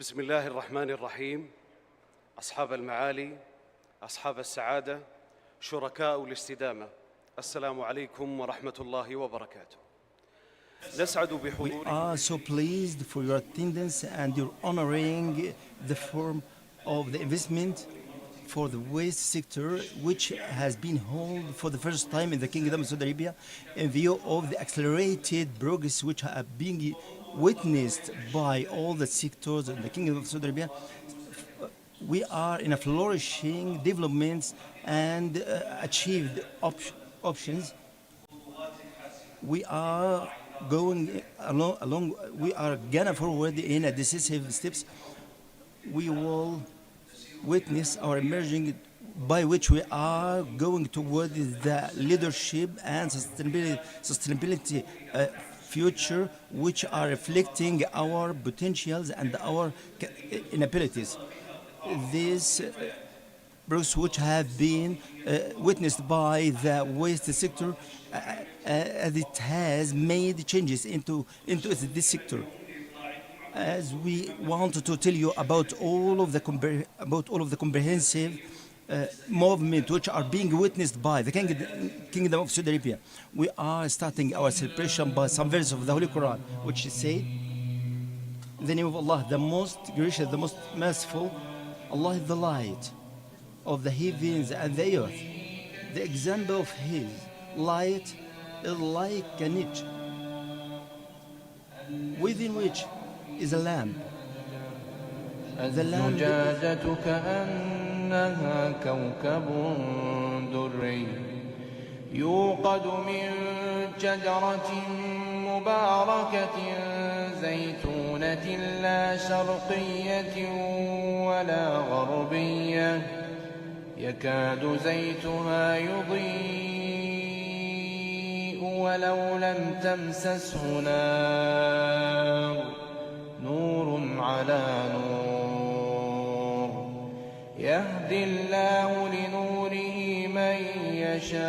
بسم الله الرحمن الرحيم. أصحاب المعالي، أصحاب السعادة، شركاء الاستدامة، السلام عليكم ورحمة الله وبركاته. نسعد We بحضوركم. are so pleased for your attendance and your honoring the form of the investment for the waste sector, which has been held for the first time in the Kingdom of Saudi Arabia in view of the accelerated progress which have been witnessed by all the sectors in the Kingdom of Saudi Arabia. We are in a flourishing developments and achieved options. We are going along, we are gonna forward in a decisive steps. We will witness our emerging by which we are going toward the leadership and sustainability future, which are reflecting our potentials and our inabilities. These progress which have been witnessed by the waste sector, as it has made changes into this sector. As we want to tell you about all of the comprehensive movement which are being witnessed by the Kingdom of Saudi Arabia, we are starting our celebration by some verses of the Holy Quran, which say, in the name of Allah, the most gracious, the most merciful. Allah is the light of the heavens and the earth. The example of His light is like a niche within which is a lamp. The lamp الزجاجة كأنها كوكب دري يوقد من شجرة مباركة زيتونة لا شرقية ولا غربية يكاد زيتها يضيء ولو لم تمسسه نار نور على نور يهدي الله لنوره من يشاء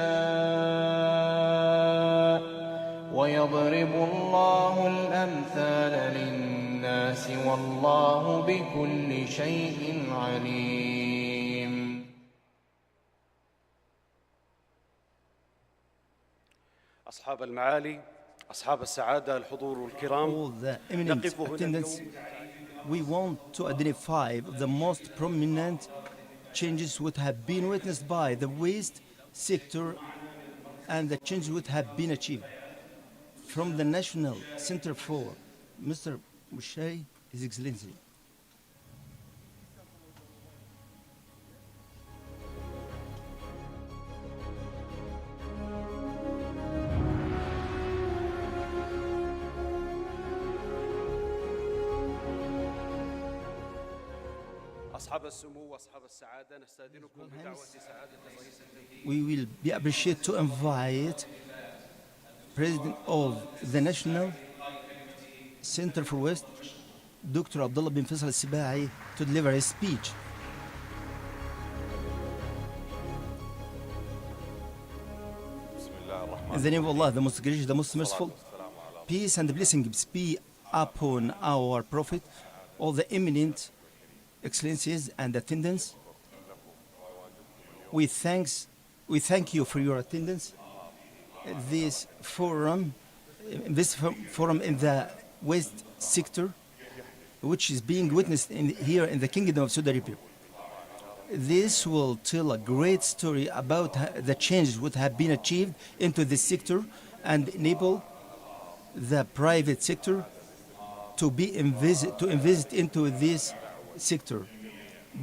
ويضرب الله الأمثال للناس والله بكل شيء عليم. أصحاب المعالي، أصحاب السعادة، الحضور الكرام، all the eminent نقف هنا attendants, اليوم we want to identify the most prominent changes which have been witnessed by the waste sector and the changes which have been achieved. From the National Center for Mr. Mushay, His Excellency. أصحاب السمو وأصحاب السعادة، نستأذنكم بدعوة سعادة الرئيس التنفيذي. We will be appreciated to invite President of the National Center for West, Dr. Abdullah bin Faisal al-Sibai, to deliver his speech. In the name of Allah, the most gracious, the most merciful, peace and blessings be upon our Prophet, all the eminent excellencies and attendants. We thank you for your attendance. This forum in the waste sector, which is being witnessed here in the Kingdom of Saudi Arabia. This will tell a great story about the changes that have been achieved into this sector and enable the private sector to invest into this sector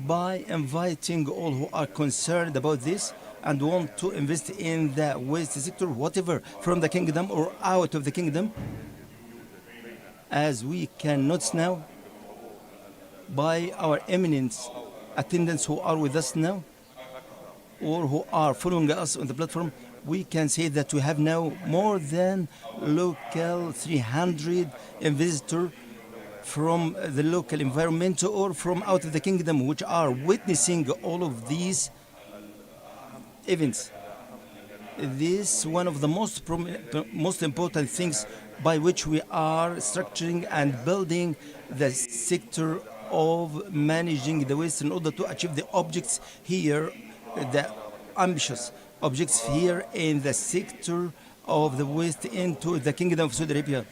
by inviting all who are concerned about this and want to invest in the waste sector, whatever, from the kingdom or out of the kingdom, as we can notice now by our eminent attendants who are with us now or who are following us on the platform. We can say that we have now more than local 300 investors from the local environment or from out of the kingdom, which are witnessing all of these events. This is one of the most important things by which we are structuring and building the sector of managing the waste in order to achieve the objects here, the ambitious objects here in the sector of the waste into the Kingdom of Saudi Arabia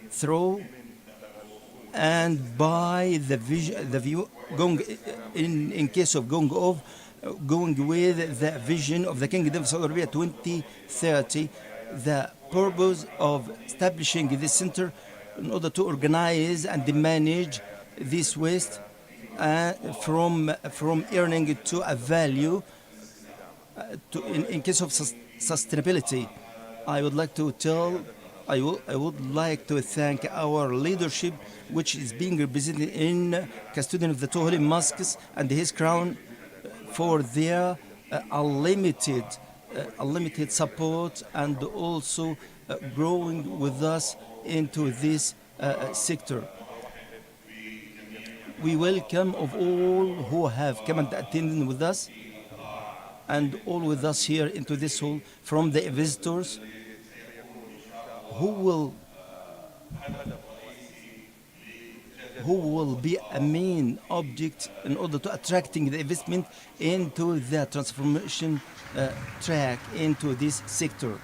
through and by the view going in case of going with the vision of the Kingdom of Saudi Arabia 2030, the purpose of establishing this center in order to organize and manage this waste from earning it to a value in case of sustainability. I would like to thank our leadership, which is being represented in custodian of the two holy mosques and his crown, for their unlimited support and also growing with us into this sector. We welcome of all who have come and attended with us and all with us here into this hall, from the visitors who will be a main object in order to attracting the investment into the transformation track into this sector.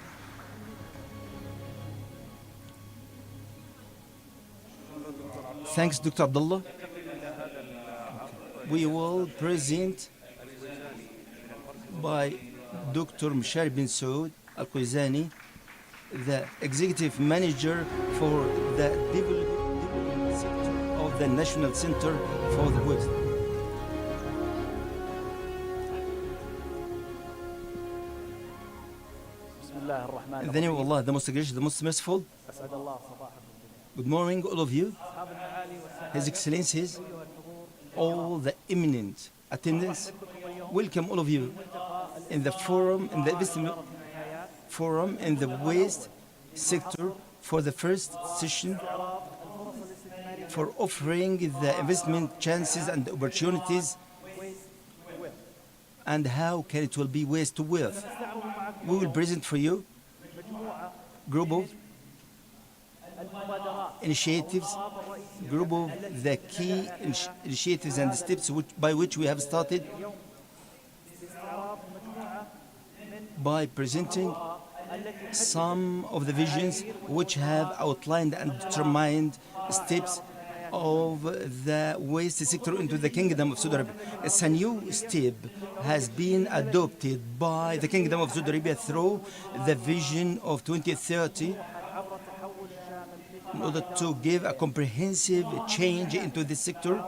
Thanks, Dr. Abdullah. We will present by Dr. Mshari bin Saud Al-Quizani, the Executive Manager for the development sector of the National Center for the Waste. In the name of Allah, the most gracious, the most merciful. Good morning, all of you. His Excellencies, all the eminent attendants, welcome all of you in the forum, in the investment forum in the waste sector for the first session, for offering the investment chances and opportunities and how can it will be waste to wealth. We will present for you group of initiatives, group of the key initiatives and steps by which we have started by presenting some of the visions which have outlined and determined steps of the waste sector into the Kingdom of Saudi Arabia. It's a new step has been adopted by the Kingdom of Saudi Arabia through the vision of 2030 in order to give a comprehensive change into this sector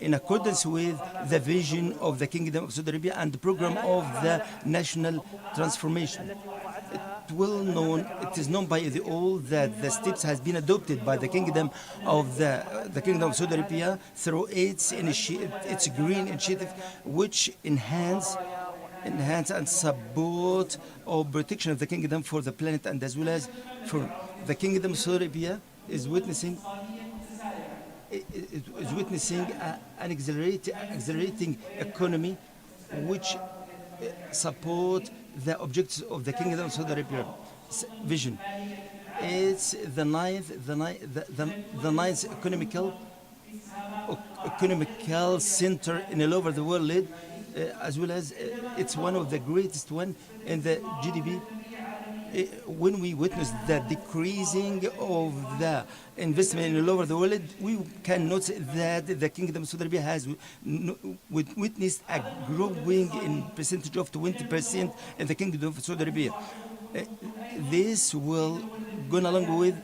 in accordance with the vision of the Kingdom of Saudi Arabia and the program of the national transformation. It is known by all that the steps has been adopted by the Kingdom of Saudi Arabia through its green initiative, which enhance and support or protection of the kingdom for the planet, and as well as for the Kingdom of Saudi Arabia is witnessing an accelerating economy which support the objectives of the Kingdom of Saudi Arabia vision. It's the ninth economical center in all over the world, as well as it's one of the greatest one in the GDP. When we witness the decreasing of the investment all over the world, we can notice that the Kingdom of Saudi Arabia has witnessed a growing in percentage of 20% in the Kingdom of Saudi Arabia. This will go along with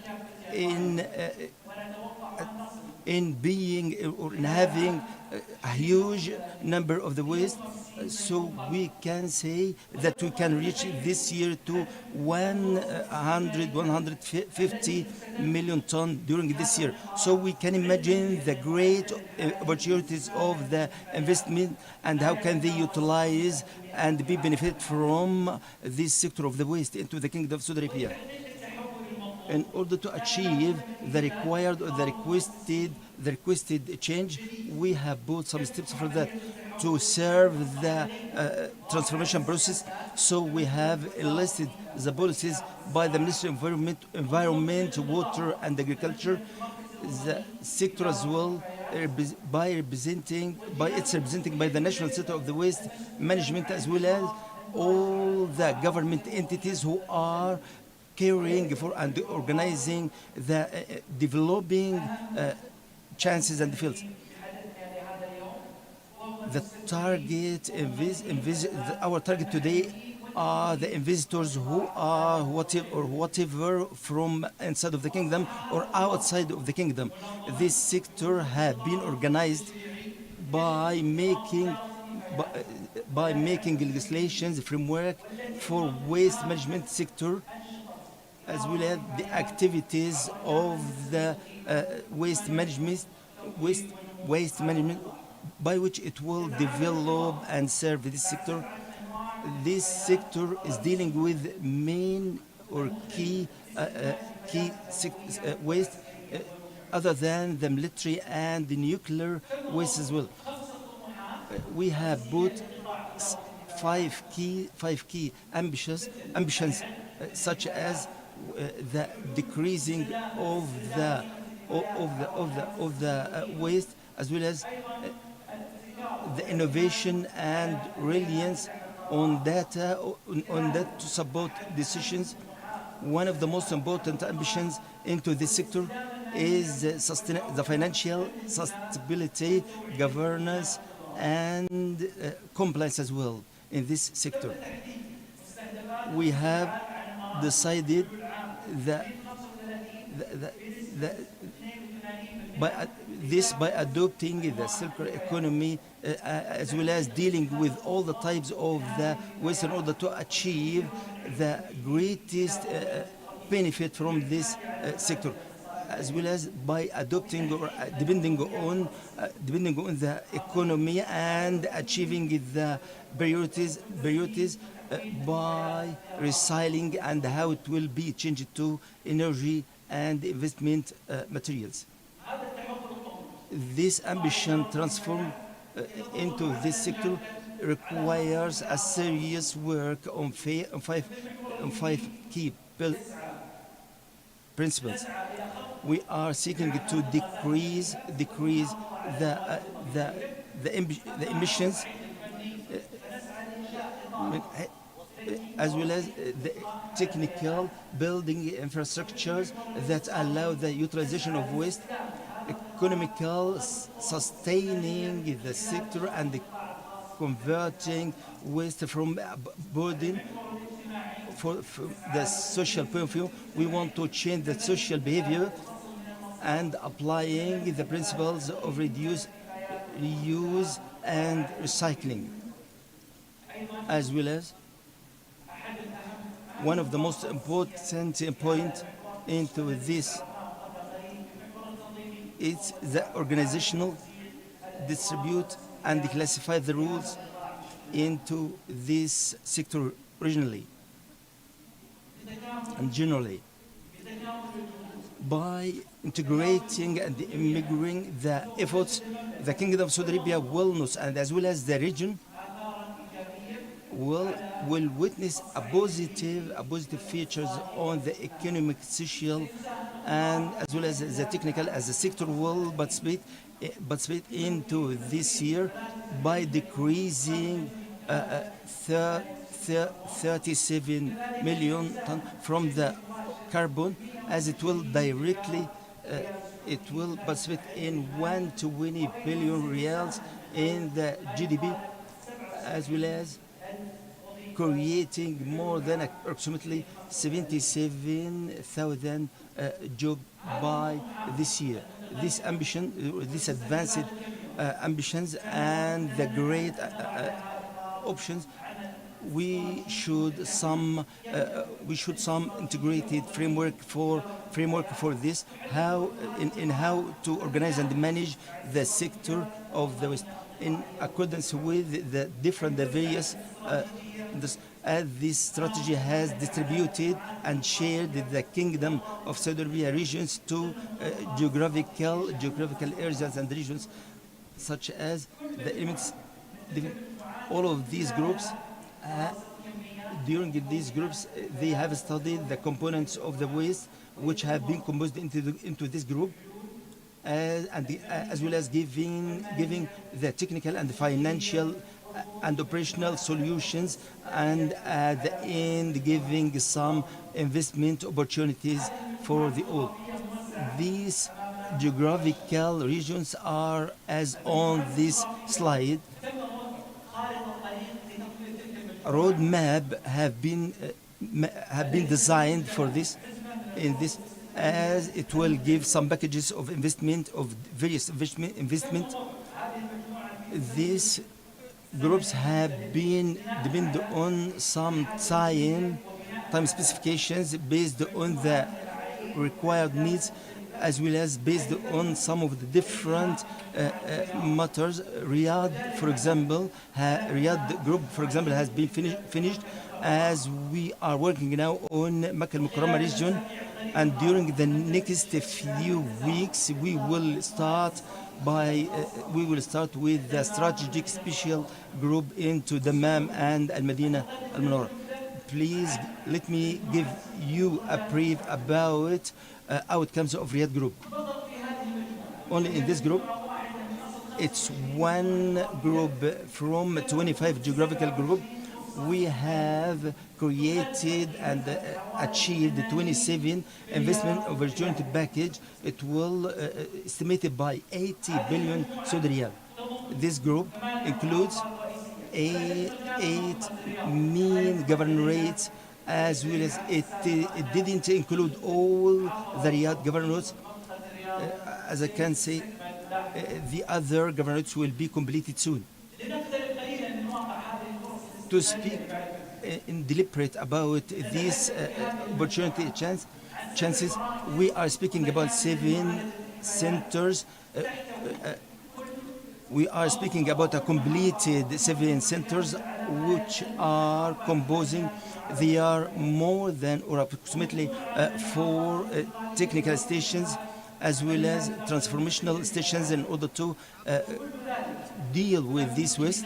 in being or in having a huge number of the waste, so we can say that we can reach this year to 150 million tons during this year. So we can imagine the great opportunities of the investment and how can they utilize and be benefit from this sector of the waste into the Kingdom of Saudi Arabia. In order to achieve the required or the requested change, we have put some steps for that to serve the transformation process. So we have enlisted the policies by the Ministry of Environment, Water and Agriculture, the sector as well, it's representing by the National Center of the Waste Management, as well as all the government entities who are caring for and organizing the developing chances and fields. The target, our target today are the visitors who are whatever from inside of the kingdom or outside of the kingdom. This sector have been organized by making legislations framework for waste management sector, as well as the activities of the waste management by which it will develop and serve this sector. This sector is dealing with main or key waste other than the military and the nuclear waste as well. We have put five key ambitions such as the decreasing of the waste, as well as the innovation and reliance on data to support decisions. One of the most important ambitions into this sector is the financial sustainability, governance, and compliance as well in this sector. We have decided that by adopting the circular economy, as well as dealing with all the types of the waste in order to achieve the greatest benefit from this sector, as well as by adopting or depending on the economy and achieving the priorities by recycling and how it will be changed to energy and investment materials. This ambition transform into this sector requires a serious work on five key principles. We are seeking to decrease the emissions, as well as the technical building infrastructures that allow the utilization of waste, economical sustaining the sector, and converting waste from burden. For the social point of view, we want to change the social behavior and applying the principles of reduce, reuse, and recycling, as well as one of the most important point into this is the organizational distribute and classify the rules into this sector regionally and generally by integrating and immigrating the efforts. The Kingdom of Saudi Arabia will know, and as well as the region will witness a positive features on the economic, social, and as well as the technical, as the sector will participate into this year by decreasing 37 million tons from the carbon, as it will directly it will participate in 120 billion riyals in the GDP, as well as creating more than approximately 77,000 jobs by this year. This ambition, this advanced ambitions, and the great options, we should some integrated framework for this, how to organize and manage the sector of the waste in accordance with the various as this strategy has distributed and shared the Kingdom of Saudi Arabia regions to geographical areas and regions, such as the elements. All of these groups, during these groups, they have studied the components of the waste which have been composed into this group, as well as giving the technical and financial and operational solutions, and at the end giving some investment opportunities for the all. These geographical regions are as on this slide. A roadmap have been designed for this in this, as it will give some packages of investment of various investment. These groups have been depend on some time specifications based on the required needs, as well as based on some of the different matters. Riyadh, for example, Riyadh group, for example, has been finished, as we are working now on Makkah al-Mukarramah region, and during the next few weeks we will start with the strategic special group into Dammam and Al-Madinah Al-Munawwarah. Please let me give you a brief about outcomes of Riyadh group. Only in this group, it's one group from 25 geographical group. We have created and achieved 27 investment opportunity package. It will estimated by 80 billion Saudi riyal. This group includes eight main governorates, as well as it didn't include all the Riyadh governorates. As I can say, the other governorates will be completed soon. To speak in deliberate about these opportunity chances, we are speaking about 7 centers. We are speaking about a completed 7 centers which are composing. They are more than or approximately 4 technical stations, as well as transformational stations, in order to deal with this waste.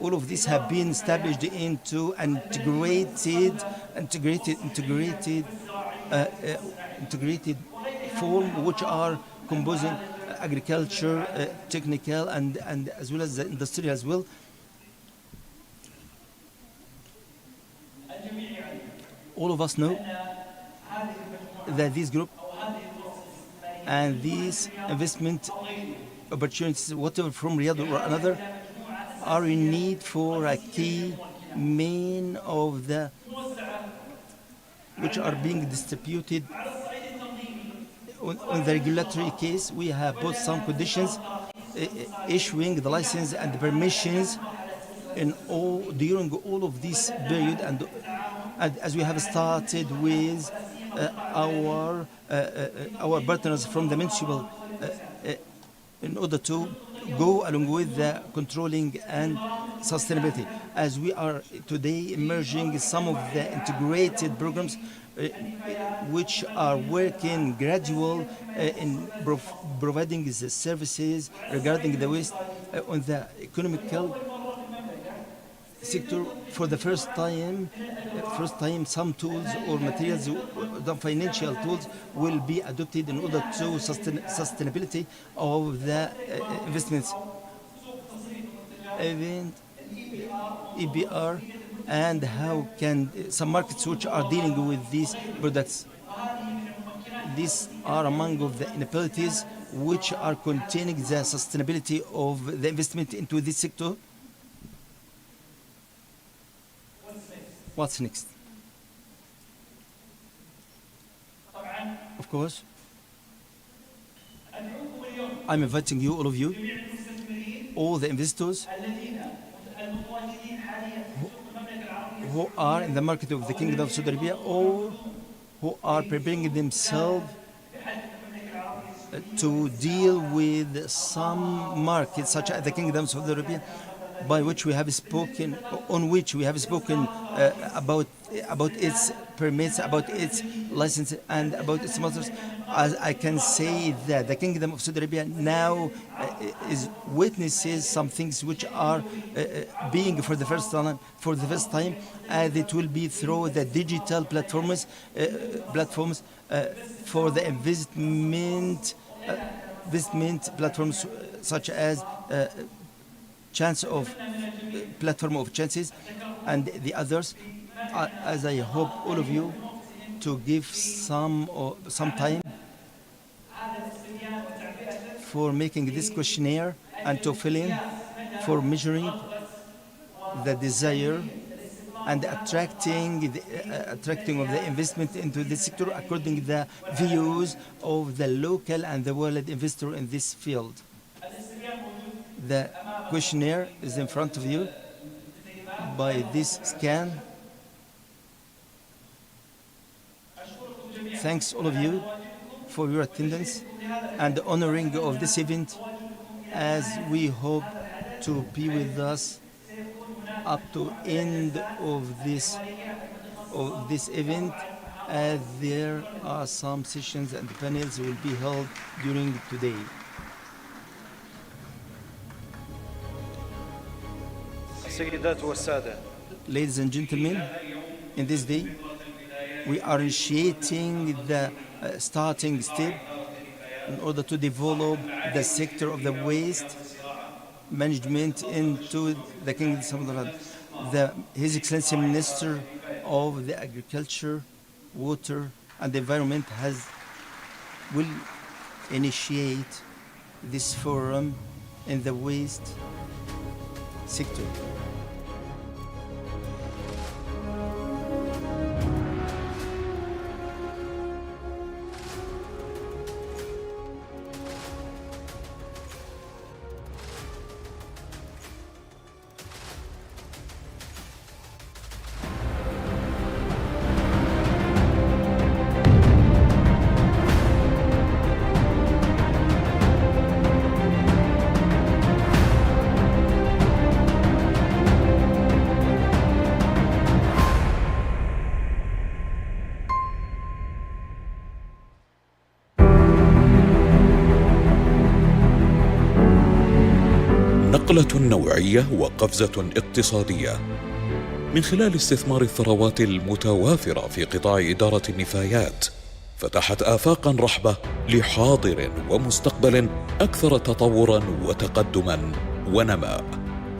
All of these have been established into an integrated form, which are composing agriculture, technical, and as well as the industrial as well. All of us know that this group and these investment opportunities, whatever from Riyadh or another, are in need for a key main of the which are being distributed on the regulatory case. We have put some conditions issuing the license and the permissions during all of this period, and as we have started with our partners from the municipal in order to go along with the controlling and sustainability, as we are today emerging some of the integrated programs which are working gradual in providing the services regarding the waste on the economical sector. For the first time some tools or materials, the financial tools, will be adopted in order to sustainability of the investments. Even EBR, and how can some markets which are dealing with these products. These are among of the inequalities which are containing the sustainability of the investment into this sector. What's next? Of course, I'm inviting you, all of you, all the investors who are in the market of the Kingdom of Saudi Arabia, or who are preparing themselves to deal with some markets such as the Kingdom of Saudi Arabia, on which we have spoken about its permits, about its license, and about its matters. As I can say that the Kingdom of Saudi Arabia now witnesses some things which are being for the first time, and it will be through the digital platforms for the investment investment platforms such as chance of platform of chances and the others. As I hope all of you to give some time for making this questionnaire and to fill in for measuring the desire and attracting of the investment into this sector according to the views of the local and the world investor in this field. The questionnaire is in front of you by this scan. Thanks all of you for your attendance and the honoring of this event, as we hope to be with us up to end of this event, as there are some sessions and panels will be held during today. السيدات والسادة, Ladies and gentlemen, in this day we are initiating the starting step in order to develop the sector of the waste management into the Kingdom of Somaliland. His Excellency Minister of the Agriculture, Water and the Environment will initiate this forum in the waste sector. نقلة نوعية وقفزة اقتصادية من خلال استثمار الثروات المتوافرة في قطاع إدارة النفايات، فتحت آفاقا رحبة لحاضر ومستقبل أكثر تطورا وتقدما ونماء.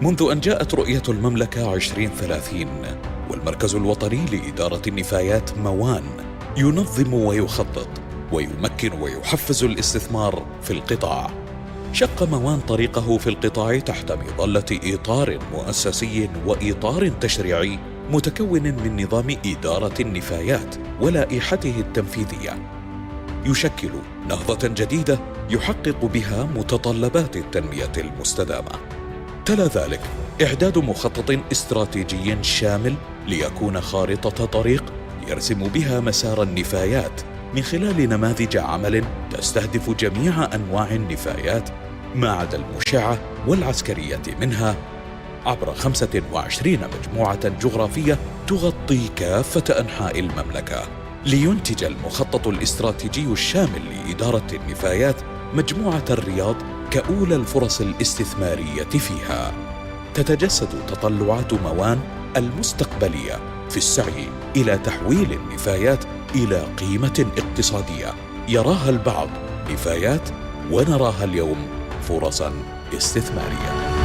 منذ أن جاءت رؤية المملكة 2030 والمركز الوطني لإدارة النفايات موان ينظم ويخطط ويمكن ويحفز الاستثمار في القطاع، شق موان طريقه في القطاع تحت مظلة إطار مؤسسي وإطار تشريعي متكون من نظام إدارة النفايات ولائحته التنفيذية، يشكل نهضة جديدة يحقق بها متطلبات التنمية المستدامة. تلا ذلك إعداد مخطط استراتيجي شامل ليكون خارطة طريق يرسم بها مسار النفايات من خلال نماذج عمل تستهدف جميع أنواع النفايات ما عدا المشعة والعسكرية منها، عبر 25 مجموعة جغرافية تغطي كافة أنحاء المملكة، لينتج المخطط الاستراتيجي الشامل لإدارة النفايات مجموعة الرياض كأولى الفرص الاستثمارية فيها. تتجسد تطلعات موان المستقبلية في السعي إلى تحويل النفايات إلى قيمة اقتصادية يراها البعض نفايات ونراها اليوم فرصا استثمارية.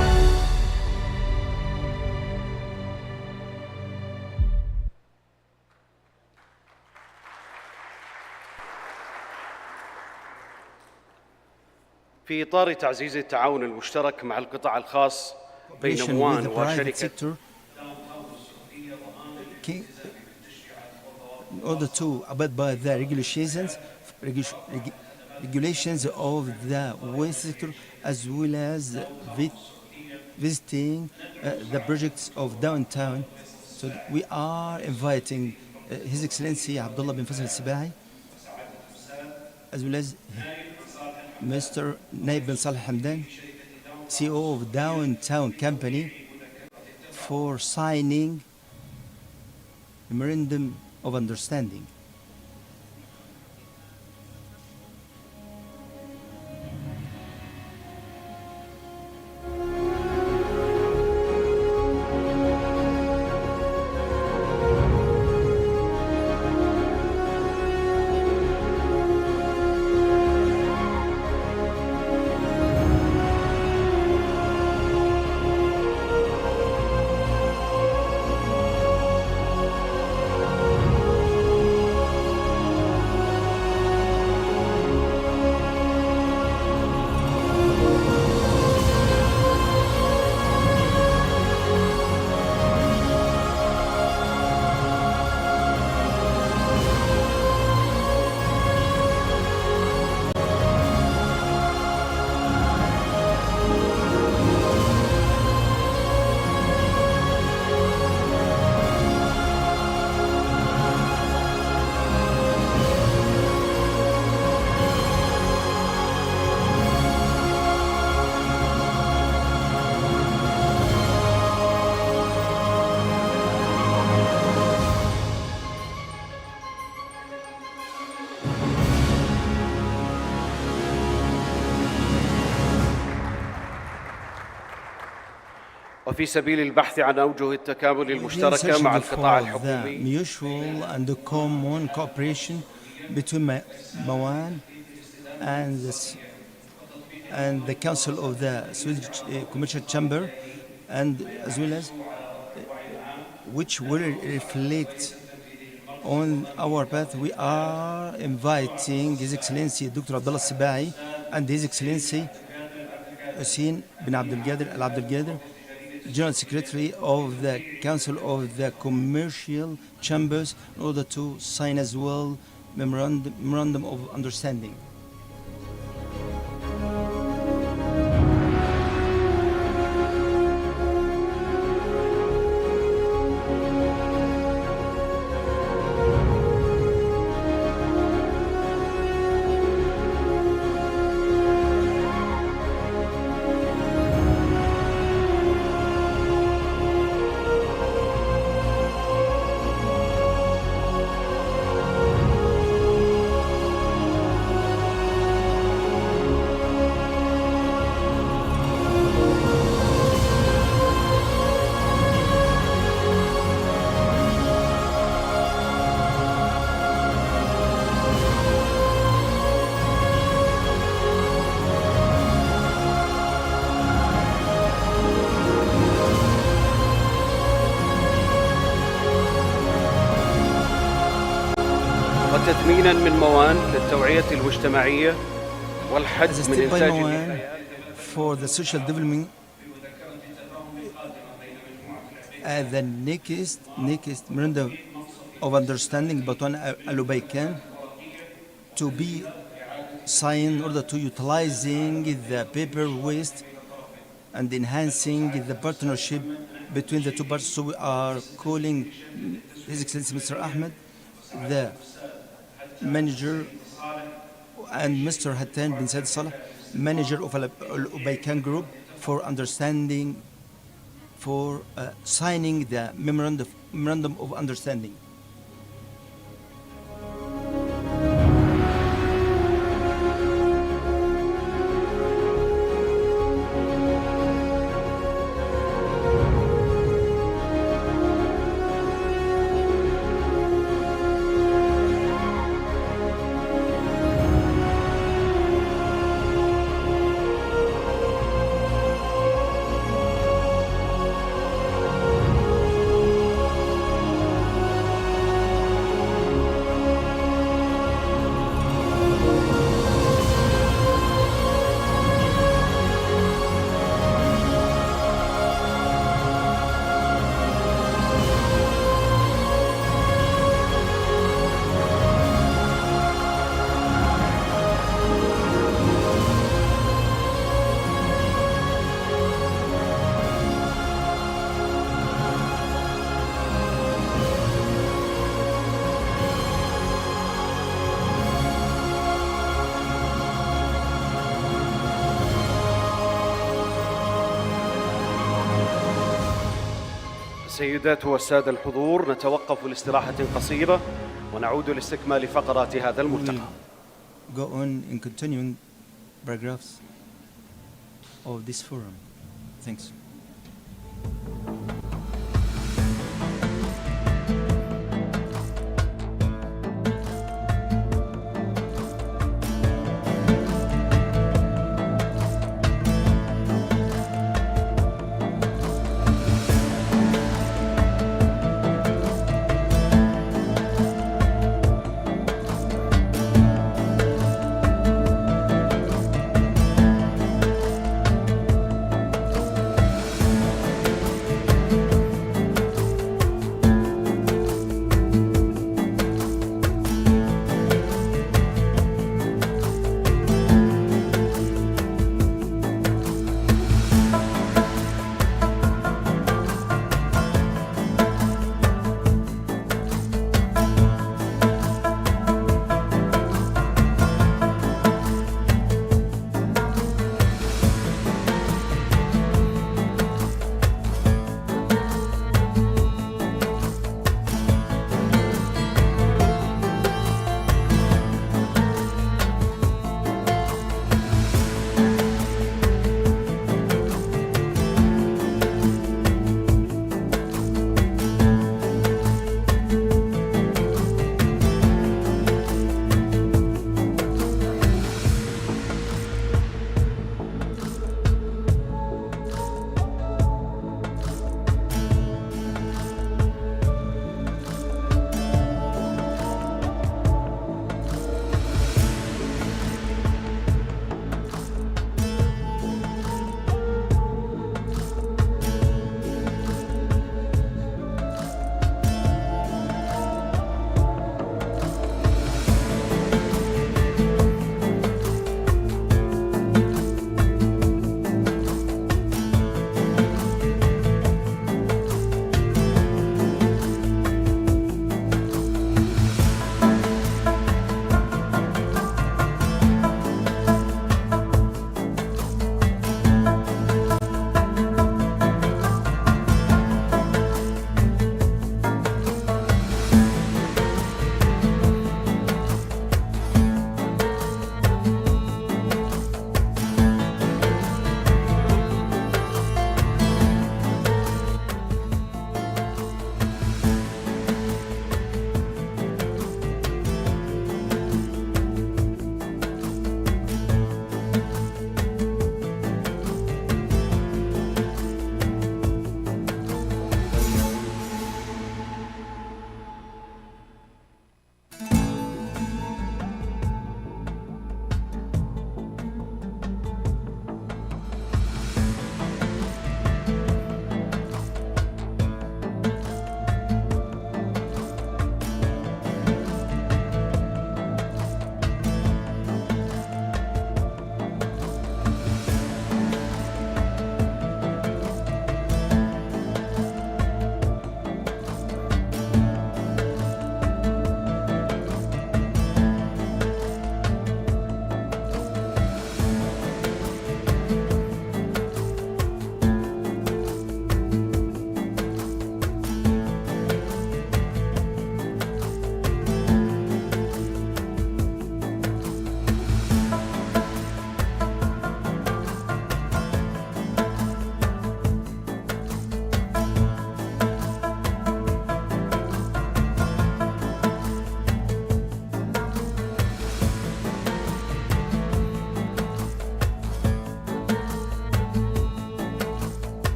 في إطار تعزيز التعاون المشترك مع القطاع الخاص بين Cooperation with موان the private وشركة sector in order to abide by the regulations of the waste sector, as well as visiting the projects of downtown. So we are inviting His Excellency Abdullah bin Faisal al-Sibai, as well as Mr. Naib bin Saleh Hamdan, CEO of Downtown Company, for signing memorandum of understanding. وفي سبيل البحث عن أوجه التكامل We are المشتركة searching مع القطاع for the الحكومي mutual and the common cooperation between Mawan and the Council of the Swedish Commercial Chamber, and as well as which will reflect on our path. We are inviting His Excellency Dr. Abdullah Sibai and His Excellency Hussein bin Abdul Qadir Al Abdul Qadir, General Secretary of the Council of the Commercial Chambers, in order to sign as well memorandum of understanding. وتثمينا من موان للتوعية المجتمعية والحد As a من step by إنتاج Mawan النفايات for the social development, the next memorandum of understanding between Al-Ubaykan to be signed in order to utilizing the paper waste and enhancing the partnership between the two parties. So we are calling His Excellency Mr. Ahmed, the manager, and Mr. Hattan bin Said Salah, manager of Al-Ubaykan Group, for understanding, for signing the memorandum of understanding. السيدات والسادة الحضور، نتوقف لاستراحة قصيرة ونعود لاستكمال فقرات هذا We الملتقى. will go on in continuing paragraphs of this forum. Thanks.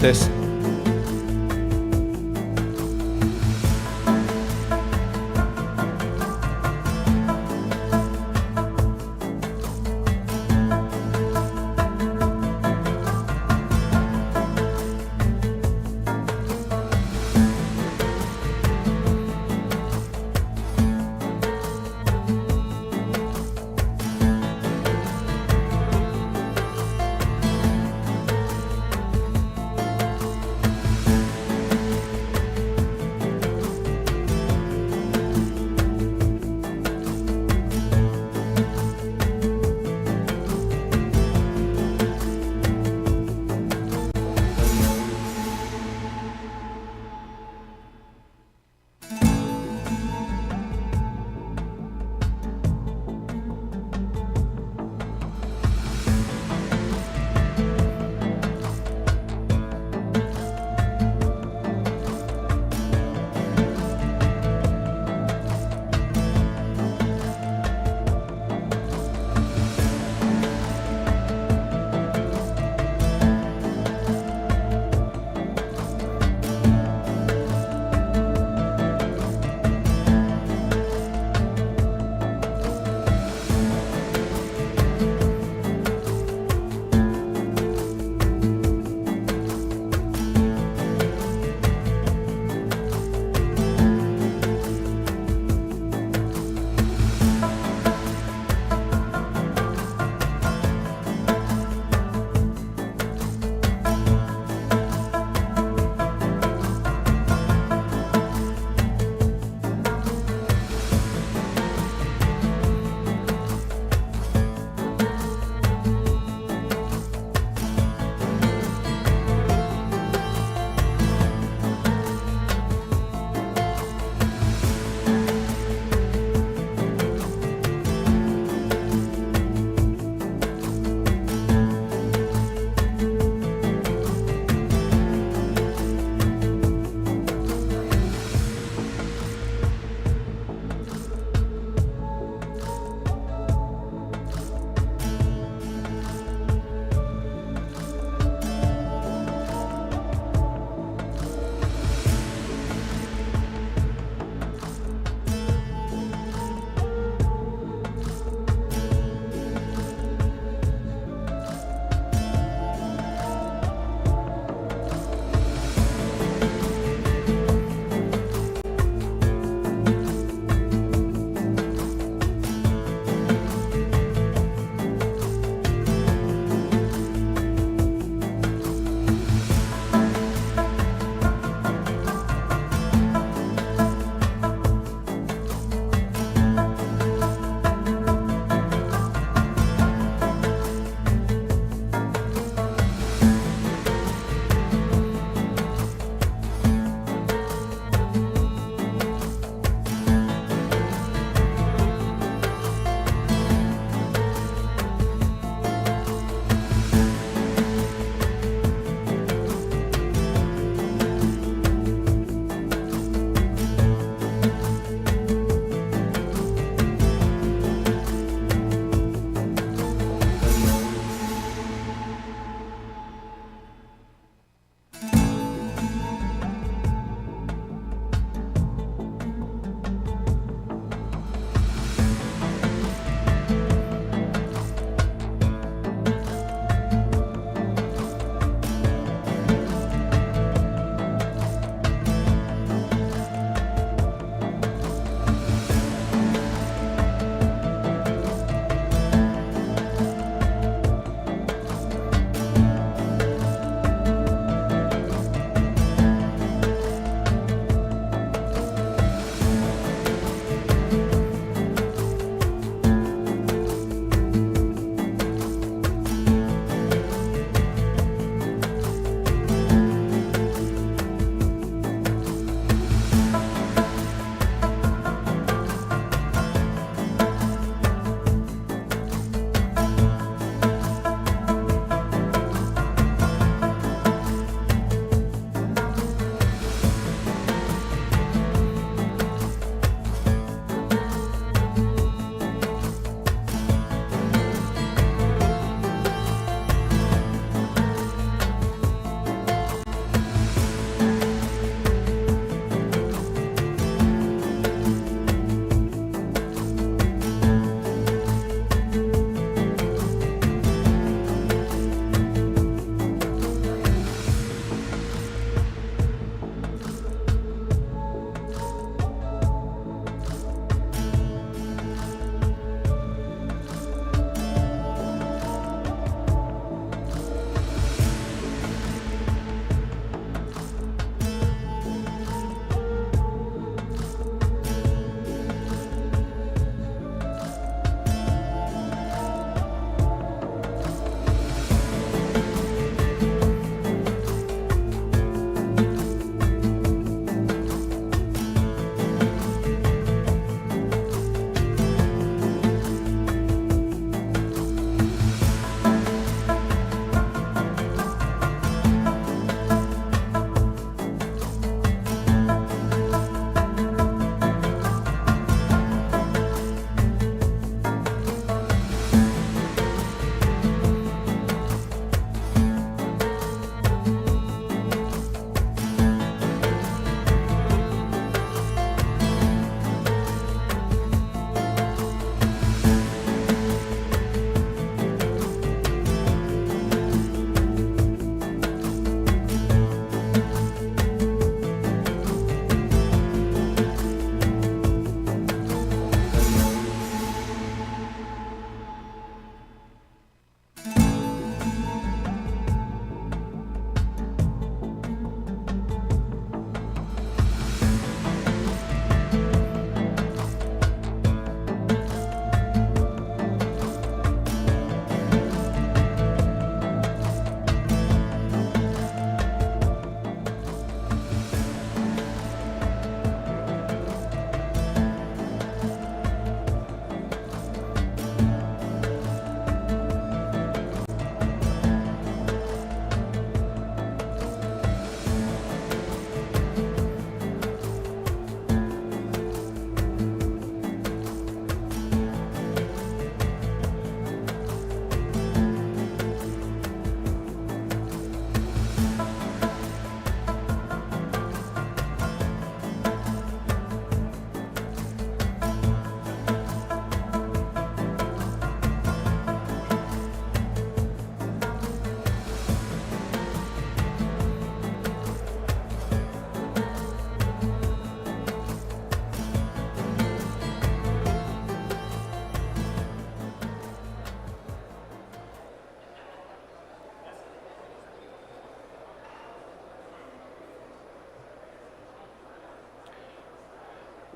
Test.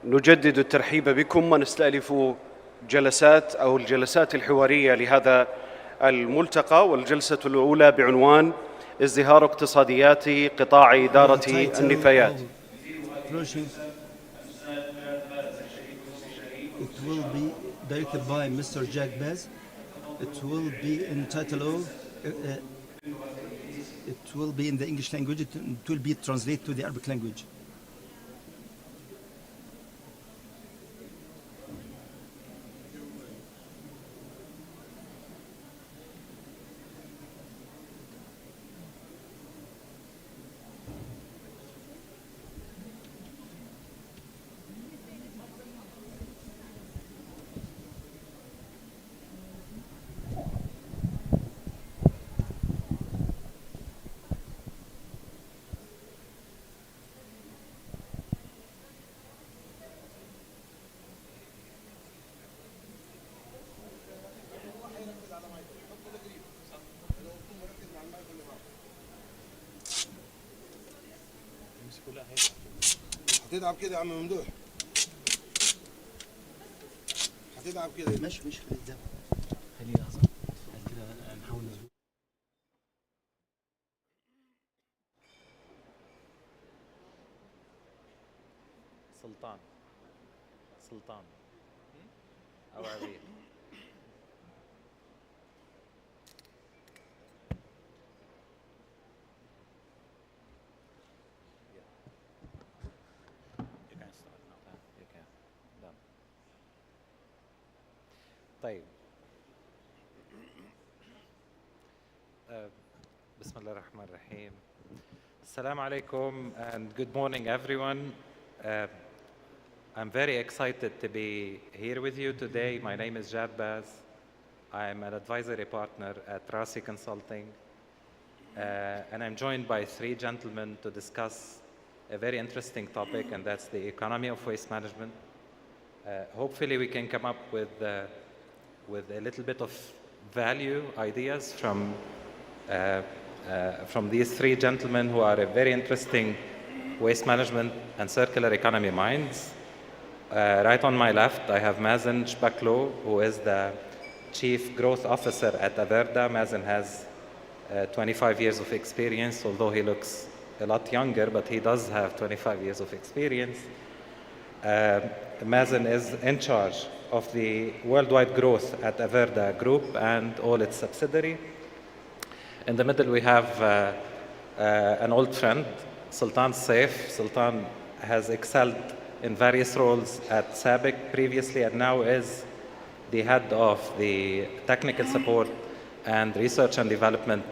نجدد الترحيب بكم ونستألف الجلسات الحوارية لهذا الملتقى، والجلسة الأولى بعنوان ازدهار اقتصاديات قطاع إدارة النفايات. It will be directed by Mr. Jack Baz. It will be entitled. It will be in the English language. It will be translated to the Arabic language. هتتعب كده يا عم ممدوح، هتتعب كده. مش خلي ده. خليه لحظة كده نحاول نظبط. سلطان أو عبيد. طيب. بسم الله الرحمن الرحيم. Assalamu alaikum and good morning everyone. I'm very excited to be here with you today. My name is Jad Baz. I'm an advisory partner at Rasi Consulting. And I'm joined by three gentlemen to discuss a very interesting topic, and that's the economy of waste management. Hopefully we can come up with a little bit of value ideas from these three gentlemen who are a very interesting waste management and circular economy minds. Right on my left, I have Mazen Shbaklo, who is the Chief Growth Officer at Averda. Mazen has 25 years of experience, although he looks a lot younger, but he does have 25 years of experience. Mazen is in charge of the worldwide growth at Averda Group and all its subsidiaries. In the middle, we have an old friend, Sultan Saif. Sultan has excelled in various roles at SABIC previously and now is the head of the technical support and research and development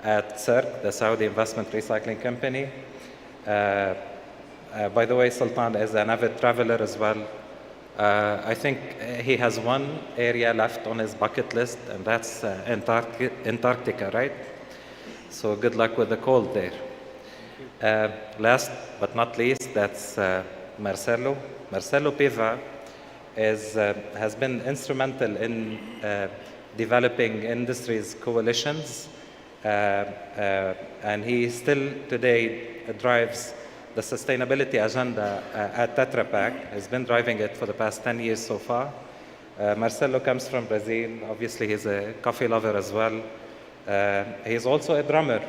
at CERC, the Saudi Investment Recycling Company. By the way, Sultan is an avid traveler as well. I think he has one area left on his bucket list, and that's Antarctica, right? So good luck with the cold there. Last but not least, that's Marcelo. Marcelo Piva has been instrumental in developing industries coalitions, and he still today drives the sustainability agenda at Tetra Pak. He's been driving it for the past 10 years so far. Marcelo comes from Brazil. Obviously, he's a coffee lover as well. He's also a drummer.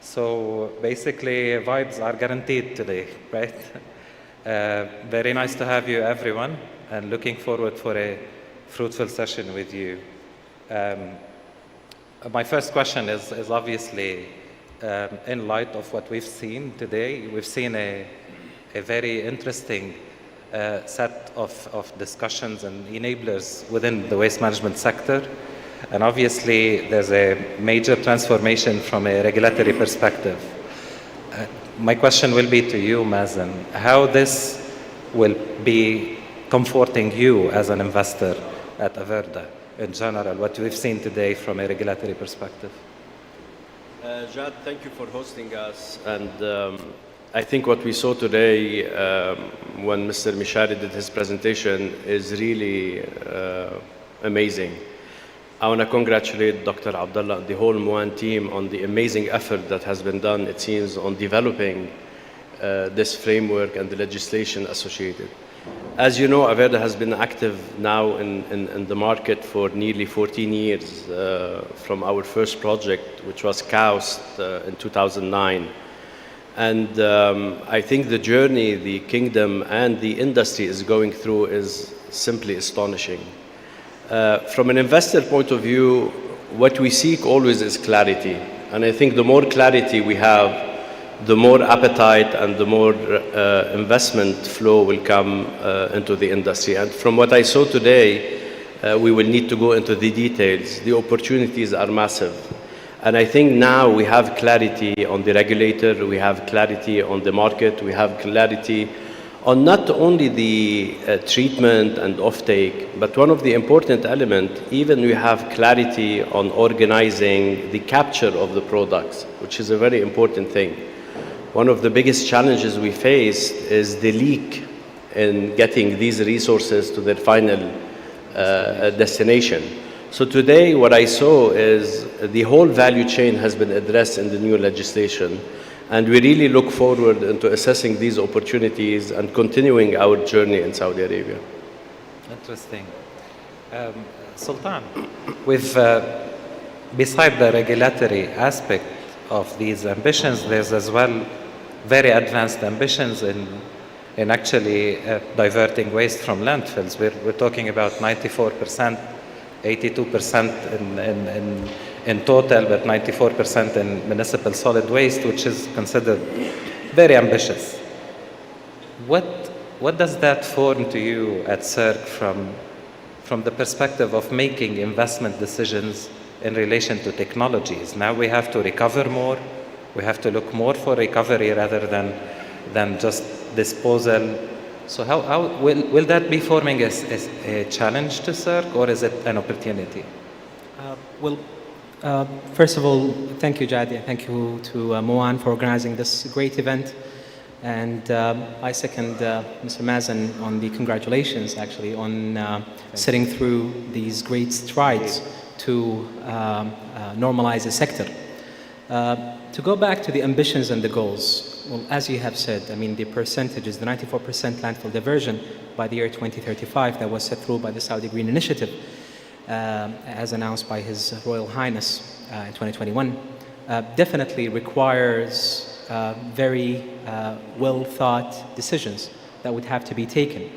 So basically, vibes are guaranteed today, right? Very nice to have you, everyone, and looking forward for a fruitful session with you. My first question is obviously, in light of what we've seen today, we've seen a very interesting set of discussions and enablers within the waste management sector. And obviously, there's a major transformation from a regulatory perspective. My question will be to you, Mazen, how this will be comforting you as an investor at Averda in general, what we've seen today from a regulatory perspective. Jad, thank you for hosting us. And I think what we saw today when Mr. Mishari did his presentation is really amazing. I want to congratulate Dr. Abdullah and the whole Muan team on the amazing effort that has been done, it seems, on developing this framework and the legislation associated. As you know, Averda has been active now in the market for nearly 14 years, from our first project, which was KAUST in 2009. And I think the journey the kingdom and the industry is going through is simply astonishing. From an investor point of view, what we seek always is clarity. And I think the more clarity we have, the more appetite and the more investment flow will come into the industry. And from what I saw today, we will need to go into the details. The opportunities are massive. And I think now we have clarity on the regulator, we have clarity on the market, we have clarity on not only the treatment and offtake, but one of the important elements, even we have clarity on organizing the capture of the products, which is a very important thing. One of the biggest challenges we face is the leak in getting these resources to their final destination. So today what I saw is the whole value chain has been addressed in the new legislation, and we really look forward into assessing these opportunities and continuing our journey in Saudi Arabia. Interesting. Sultan, with beside the regulatory aspect of these ambitions, there's as well very advanced ambitions in actually diverting waste from landfills. We're talking about 94%, 82% in total, but 94% in municipal solid waste, which is considered very ambitious. What does that form to you at CERC from the perspective of making investment decisions in relation to technologies? Now we have to recover more. We have to look more for recovery rather than just disposal. So how will that be forming a challenge to CERC, or is it an opportunity? First of all, thank you, Jadi. Thank you to Moan for organizing this great event. And I second Mr. Mazen on the congratulations, actually, on sitting through these great strides to normalize the sector. To go back to the ambitions and the goals, well, as you have said, I mean, the percentage is the 94% landfill diversion by the year 2035 that was set through by the Saudi Green Initiative, as announced by His Royal Highness in 2021, definitely requires very well-thought decisions that would have to be taken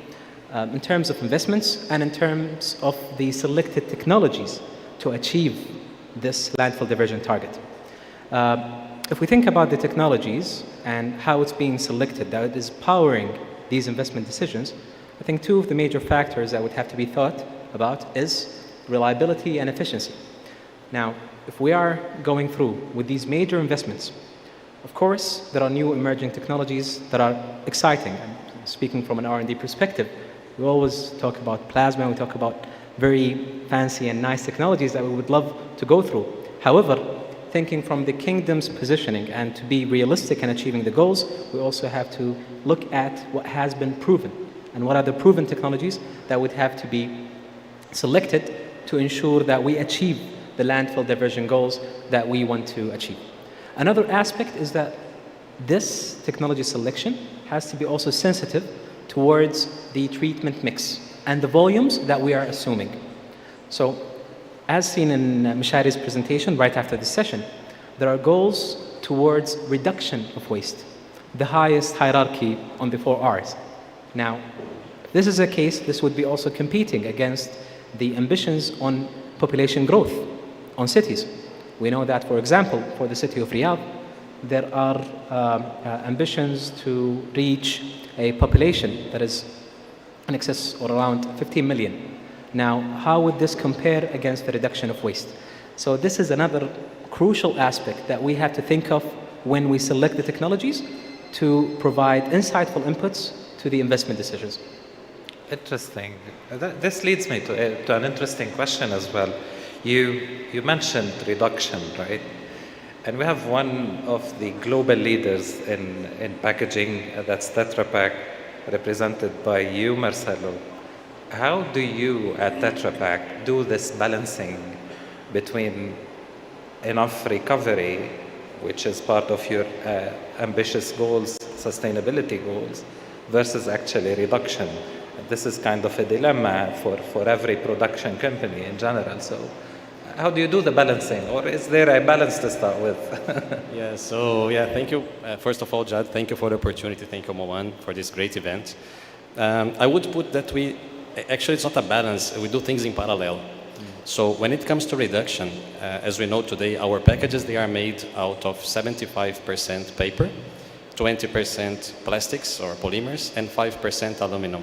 in terms of investments and in terms of the selected technologies to achieve this landfill diversion target. If we think about the technologies and how it's being selected that is powering these investment decisions, I think two of the major factors that would have to be thought about is reliability and efficiency. Now, if we are going through with these major investments, of course, there are new emerging technologies that are exciting. And speaking from an R&D perspective, we always talk about plasma, we talk about very fancy and nice technologies that we would love to go through. However, thinking from the kingdom's positioning and to be realistic in achieving the goals, we also have to look at what has been proven and what are the proven technologies that would have to be selected to ensure that we achieve the landfill diversion goals that we want to achieve. Another aspect is that this technology selection has to be also sensitive towards the treatment mix and the volumes that we are assuming. So, as seen in Mishari's presentation right after this session, there are goals towards reduction of waste, the highest hierarchy on the 4 R's. Now, if this is a case, this would be also competing against the ambitions on population growth on cities. We know that, for example, for the city of Riyadh, there are ambitions to reach a population that is in excess or around 15 million. Now, how would this compare against the reduction of waste? So this is another crucial aspect that we have to think of when we select the technologies to provide insightful inputs to the investment decisions. Interesting. This leads me to an interesting question as well. You mentioned reduction, right? And we have one of the global leaders in packaging, that's Tetra Pak, represented by you, Marcelo. How do you at Tetra Pak do this balancing between enough recovery, which is part of your ambitious goals, sustainability goals, versus actually reduction? This is kind of a dilemma for every production company in general. So how do you do the balancing, or is there a balance to start with? Thank you. First of all, Jad, thank you for the opportunity. Thank you, Moan, for this great event. I would put that actually it's not a balance, we do things in parallel. So when it comes to reduction, as we know today, our packages, they are made out of 75% paper, 20% plastics or polymers, and 5% aluminum.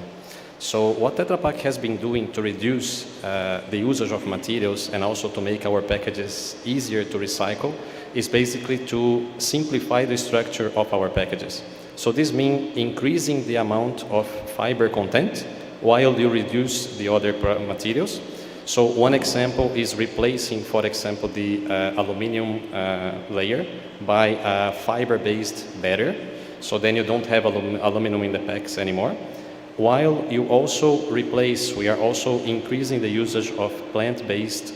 So what Tetra Pak has been doing to reduce the usage of materials and also to make our packages easier to recycle is basically to simplify the structure of our packages. So this means increasing the amount of fiber content while you reduce the other materials. So one example is replacing, for example, the aluminum layer by a fiber-based barrier. So then you don't have aluminum in the packs anymore. While you also replace, we are also increasing the usage of plant-based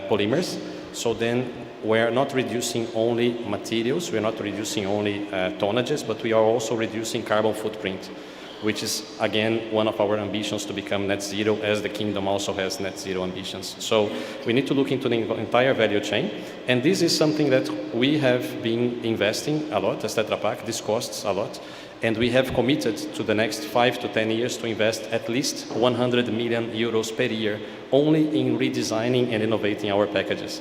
polymers. So then we are not reducing only materials, we are not reducing only tonnages, but we are also reducing carbon footprint, which is, again, one of our ambitions to become net zero, as the Kingdom also has net zero ambitions. So we need to look into the entire value chain, and this is something that we have been investing a lot as Tetra Pak. This costs a lot, and we have committed to the next 5 to 10 years to invest at least 100 million euros per year only in redesigning and innovating our packages.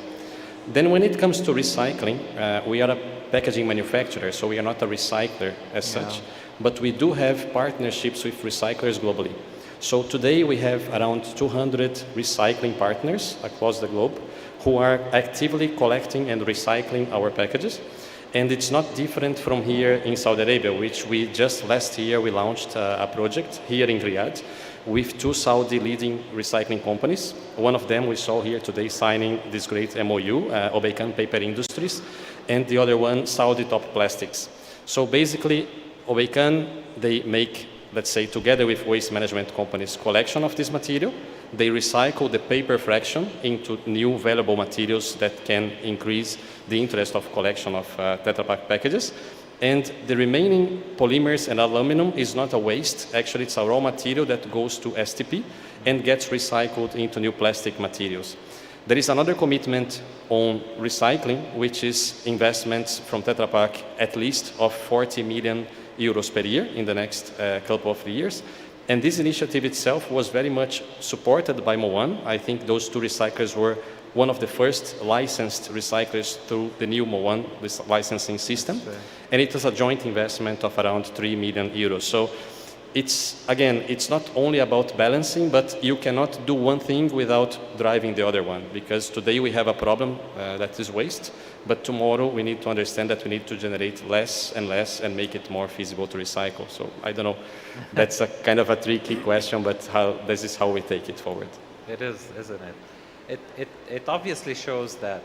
Then when it comes to recycling, we are a packaging manufacturer, so we are not a recycler as such. But we do have partnerships with recyclers globally. So today we have around 200 recycling partners across the globe who are actively collecting and recycling our packages. And it's not different from here in Saudi Arabia, which we just last year we launched a project here in Riyadh with 2 Saudi leading recycling companies. One of them we saw here today signing this great MOU, Obeikan Paper Industries, and the other one, Saudi Top Plastics. So basically, Obeikan, they make, let's say, together with waste management companies, collection of this material. They recycle the paper fraction into new valuable materials that can increase the interest of collection of Tetra Pak packages. And the remaining polymers and aluminum is not a waste. Actually, it's a raw material that goes to STP and gets recycled into new plastic materials. There is another commitment on recycling, which is investments from Tetra Pak, at least of 40 million euros per year in the next couple of years. And this initiative itself was very much supported by Moan. I think those 2 recyclers were one of the first licensed recyclers through the new Moan licensing system. Sure. And it was a joint investment of around 3 million euros. So it's, again, it's not only about balancing, but you cannot do one thing without driving the other one. Because today we have a problem that is waste, but tomorrow we need to understand that we need to generate less and less and make it more feasible to recycle. So I don't know, that's a kind of a tricky question, but this is how we take it forward. It is, isn't it? It obviously shows that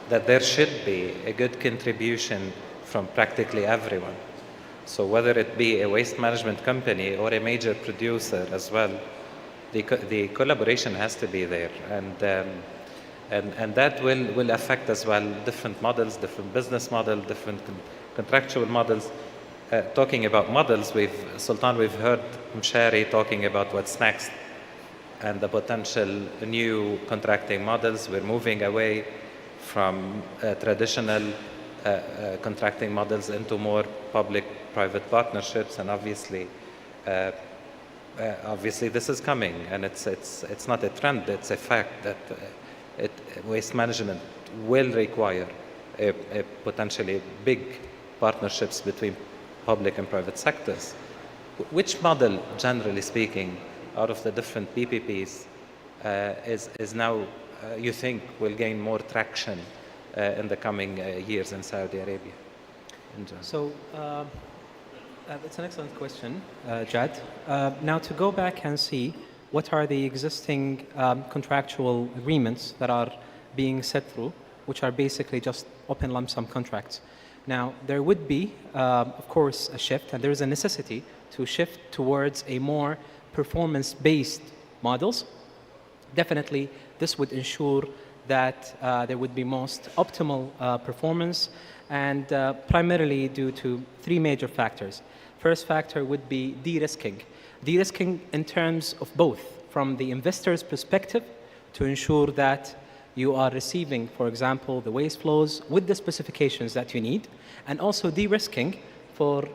there should be a good contribution from practically everyone. So whether it be a waste management company or a major producer as well, the collaboration has to be there, and that will affect as well different models, different business models, different contractual models. Talking about models, Sultan, we've heard Mshari talking about what's next and the potential new contracting models. We're moving away from traditional contracting models into more public-private partnerships, and obviously this is coming, and it's not a trend, it's a fact that waste management will require a potentially big partnerships between public and private sectors. Which model, generally speaking, out of the different PPPs is now, you think, will gain more traction in the coming years in Saudi Arabia? So it's an excellent question, Jad. Now to go back and see what are the existing contractual agreements that are being set through, which are basically just open lump sum contracts. Now, there would be, of course, a shift, and there is a necessity to shift towards a more performance-based models. Definitely, this would ensure that there would be most optimal performance, and primarily due to 3 major factors. First factor would be de-risking. de-risking in terms of both, from the investor's perspective to ensure that you are receiving, for example, the waste flows with the specifications that you need, and also de-risking for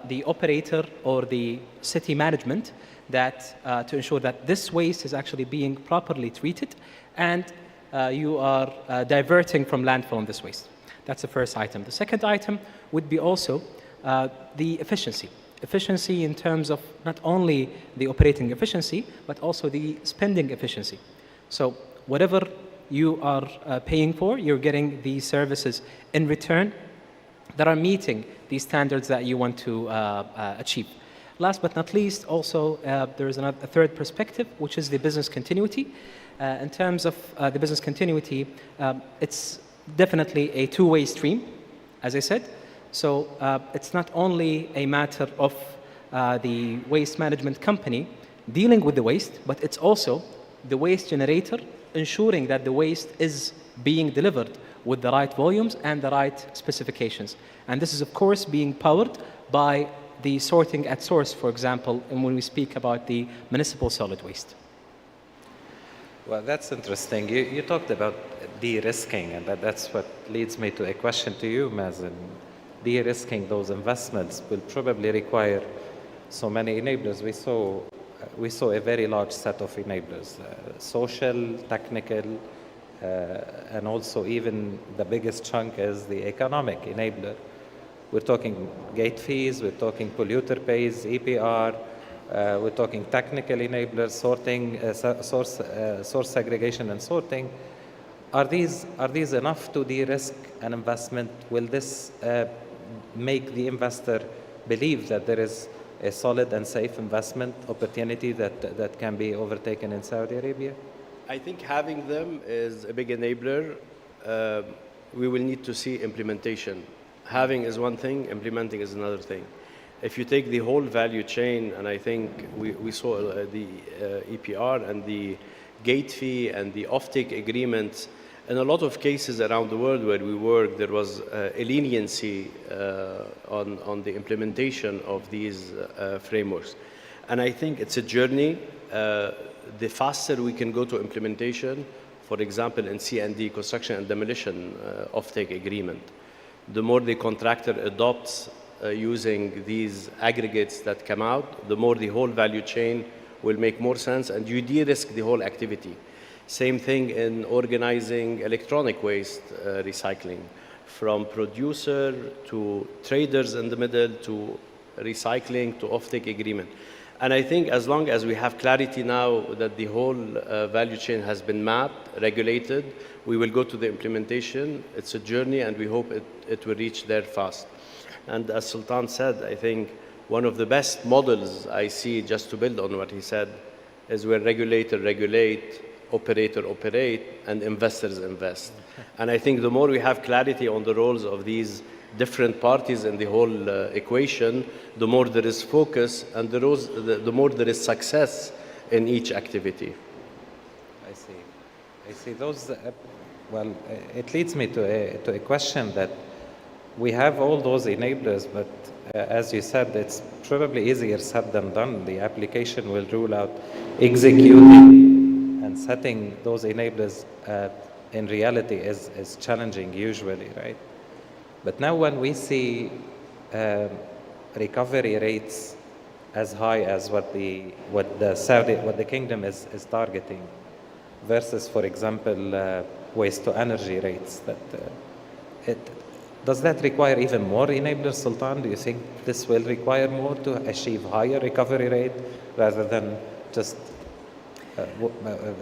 the operator or the city management that to ensure that this waste is actually being properly treated and you are diverting from landfill in this waste. That's the first item. The second item would be also the efficiency. Efficiency in terms of not only the operating efficiency, but also the spending efficiency. So whatever you are paying for, you're getting these services in return that are meeting these standards that you want to achieve. Last but not least, also there is a third perspective, which is the business continuity. In terms of the business continuity, it's definitely a two-way stream, as I said. So it's not only a matter of the waste management company dealing with the waste, but it's also the waste generator ensuring that the waste is being delivered with the right volumes and the right specifications. And this is, of course, being powered by the sorting at source, for example, and when we speak about the municipal solid waste. Well, that's interesting. You talked about de-risking, and that's what leads me to a question to you, Mazen. De-risking those investments will probably require so many enablers. We saw a very large set of enablers, social, technical, and also even the biggest chunk is the economic enabler. We're talking gate fees, we're talking polluter pays, EPR, we're talking technical enablers, sorting, source segregation and sorting. Are these enough to de-risk an investment? Will this make the investor believe that there is a solid and safe investment opportunity that can be overtaken in Saudi Arabia? I think having them is a big enabler. We will need to see implementation. Having is one thing, implementing is another thing. If you take the whole value chain, and I think we saw the EPR and the gate fee and the offtake agreements, in a lot of cases around the world where we work, there was a leniency on the implementation of these frameworks. And I think it's a journey. The faster we can go to implementation, for example, in C&D, construction and demolition offtake agreement, the more the contractor adopts using these aggregates that come out, the more the whole value chain will make more sense, and you de-risk the whole activity. Same thing in organizing electronic waste recycling, from producer to traders in the middle to recycling to offtake agreement. And I think as long as we have clarity now that the whole value chain has been mapped, regulated, we will go to the implementation. It's a journey, and we hope it will reach there fast. And as Sultan said, I think one of the best models I see, just to build on what he said, is where regulator regulate, operator operate, and investors invest. And I think the more we have clarity on the roles of these different parties in the whole equation, the more there is focus, and the more there is success in each activity. I see. Those, well, it leads me to a question that we have all those enablers, but as you said, it's probably easier said than done. The application will rule out executing and setting those enablers in reality is challenging usually, right? But now when we see recovery rates as high as what the kingdom is targeting, versus, for example, waste to energy rates, does that require even more enablers, Sultan? Do you think this will require more to achieve higher recovery rate rather than just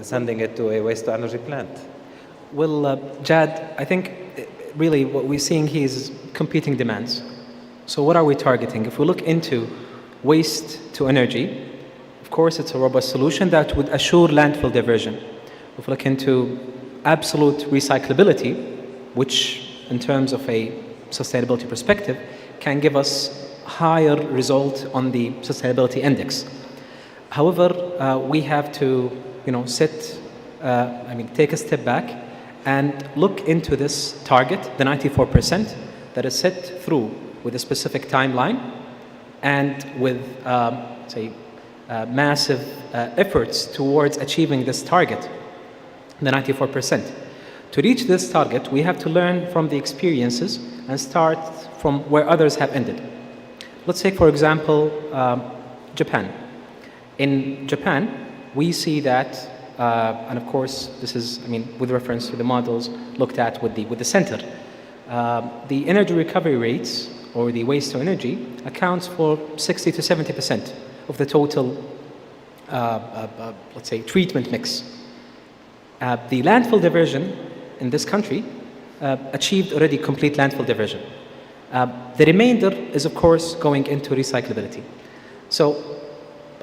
sending it to a waste to energy plant? Well, Jad, I think really what we're seeing here is competing demands. So what are we targeting? If we look into waste to energy, of course it's a robust solution that would assure landfill diversion. If we look into absolute recyclability, which in terms of a sustainability perspective can give us higher result on the sustainability index. However, we have to take a step back and look into this target, the 94%, that is set through with a specific timeline and with, massive efforts towards achieving this target, the 94%. To reach this target, we have to learn from the experiences and start from where others have ended. Let's take, for example, Japan. In Japan, we see that, and of course, this is, with reference to the models looked at with the center, the energy recovery rates, or the waste to energy, accounts for 60 to 70% of the total, let's say, treatment mix. The landfill diversion in this country achieved already complete landfill diversion. The remainder is, of course, going into recyclability. So,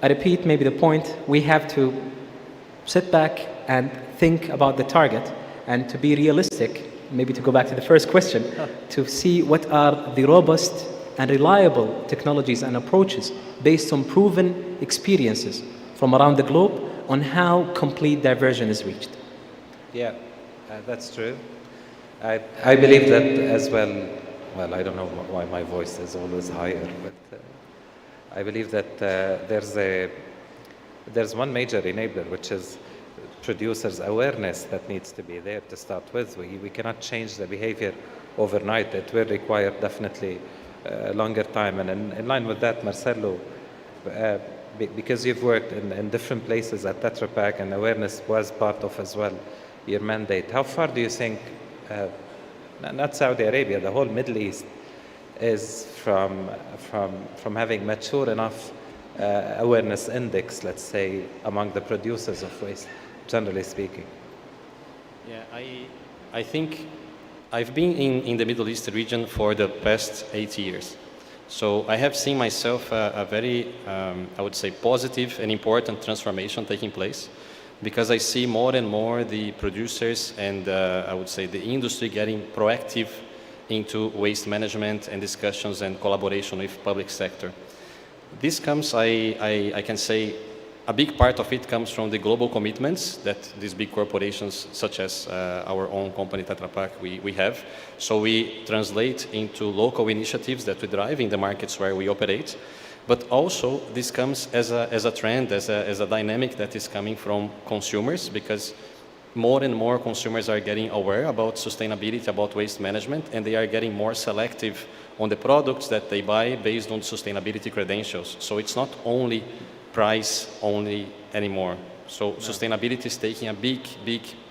I repeat maybe the point, we have to sit back and think about the target and to be realistic, maybe to go back to the first question, to see what are the robust and reliable technologies and approaches based on proven experiences from around the globe on how complete diversion is reached. Yeah, that's true. I believe that as well. Well, I don't know why my voice is always higher, but I believe that there's one major enabler, which is producers' awareness that needs to be there to start with. We cannot change the behavior overnight. It will require definitely a longer time. And in line with that, Marcelo, because you've worked in different places at Tetra Pak, and awareness was part of as well your mandate, how far do you think, not Saudi Arabia, the whole Middle East, is from having mature enough awareness index, let's say, among the producers of waste, generally speaking? Yeah, I think I've been in the Middle East region for the past 8 years. So I have seen myself a very, I would say, positive and important transformation taking place, because I see more and more the producers and I would say the industry getting proactive into waste management and discussions and collaboration with public sector. This comes, I can say, a big part of it comes from the global commitments that these big corporations, such as our own company Tetra Pak, we have. So we translate into local initiatives that we drive in the markets where we operate. But also, this comes as a trend, as a dynamic that is coming from consumers, because more and more consumers are getting aware about sustainability, about waste management, and they are getting more selective on the products that they buy based on sustainability credentials. So it's not only price only anymore. So sustainability is taking a big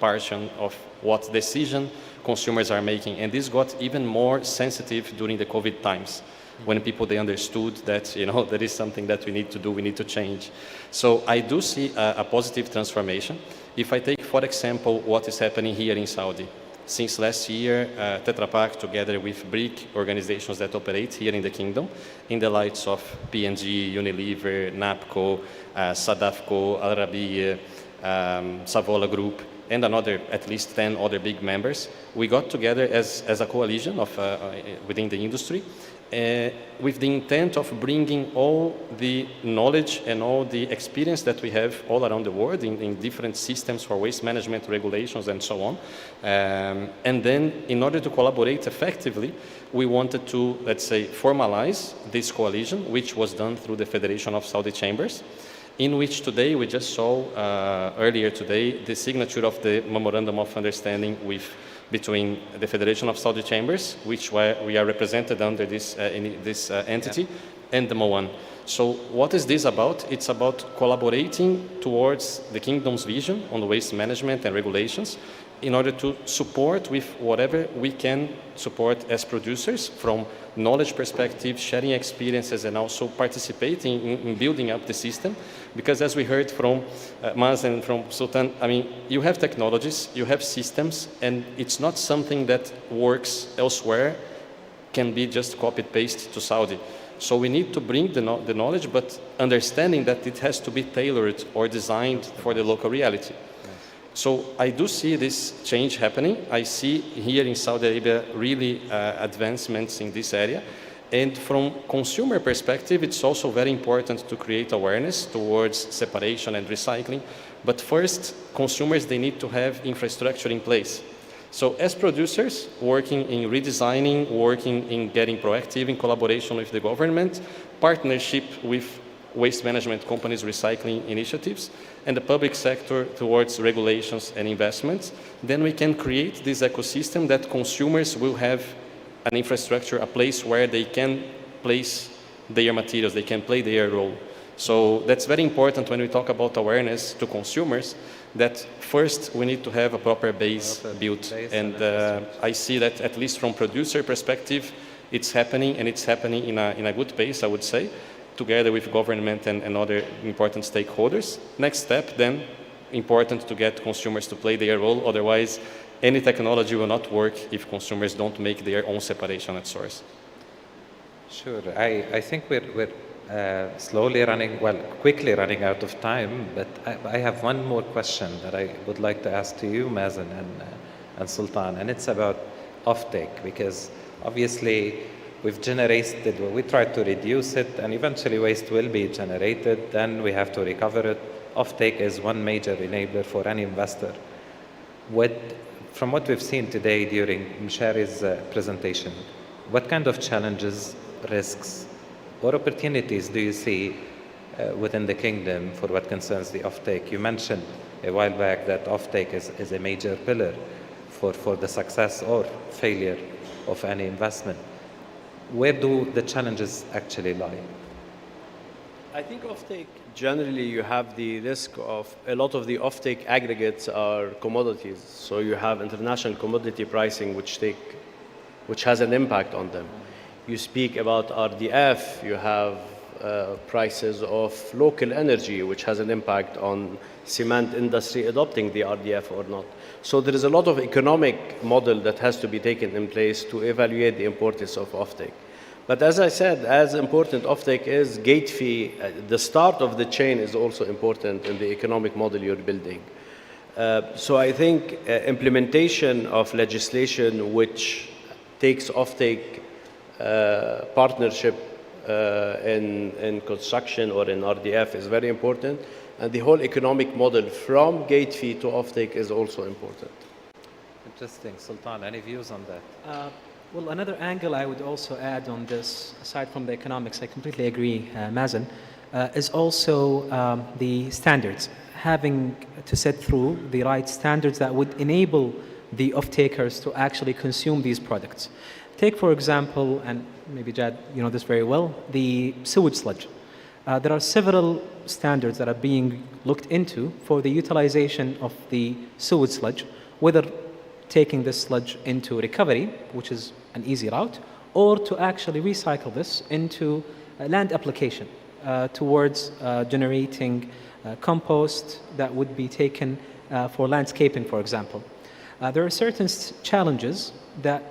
portion of what decision consumers are making. And this got even more sensitive during the COVID times, when people, they understood that, there is something that we need to do, we need to change. So I do see a positive transformation. If I take, for example, what is happening here in Saudi. Since last year, Tetra Pak, together with BRIC organizations that operate here in the kingdom, in the likes of P&G, Unilever, NAPCO, Sadafco, Al Arabiya, Savola Group, and another, at least 10 other big members, we got together as a coalition of, within the industry, with the intent of bringing all the knowledge and all the experience that we have all around the world in different systems for waste management, regulations, and so on. And then, in order to collaborate effectively, we wanted to, let's say, formalize this coalition, which was done through the Federation of Saudi Chambers, in which today we just saw, earlier today, the signature of the Memorandum of Understanding between the Federation of Saudi Chambers, which we are represented under this entity, and the MOAN. So what is this about? It's about collaborating towards the kingdom's vision on waste management and regulations, in order to support with whatever we can support as producers, from knowledge perspective, sharing experiences, and also participating in building up the system. Because as we heard from Maz and from Sultan, you have technologies, you have systems, and it's not something that works elsewhere, can be just copy-paste to Saudi. So we need to bring the knowledge, but understanding that it has to be tailored or designed for the local reality. So I do see this change happening. I see here in Saudi Arabia really advancements in this area. And from consumer perspective, it's also very important to create awareness towards separation and recycling. But first, consumers, they need to have infrastructure in place. So as producers, working in redesigning, working in getting proactive in collaboration with the government, partnership with waste management companies' recycling initiatives, and the public sector towards regulations and investments, then we can create this ecosystem that consumers will have an infrastructure, a place where they can place their materials, they can play their role. So that's very important when we talk about awareness to consumers, that first we need to have a proper base built. And I see that, at least from producer perspective, it's happening, and it's happening in a good pace, I would say, together with government and other important stakeholders. Next step, then, important to get consumers to play their role. Otherwise, any technology will not work if consumers don't make their own separation at source. Sure. I think we're quickly running out of time, but I have one more question that I would like to ask to you, Mazen and Sultan, and it's about offtake, because obviously we tried to reduce it, and eventually waste will be generated, then we have to recover it. Offtake is one major enabler for any investor. From what we've seen today during Mshari's presentation, what kind of challenges, risks, or opportunities do you see within the kingdom for what concerns the offtake? You mentioned a while back that offtake is a major pillar for the success or failure of any investment. Where do the challenges actually lie? I think offtake, generally you have the risk of a lot of the offtake aggregates are commodities. So you have international commodity pricing which has an impact on them. You speak about RDF, you have prices of local energy, which has an impact on cement industry adopting the RDF or not. So there is a lot of economic model that has to be taken in place to evaluate the importance of offtake. But as I said, as important offtake is, gate fee, the start of the chain is also important in the economic model you're building. So I think implementation of legislation which takes offtake partnership in construction or in RDF is very important, and the whole economic model from gate fee to offtake is also important. Interesting. Sultan, any views on that? Well, another angle I would also add on this, aside from the economics, I completely agree, Mazen, is also the standards. Having to set through the right standards that would enable the off-takers to actually consume these products. Take, for example, and maybe Jad, you know this very well, the sewage sludge. There are several standards that are being looked into for the utilization of the sewage sludge, whether taking this sludge into recovery, which is an easy route, or to actually recycle this into land application towards generating compost that would be taken for landscaping, for example. There are certain challenges that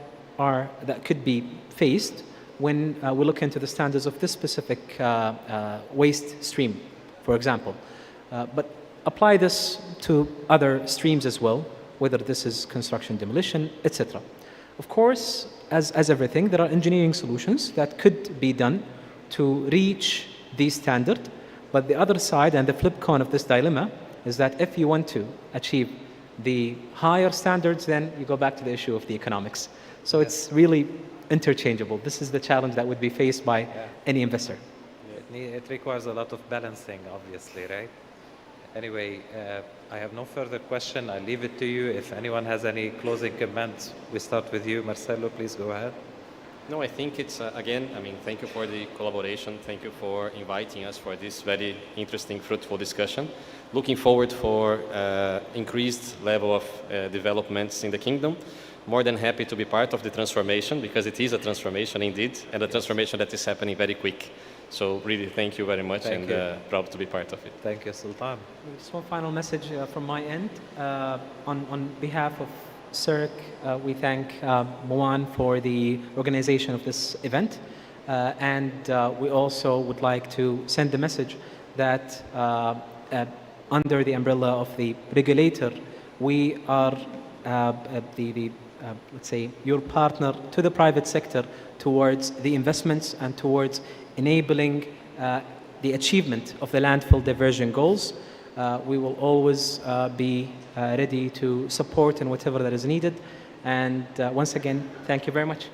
could be faced when we look into the standards of this specific waste stream, for example. But apply this to other streams as well, whether this is construction, demolition, etc. Of course, as everything, there are engineering solutions that could be done to reach these standards. But the other side and the flip coin of this dilemma is that if you want to achieve the higher standards, then you go back to the issue of the economics. So it's really interchangeable. This is the challenge that would be faced by any investor. It requires a lot of balancing, obviously, right? Anyway, I have no further question. I'll leave it to you. If anyone has any closing comments, we start with you. Marcelo, please go ahead. No, I think it's, again, thank you for the collaboration. Thank you for inviting us for this very interesting, fruitful discussion. Looking forward for increased level of developments in the kingdom. More than happy to be part of the transformation, because it is a transformation indeed, and a transformation that is happening very quick. So really, thank you very much, and proud to be part of it. Thank you, Sultan. Just one final message from my end. On behalf of CERC, we thank Moan for the organization of this event. And we also would like to send the message that under the umbrella of the regulator, we are let's say, your partner to the private sector towards the investments and towards enabling the achievement of the landfill diversion goals. We will always be ready to support in whatever that is needed. And once again, thank you very much.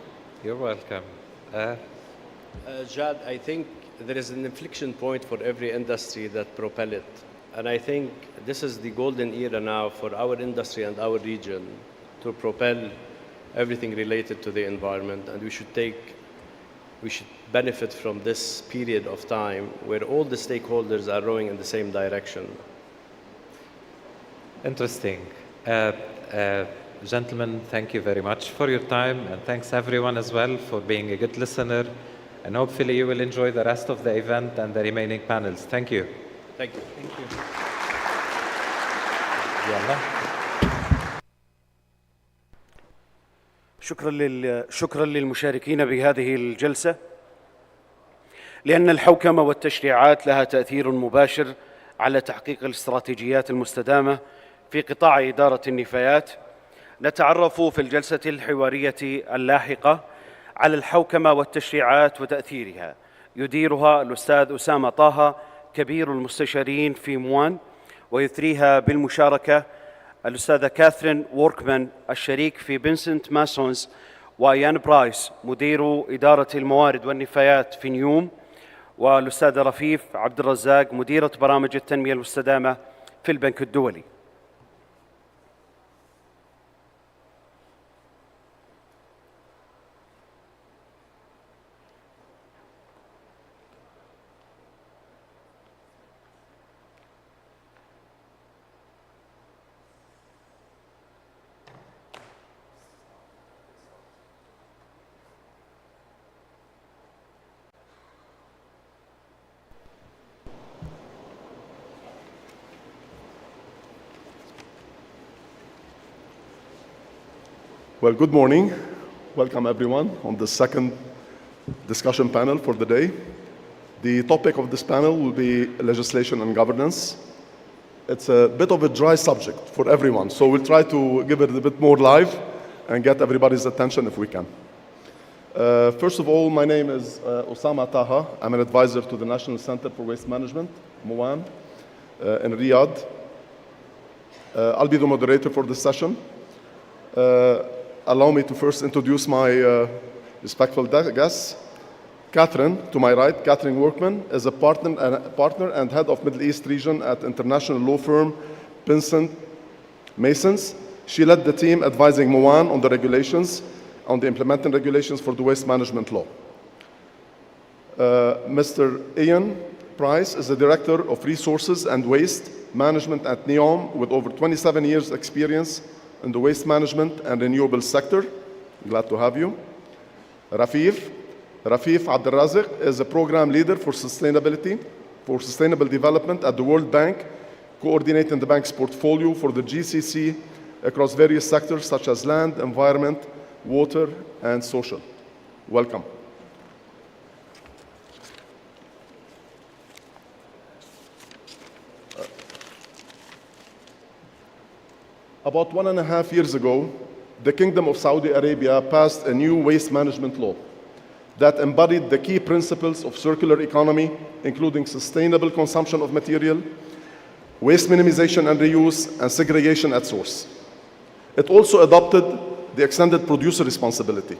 You're welcome. Jad, I think there is an inflection point for every industry that propel it. And I think this is the golden era now for our industry and our region to propel everything related to the environment. And we should benefit from this period of time where all the stakeholders are rowing in the same direction. Interesting. Gentlemen, thank you very much for your time, and thanks everyone as well for being a good listener. And hopefully you will enjoy the rest of the event and the remaining panels. Thank you. Thank you. Thank you. يلا. شكرا للمشاركين بهذه الجلسة، لأن الحوكمة والتشريعات لها تأثير مباشر على تحقيق الاستراتيجيات المستدامة في قطاع إدارة النفايات. نتعرف في الجلسة الحوارية اللاحقة على الحوكمة والتشريعات وتأثيرها. يديرها الأستاذ أسامة طه كبير المستشارين في موان، ويثريها بالمشاركة الأستاذة كاثرين ووركمان الشريك في بنسنت ماسونز، ويان برايس مدير إدارة الموارد والنفايات في نيوم، والأستاذة رفيف عبد الرزاق مديرة برامج التنمية المستدامة في البنك الدولي. Well, good morning. Welcome everyone on the second discussion panel for the day. The topic of this panel will be legislation and governance. It's a bit of a dry subject for everyone, so we'll try to give it a bit more live and get everybody's attention if we can. First of all, my name is Osama Taha. I'm an advisor to the National Center for Waste Management, MOAN, in Riyadh. I'll be the moderator for this session. Allow me to first introduce my respectful guests. Catherine, to my right, Catherine Workman, is a partner and head of Middle East region at international law firm Pinsent Masons. She led the team advising MOAN on the regulations, on the implementing regulations for the waste management law. Mr. Ian Price is the director of resources and waste management at NEOM with over 27 years experience in the waste management and renewable sector. Glad to have you. Rafif Abdel Razak is a program leader for sustainable development at the World Bank, coordinating the bank's portfolio for the GCC across various sectors such as land, environment, water, and social. Welcome. About 1.5 years ago, the Kingdom of Saudi Arabia passed a new waste management law that embodied the key principles of circular economy, including sustainable consumption of material, waste minimization and reuse, and segregation at source. It also adopted the extended producer responsibility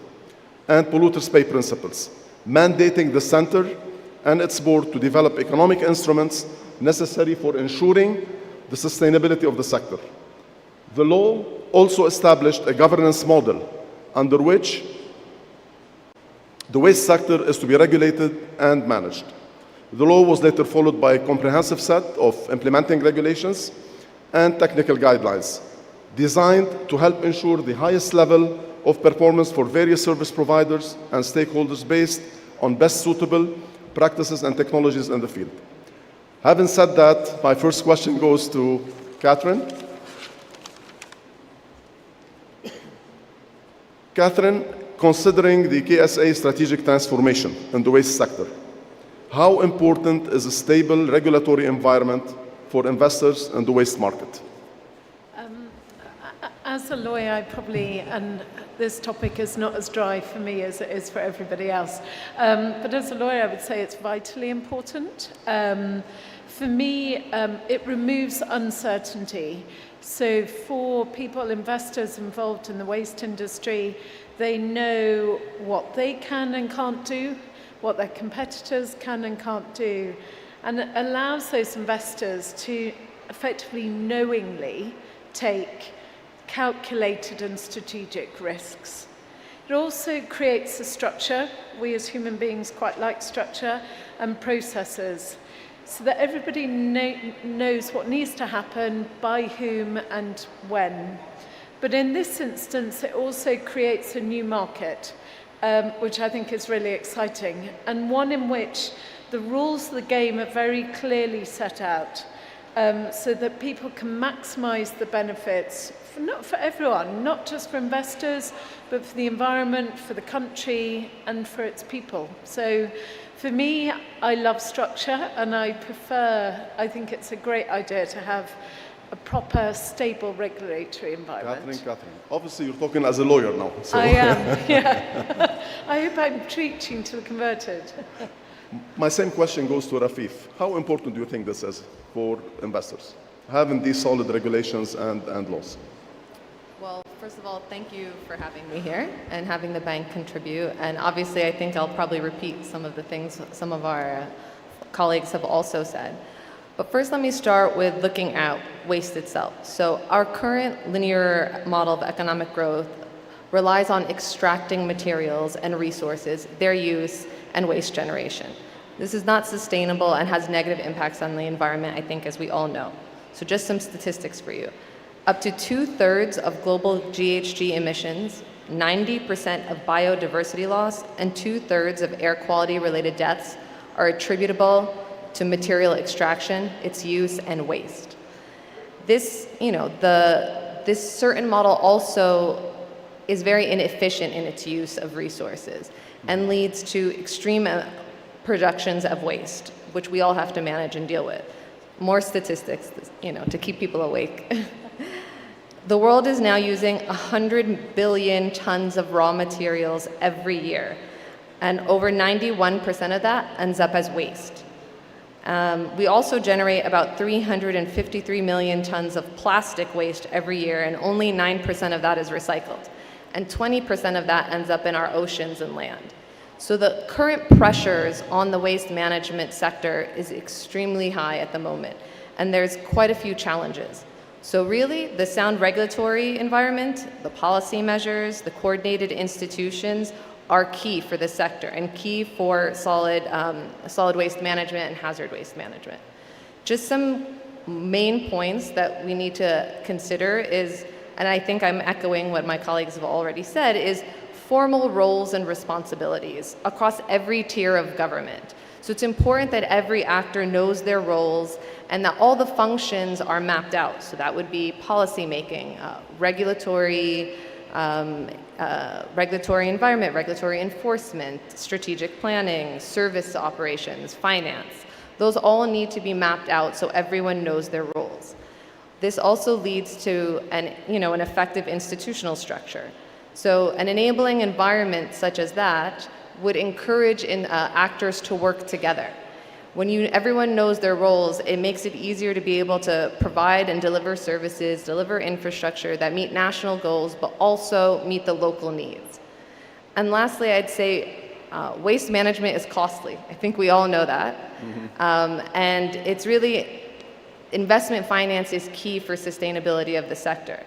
and polluters pay principles, mandating the center and its board to develop economic instruments necessary for ensuring the sustainability of the sector. The law also established a governance model under which the waste sector is to be regulated and managed. The law was later followed by a comprehensive set of implementing regulations and technical guidelines designed to help ensure the highest level of performance for various service providers and stakeholders based on best suitable practices and technologies in the field. Having said that, my first question goes to Catherine. Catherine, considering the KSA strategic transformation in the waste sector, how important is a stable regulatory environment for investors in the waste market? As a lawyer, I probably, and this topic is not as dry for me as it is for everybody else, but as a lawyer, I would say it's vitally important. For me, it removes uncertainty. So for people, investors involved in the waste industry, they know what they can and can't do. what their competitors can and can't do, and it allows those investors to effectively knowingly take calculated and strategic risks. It also creates a structure. We as human beings quite like structure and processes, so that everybody knows what needs to happen, by whom and when. But in this instance, it also creates a new market, which I think is really exciting, and one in which the rules of the game are very clearly set out, so that people can maximize the benefits, not for everyone, not just for investors, but for the environment, for the country, and for its people. So for me, I love structure, and I think it's a great idea to have a proper, stable regulatory environment. Catherine, obviously you're talking as a lawyer now. So. I am, yeah. I hope I'm preaching to the converted. My same question goes to Rafeef. How important do you think this is for investors, having these solid regulations and laws? Well, first of all, thank you for having me here and having the bank contribute. And obviously, I think I'll probably repeat some of the things some of our colleagues have also said. But first, let me start with looking at waste itself. So our current linear model of economic growth relies on extracting materials and resources, their use, and waste generation. This is not sustainable and has negative impacts on the environment, I think, as we all know. So just some statistics for you. Up to 2/3 of global GHG emissions, 90% of biodiversity loss, and 2/3 of air quality related deaths are attributable to material extraction, its use, and waste. This, this certain model also is very inefficient in its use of resources and leads to extreme productions of waste, which we all have to manage and deal with. More statistics, to keep people awake. The world is now using 100 billion tons of raw materials every year, and over 91% of that ends up as waste. We also generate about 353 million tons of plastic waste every year, and only 9% of that is recycled. And 20% of that ends up in our oceans and land. So the current pressures on the waste management sector is extremely high at the moment, and there's quite a few challenges. So really, the sound regulatory environment, the policy measures, the coordinated institutions are key for this sector and key for solid waste management and hazard waste management. Just some main points that we need to consider is, and I think I'm echoing what my colleagues have already said, is formal roles and responsibilities across every tier of government. So it's important that every actor knows their roles and that all the functions are mapped out. So that would be policy making, regulatory environment, regulatory enforcement, strategic planning, service operations, finance. Those all need to be mapped out so everyone knows their roles. This also leads to an effective institutional structure. So an enabling environment such as that would encourage actors to work together. When everyone knows their roles, it makes it easier to be able to provide and deliver services, deliver infrastructure that meet national goals, but also meet the local needs. And lastly, I'd say waste management is costly. I think we all know that. And it's really, investment finance is key for sustainability of the sector.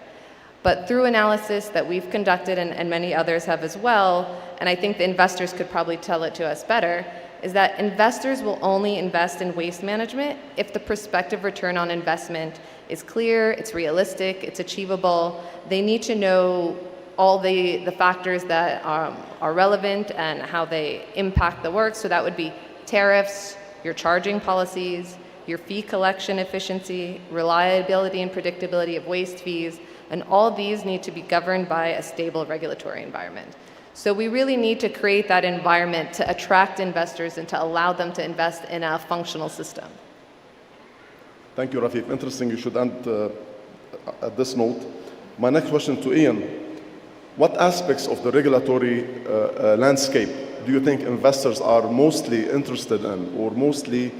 But through analysis that we've conducted and many others have as well, and I think the investors could probably tell it to us better, is that investors will only invest in waste management if the prospective return on investment is clear, it's realistic, it's achievable. They need to know all the factors that are relevant and how they impact the work. So that would be tariffs, your charging policies, your fee collection efficiency, reliability and predictability of waste fees, and all these need to be governed by a stable regulatory environment. So we really need to create that environment to attract investors and to allow them to invest in a functional system. Thank you, Rafeef. Interesting. You should end at this note. My next question to Ian. What aspects of the regulatory landscape do you think investors are mostly interested in, or mostly,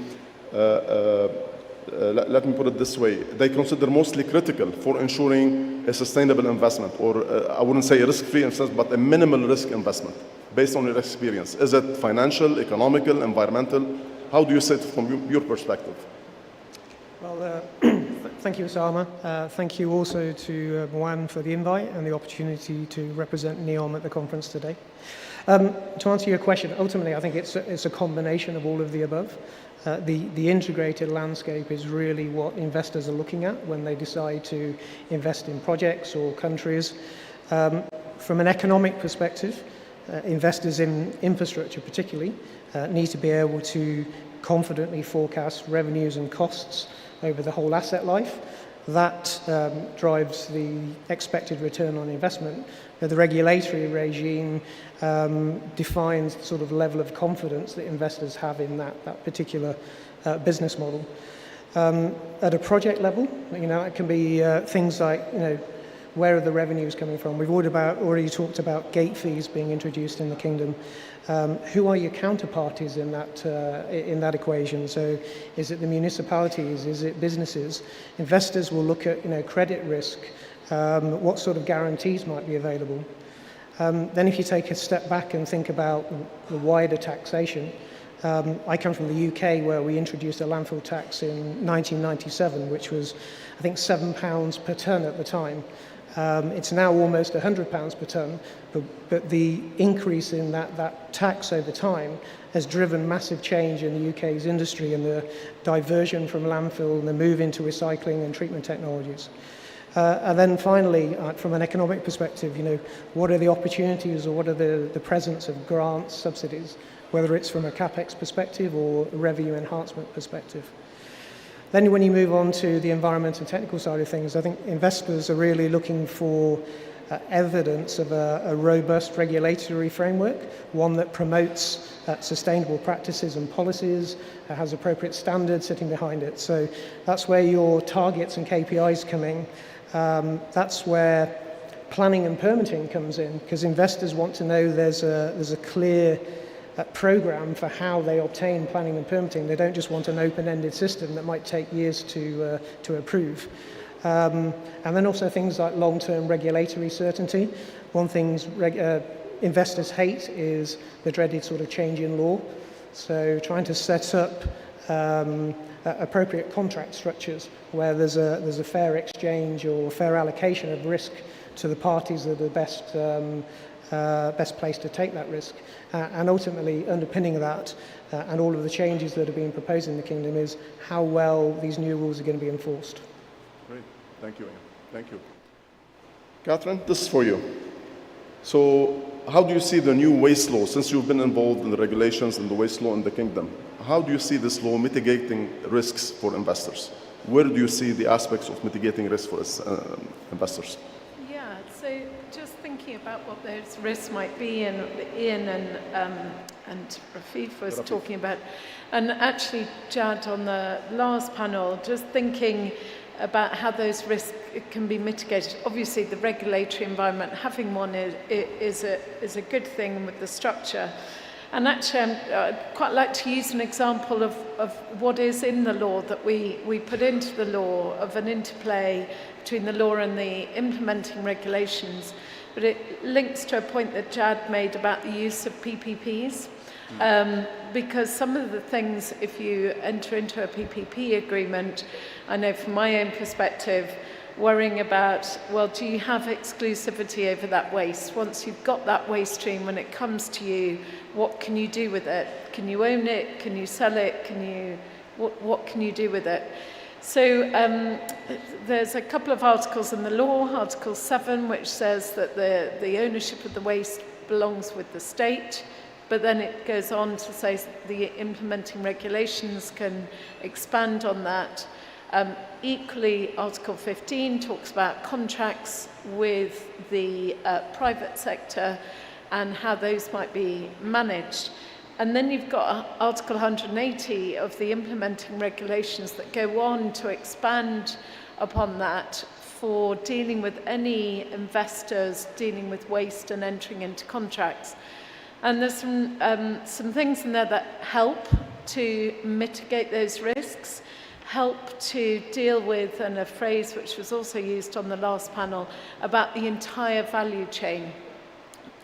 let me put it this way, they consider mostly critical for ensuring a sustainable investment, or I wouldn't say a risk-free investment, but a minimal risk investment, based on your experience? Is it financial, economical, environmental? How do you see it from your perspective? Well, thank you, Osama. Thank you also to Moan for the invite and the opportunity to represent NEOM at the conference today. To answer your question, ultimately, I think it's a combination of all of the above. The integrated landscape is really what investors are looking at when they decide to invest in projects or countries. From an economic perspective, investors in infrastructure particularly need to be able to confidently forecast revenues and costs over the whole asset life. That drives the expected return on investment. The regulatory regime defines the sort of level of confidence that investors have in that particular business model. At a project level, it can be things like, where are the revenues coming from? We've already talked about gate fees being introduced in the kingdom. Who are your counterparties in that equation? So is it the municipalities? Is it businesses? Investors will look at credit risk. What sort of guarantees might be available? Then if you take a step back and think about the wider taxation, I come from the UK where we introduced a landfill tax in 1997, which was, I think, £7 per tonne at the time. It's now almost £100 per tonne, but the increase in that tax over time has driven massive change in the UK's industry and the diversion from landfill and the move into recycling and treatment technologies. And then finally, from an economic perspective, what are the opportunities or what are the presence of grants, subsidies, whether it's from a CapEx perspective or a revenue enhancement perspective. Then when you move on to the environmental and technical side of things, I think investors are really looking for evidence of a robust regulatory framework, one that promotes sustainable practices and policies, has appropriate standards sitting behind it. So that's where your targets and KPIs come in. That's where planning and permitting comes in, because investors want to know there's a clear program for how they obtain planning and permitting. They don't just want an open-ended system that might take years to approve. And then also things like long-term regulatory certainty. One thing investors hate is the dreaded sort of change in law. So trying to set up appropriate contract structures where there's a fair exchange or fair allocation of risk to the parties that are best placed to take that risk. And ultimately underpinning that and all of the changes that are being proposed in the kingdom is how well these new rules are going to be enforced. Great. Thank you, Ian. Thank you. Catherine, this is for you. So how do you see the new waste law, since you've been involved in the regulations and the waste law in the kingdom? How do you see this law mitigating risks for investors? Where do you see the aspects of mitigating risk for investors? Yeah, so just thinking about what those risks might be, and Ian and Rafif was talking about, and actually Jad on the last panel, just thinking about how those risks can be mitigated. Obviously, the regulatory environment, having one is a good thing with the structure. And actually, I'd quite like to use an example of what is in the law that we put into the law, of an interplay between the law and the implementing regulations. But it links to a point that Jad made about the use of PPPs. Because some of the things, if you enter into a PPP agreement, I know from my own perspective, worrying about, well, do you have exclusivity over that waste? Once you've got that waste stream, when it comes to you, what can you do with it? Can you own it? Can you sell it? What can you do with it? So there's a couple of articles in the law, Article 7, which says that the ownership of the waste belongs with the state. But then it goes on to say the implementing regulations can expand on that. Equally, Article 15 talks about contracts with the private sector and how those might be managed. And then you've got Article 180 of the implementing regulations that go on to expand upon that for dealing with any investors dealing with waste and entering into contracts. And there's some things in there that help to mitigate those risks, help to deal with, and a phrase which was also used on the last panel, about the entire value chain,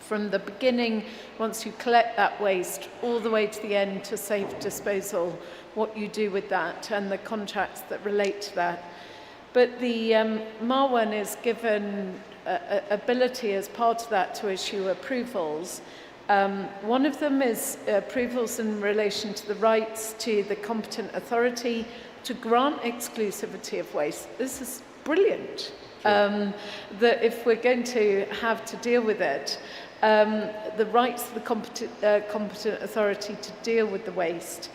from the beginning, once you collect that waste, all the way to the end to safe disposal, what you do with that and the contracts that relate to that. But the Marwan is given ability as part of that to issue approvals. One of them is approvals in relation to the rights to the competent authority to grant exclusivity of waste. This is brilliant. That if we're going to have to deal with it, the rights of the competent authority to deal with the waste,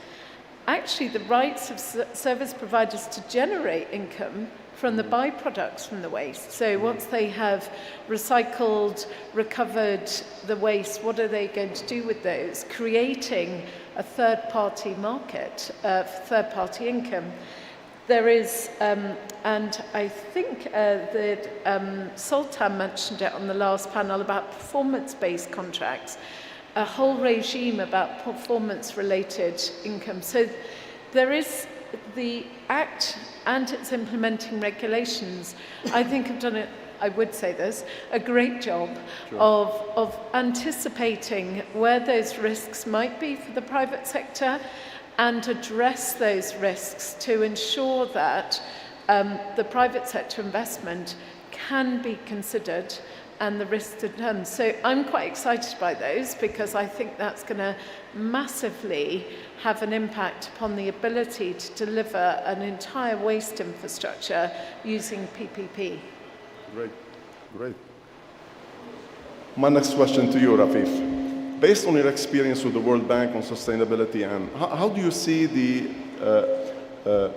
actually the rights of service providers to generate income from the byproducts from the waste. So once they have recycled, recovered the waste, what are they going to do with those? Creating a third-party market for third-party income. There is, and I think that Sultan mentioned it on the last panel about performance-based contracts, a whole regime about performance-related income. So there is the Act and its implementing regulations, I think have done it, I would say this, a great job of anticipating where those risks might be for the private sector and address those risks to ensure that the private sector investment can be considered and the risks are done. So I'm quite excited by those because I think that's going to massively have an impact upon the ability to deliver an entire waste infrastructure using PPP. Great, great. My next question to you, Rafeef. Based on your experience with the World Bank on sustainability, and how do you see the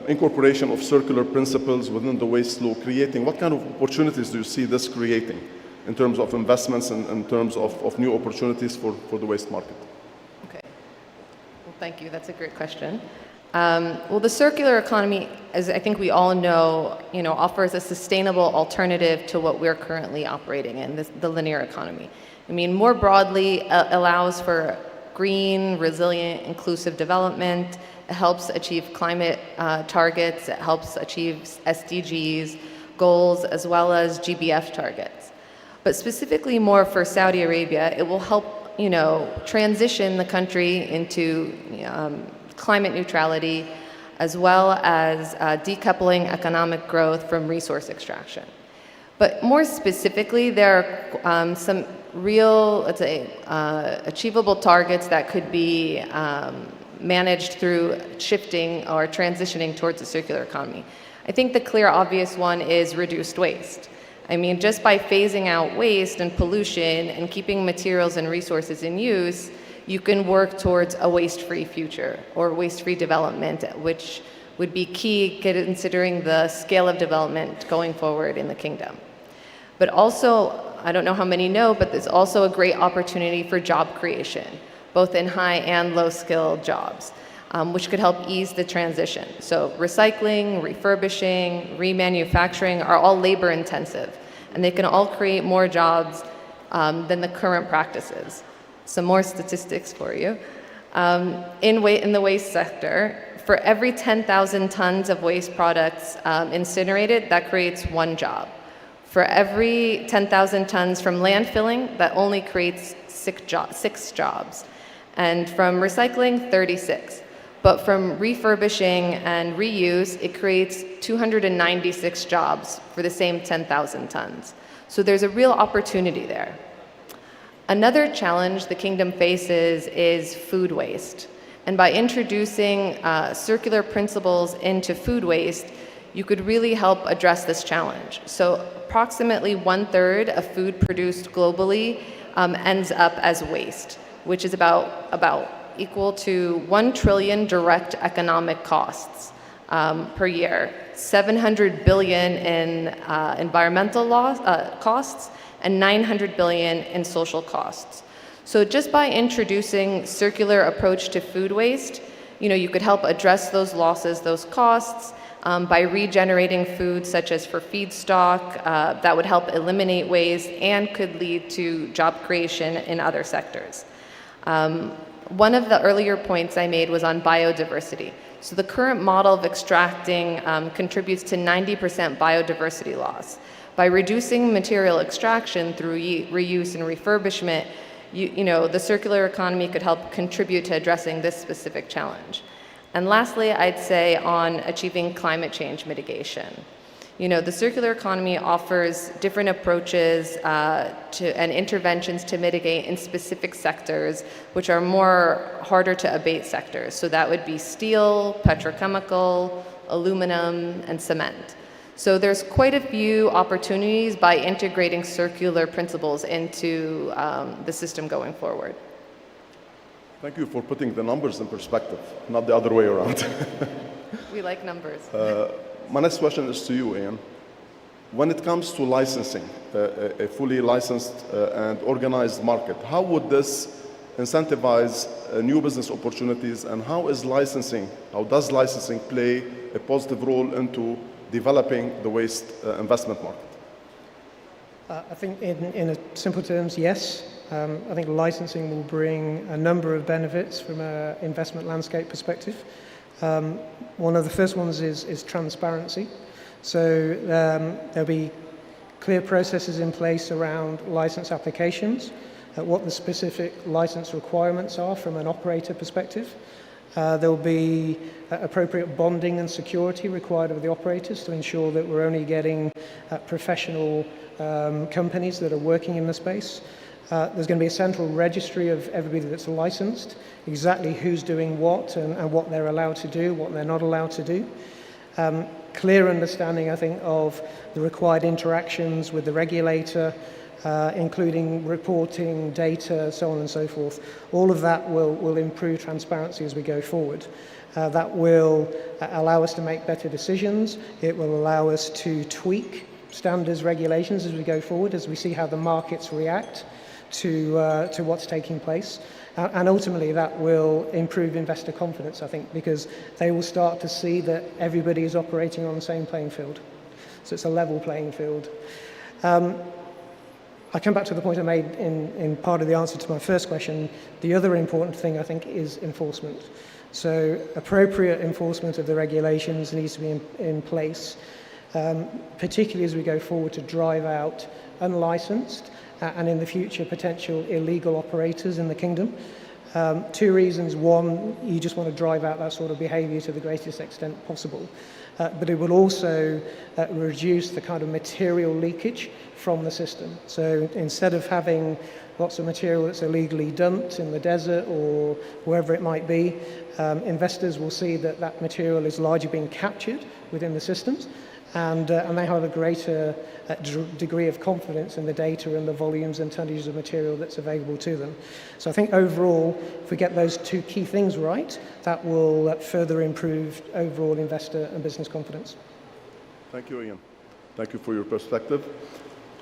incorporation of circular principles within the waste law creating? What kind of opportunities do you see this creating in terms of investments and in terms of new opportunities for the waste market? Okay. Well, thank you. That's a great question. Well, the circular economy, as I think we all know, offers a sustainable alternative to what we're currently operating in, the linear economy. I mean, more broadly, allows for green, resilient, inclusive development. It helps achieve climate targets. It helps achieve SDGs goals as well as GBF targets. But specifically more for Saudi Arabia, it will help, transition the country into climate neutrality, as well as decoupling economic growth from resource extraction. But more specifically, there are some real, let's say, achievable targets that could be managed through shifting or transitioning towards a circular economy. I think the clear, obvious one is reduced waste. I mean, just by phasing out waste and pollution and keeping materials and resources in use, you can work towards a waste-free future or waste-free development, which would be key considering the scale of development going forward in the kingdom. But also, I don't know how many know, but there's also a great opportunity for job creation, both in high and low-skilled jobs, which could help ease the transition. So recycling, refurbishing, remanufacturing are all labor-intensive, and they can all create more jobs than the current practices. Some more statistics for you. In the waste sector, for every 10,000 tons of waste products incinerated, that creates 1 job. For every 10,000 tons from landfilling, that only creates 6 jobs. And from recycling, 36. But from refurbishing and reuse, it creates 296 jobs for the same 10,000 tons. So there's a real opportunity there. Another challenge the kingdom faces is food waste. And by introducing circular principles into food waste, you could really help address this challenge. So approximately 1/3 of food produced globally ends up as waste, which is about equal to 1 trillion direct economic costs per year, 700 billion in environmental costs, and 900 billion in social costs. So just by introducing circular approach to food waste, you could help address those losses, those costs, by regenerating food such as for feedstock, that would help eliminate waste and could lead to job creation in other sectors. One of the earlier points I made was on biodiversity. So the current model of extracting contributes to 90% biodiversity loss. By reducing material extraction through reuse and refurbishment, the circular economy could help contribute to addressing this specific challenge. And lastly, I'd say on achieving climate change mitigation. The circular economy offers different approaches and interventions to mitigate in specific sectors, which are harder to abate sectors. So that would be steel, petrochemical, aluminum, and cement. So there's quite a few opportunities by integrating circular principles into the system going forward. Thank you for putting the numbers in perspective, not the other way around. We like numbers. My next question is to you, Ian. When it comes to licensing, a fully licensed and organized market, how would this incentivize new business opportunities, and how does licensing play a positive role into developing the waste investment market? I think in simple terms, yes. I think licensing will bring a number of benefits from an investment landscape perspective. One of the first ones is transparency. So there'll be clear processes in place around license applications, what the specific license requirements are from an operator perspective. There'll be appropriate bonding and security required of the operators to ensure that we're only getting professional companies that are working in the space. There's going to be a central registry of everybody that's licensed, exactly who's doing what and what they're allowed to do, what they're not allowed to do. Clear understanding, I think, of the required interactions with the regulator, including reporting, data, so on and so forth. All of that will improve transparency as we go forward. That will allow us to make better decisions. It will allow us to tweak standards, regulations as we go forward, as we see how the markets react to what's taking place. And ultimately, that will improve investor confidence, I think, because they will start to see that everybody is operating on the same playing field. So it's a level playing field. I come back to the point I made in part of the answer to my first question. The other important thing, I think, is enforcement. So appropriate enforcement of the regulations needs to be in place, particularly as we go forward to drive out unlicensed and in the future potential illegal operators in the kingdom. Two reasons. One, you just want to drive out that sort of behavior to the greatest extent possible. But it will also reduce the kind of material leakage from the system. So instead of having lots of material that's illegally dumped in the desert or wherever it might be, investors will see that that material is largely being captured within the systems, and they have a greater degree of confidence in the data and the volumes and tonnages of material that's available to them. So I think overall, if we get those two key things right, that will further improve overall investor and business confidence. Thank you, Ian. Thank you for your perspective.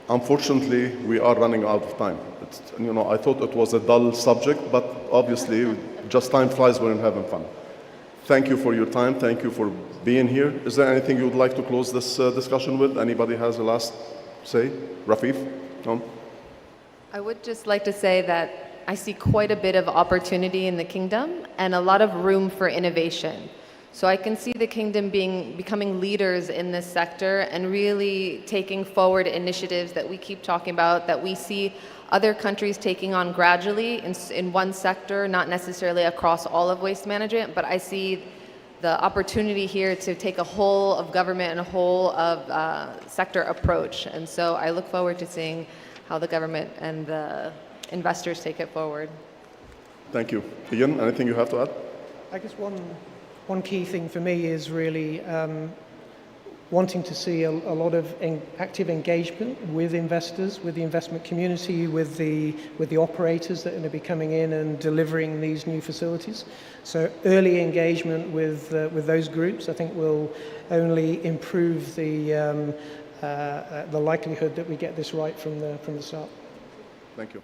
Unfortunately, we are running out of time. I thought it was a dull subject, but obviously, just time flies when you're having fun. Thank you for your time. Thank you for being here. Is there anything you would like to close this discussion with? Anybody has a last say? Rafif? No? I would just like to say that I see quite a bit of opportunity in the kingdom and a lot of room for innovation. So I can see the kingdom becoming leaders in this sector and really taking forward initiatives that we keep talking about, that we see other countries taking on gradually in one sector, not necessarily across all of waste management, but I see the opportunity here to take a whole of government and a whole of sector approach. And so I look forward to seeing how the government and the investors take it forward. Thank you. Ian, anything you have to add? I guess one key thing for me is really wanting to see a lot of active engagement with investors, with the investment community, with the operators that are going to be coming in and delivering these new facilities. So early engagement with those groups, I think, will only improve the likelihood that we get this right from the start. Thank you.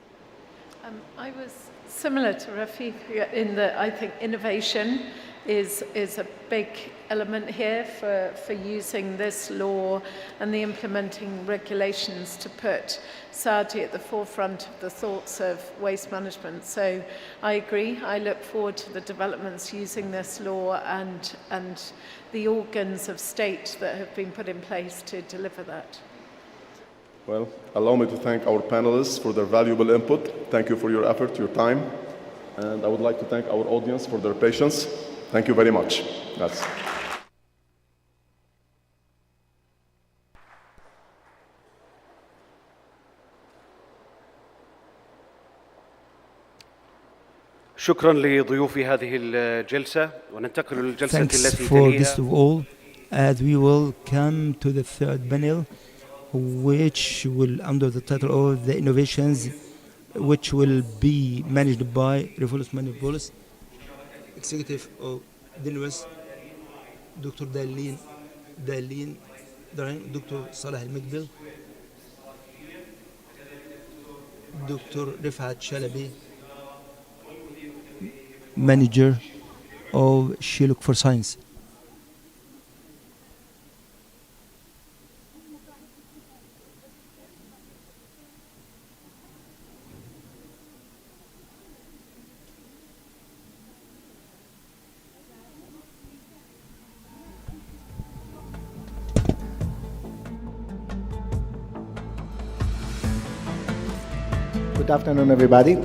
I was similar to Rafif in that I think innovation is a big element here for using this law and the implementing regulations to put Saudi at the forefront of the thoughts of waste management. So I agree. I look forward to the developments using this law and the organs of state that have been put in place to deliver that. Well, allow me to thank our panelists for their valuable input. Thank you for your effort, your time. And I would like to thank our audience for their patience. Thank you very much. That's شكرا لضيوف هذه الجلسة وننتقل للجلسة Thanks التي for this تليها. to all, as we will come to the third panel, which will under the title of the innovations, which will be managed by Revolus Manipolis, Executive of Dinwest, Dr. Dalin, Dr. Salah Al-Maqbil, Dr. Rifat Shalabi, Manager of Shiluk for Science. Good afternoon, everybody.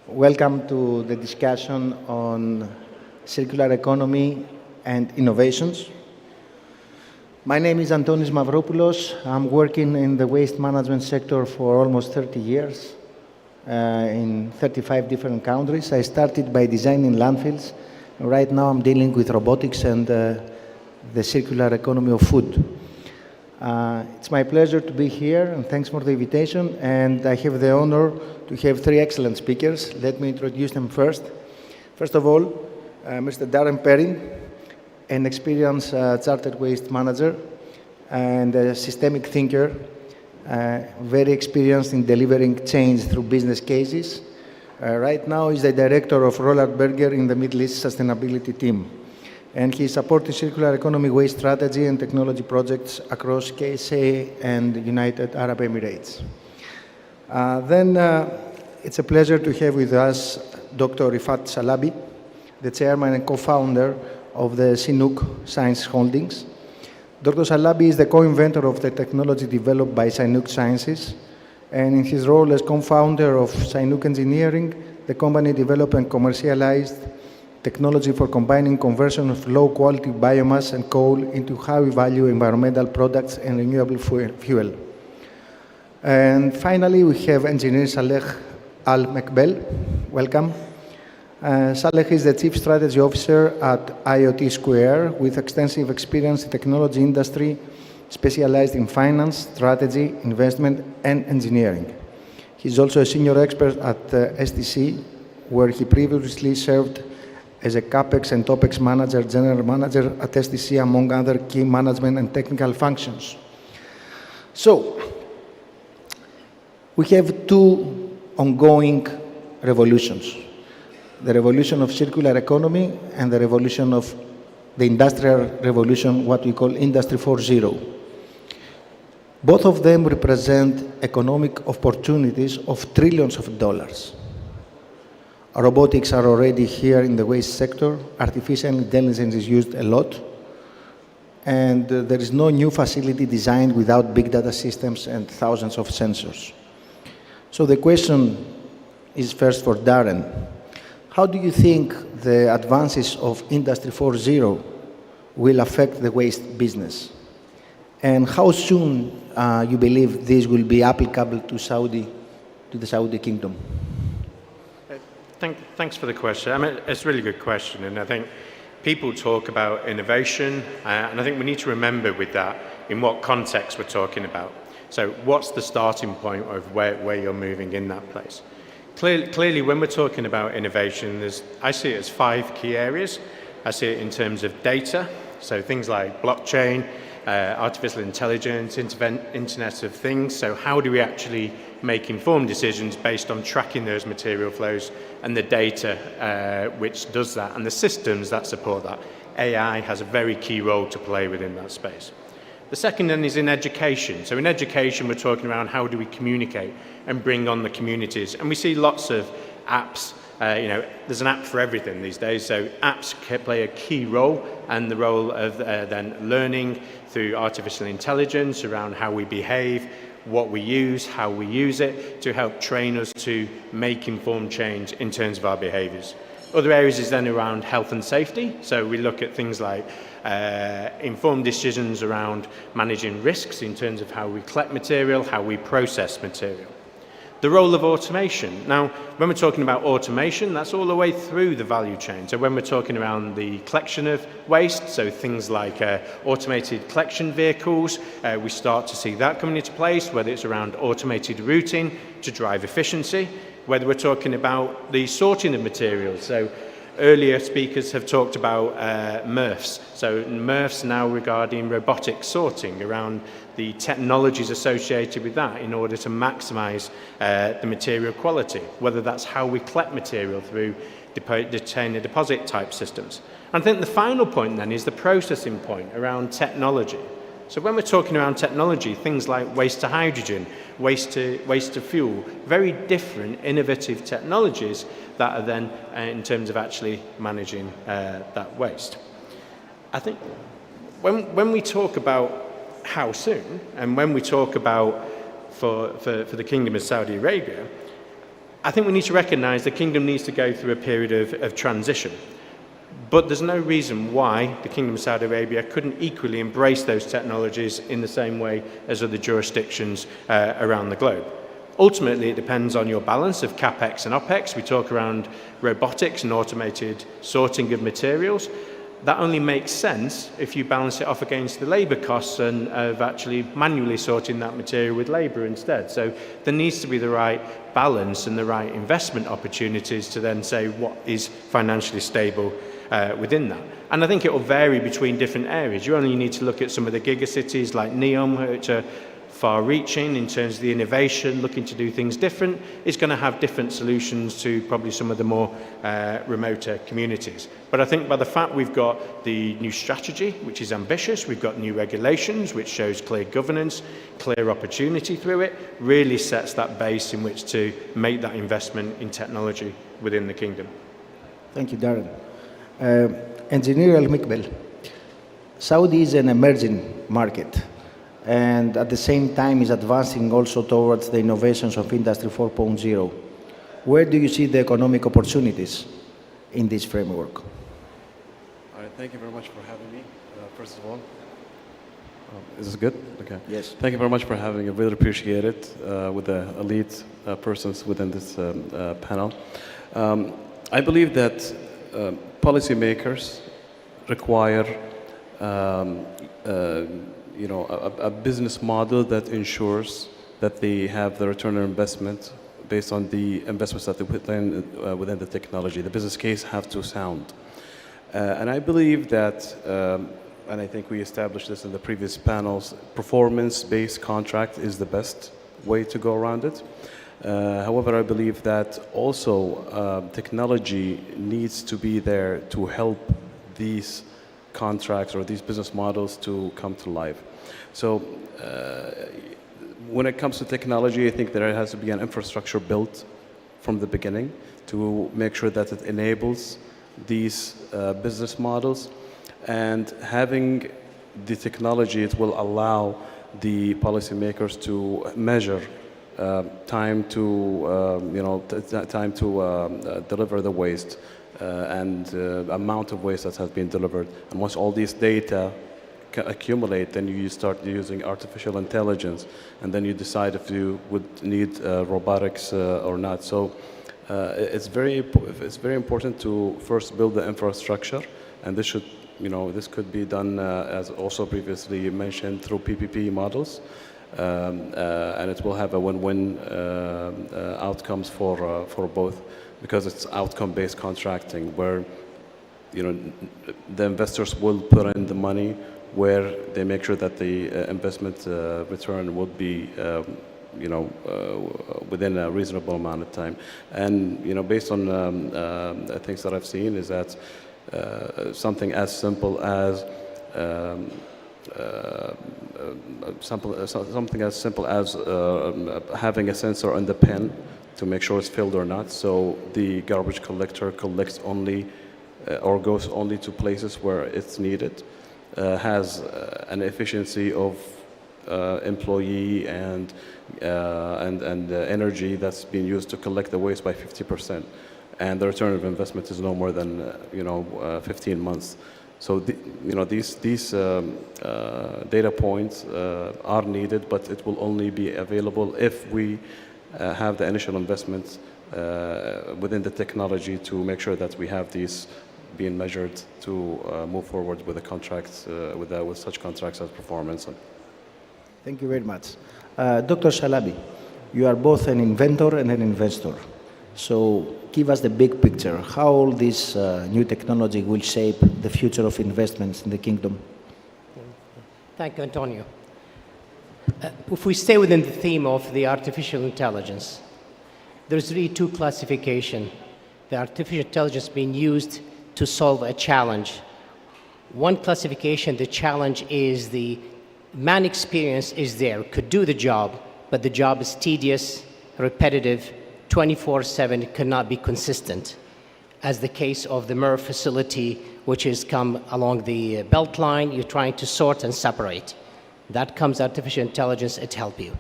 Welcome to the discussion on circular economy and innovations. My name is Antonis Mavropoulos. I'm working in the waste management sector for almost 30 years in 35 different countries. I started by designing landfills. Right now I'm dealing with robotics and the circular economy of food. It's my pleasure to be here, and thanks for the invitation. And I have the honor to have three excellent speakers. Let me introduce them first. First of all, Mr. Darren Perrin, an experienced chartered waste manager and a systemic thinker, very experienced in delivering change through business cases. Right now, he's the director of Roland Berger in the Middle East Sustainability Team. And he's supporting circular economy waste strategy and technology projects across KSA and United Arab Emirates. Then it's a pleasure to have with us Dr. Rifat Shalabi, the chairman and co-founder of the Sinuk Science Holdings. Dr. Shalabi is the co-inventor of the technology developed by Sinuk Sciences, and in his role as co-founder of Sinuk Engineering, the company developed and commercialized technology for combining conversion of low-quality biomass and coal into high-value environmental products and renewable fuel. And finally, we have engineer Saleh Al-Maqbil. Welcome. Saleh is the Chief Strategy Officer at IoT Square with extensive experience in the technology industry, specialized in finance, strategy, investment, and engineering. He's also a senior expert at STC, where he previously served as a CapEx and OpEx manager, general manager at STC, among other key management and technical functions. So, we have two ongoing revolutions: the revolution of circular economy and the revolution of the industrial revolution, what we call Industry 4.0. Both of them represent economic opportunities of trillions of dollars. Robotics are already here in the waste sector. Artificial intelligence is used a lot. And there is no new facility designed without big data systems and thousands of sensors. So the question is first for Darren. How do you think the advances of Industry 4.0 will affect the waste business? And how soon you believe this will be applicable to the Saudi Kingdom? Thanks for the question. I mean, it's a really good question, and I think people talk about innovation, and I think we need to remember with that in what context we're talking about. So what's the starting point of where you're moving in that place? Clearly, when we're talking about innovation, I see it as 5 key areas. I see it in terms of data, so things like blockchain, artificial intelligence, Internet of Things. So how do we actually make informed decisions based on tracking those material flows and the data which does that, and the systems that support that? AI has a very key role to play within that space. The second then is in education. So in education, we're talking around how do we communicate and bring on the communities. And we see lots of apps there's an app for everything these days, so apps play a key role, and the role of then learning through artificial intelligence around how we behave, what we use, how we use it, to help train us to make informed change in terms of our behaviours. Other areas is then around health and safety, so we look at things like informed decisions around managing risks in terms of how we collect material, how we process material. The role of automation. Now, when we're talking about automation, that's all the way through the value chain. So when we're talking around the collection of waste, so things like automated collection vehicles, we start to see that coming into place, whether it's around automated routing to drive efficiency, whether we're talking about the sorting of materials. So earlier speakers have talked about MRFs. So MRFs now regarding robotic sorting, around the technologies associated with that in order to maximise the material quality, whether that's how we collect material through container deposit type systems. And I think the final point then is the processing point around technology. So when we're talking around technology, things like waste to hydrogen, waste to fuel, very different innovative technologies that are then in terms of actually managing that waste. I think when we talk about how soon, and when we talk about for the Kingdom of Saudi Arabia, I think we need to recognise the Kingdom needs to go through a period of transition. But there's no reason why the Kingdom of Saudi Arabia couldn't equally embrace those technologies in the same way as other jurisdictions around the globe. Ultimately, it depends on your balance of CapEx and OpEx. We talk around robotics and automated sorting of materials. That only makes sense if you balance it off against the labour costs and of actually manually sorting that material with labour instead. So there needs to be the right balance and the right investment opportunities to then say what is financially stable within that. And I think it will vary between different areas. You only need to look at some of the gigacities like NEOM, which are far-reaching in terms of the innovation, looking to do things different. It's going to have different solutions to probably some of the more remoter communities. But I think by the fact we've got the new strategy, which is ambitious, we've got new regulations, which shows clear governance, clear opportunity through it, really sets that base in which to make that investment in technology within the Kingdom. Thank you, Darren. Engineer Al-Mikbel, Saudi is an emerging market, and at the same time is advancing also towards the innovations of Industry 4.0. Where do you see the economic opportunities in this framework? All right, thank you very much for having me, first of all. Is this good? Okay. Yes. Thank you very much for having me. I really appreciate it with the elite persons within this panel. I believe that policymakers require a business model that ensures that they have the return on investment based on the investments that they put in within the technology. The business case has to sound. And I believe that, and I think we established this in the previous panels, performance-based contract is the best way to go around it. However, I believe that also technology needs to be there to help these contracts or these business models to come to life. So when it comes to technology, I think there has to be an infrastructure built from the beginning to make sure that it enables these business models. And having the technology, it will allow the policymakers to measure time to deliver the waste and amount of waste that has been delivered. And once all these data accumulate, then you start using artificial intelligence, and then you decide if you would need robotics or not. So it's very important to first build the infrastructure, and this should, this could be done as also previously mentioned through PPP models. And it will have a win-win outcomes for both, because it's outcome-based contracting where the investors will put in the money where they make sure that the investment return will be within a reasonable amount of time. And based on things that I've seen is that something as simple as having a sensor on the pen to make sure it's filled or not. So the garbage collector collects only or goes only to places where it's needed, has an efficiency of employee and energy that's being used to collect the waste by 50%. And the return of investment is no more than 15 months. So these data points are needed, but it will only be available if we have the initial investments within the technology to make sure that we have these being measured to move forward with the contracts, with such contracts as performance. Thank you very much. Dr. Shalabi, you are both an inventor and an investor. So give us the big picture, how all this new technology will shape the future of investments in the kingdom. Thank you, Antonio. If we stay within the theme of the artificial intelligence, there's really two classifications. The artificial intelligence being used to solve a challenge. One classification, the challenge is the man experience is there, could do the job, but the job is tedious, repetitive, 24/7, cannot be consistent, as the case of the MERV facility, which has come along the belt line, you're trying to sort and separate. That comes artificial intelligence, it help you.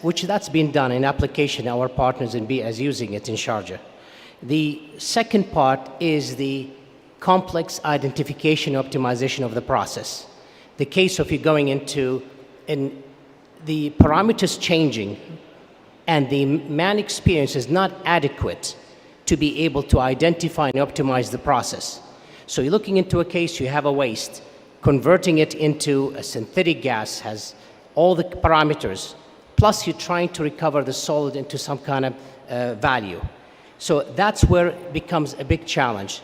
Which that's been done in application, our partners in BS using it in Sharjah. The second part is the complex identification optimization of the process. The case of you going into the parameters changing and the man experience is not adequate to be able to identify and optimize the process. So you're looking into a case, you have a waste, converting it into a synthetic gas has all the parameters, plus you're trying to recover the solid into some kind of value. So that's where it becomes a big challenge.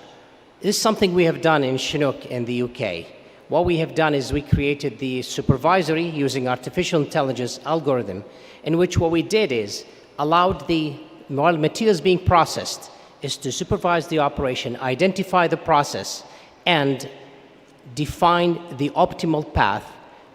This is something we have done in Chinook in the UK. What we have done is we created the supervisory using artificial intelligence algorithm, in which what we did is allowed the materials being processed is to supervise the operation, identify the process, and define the optimal path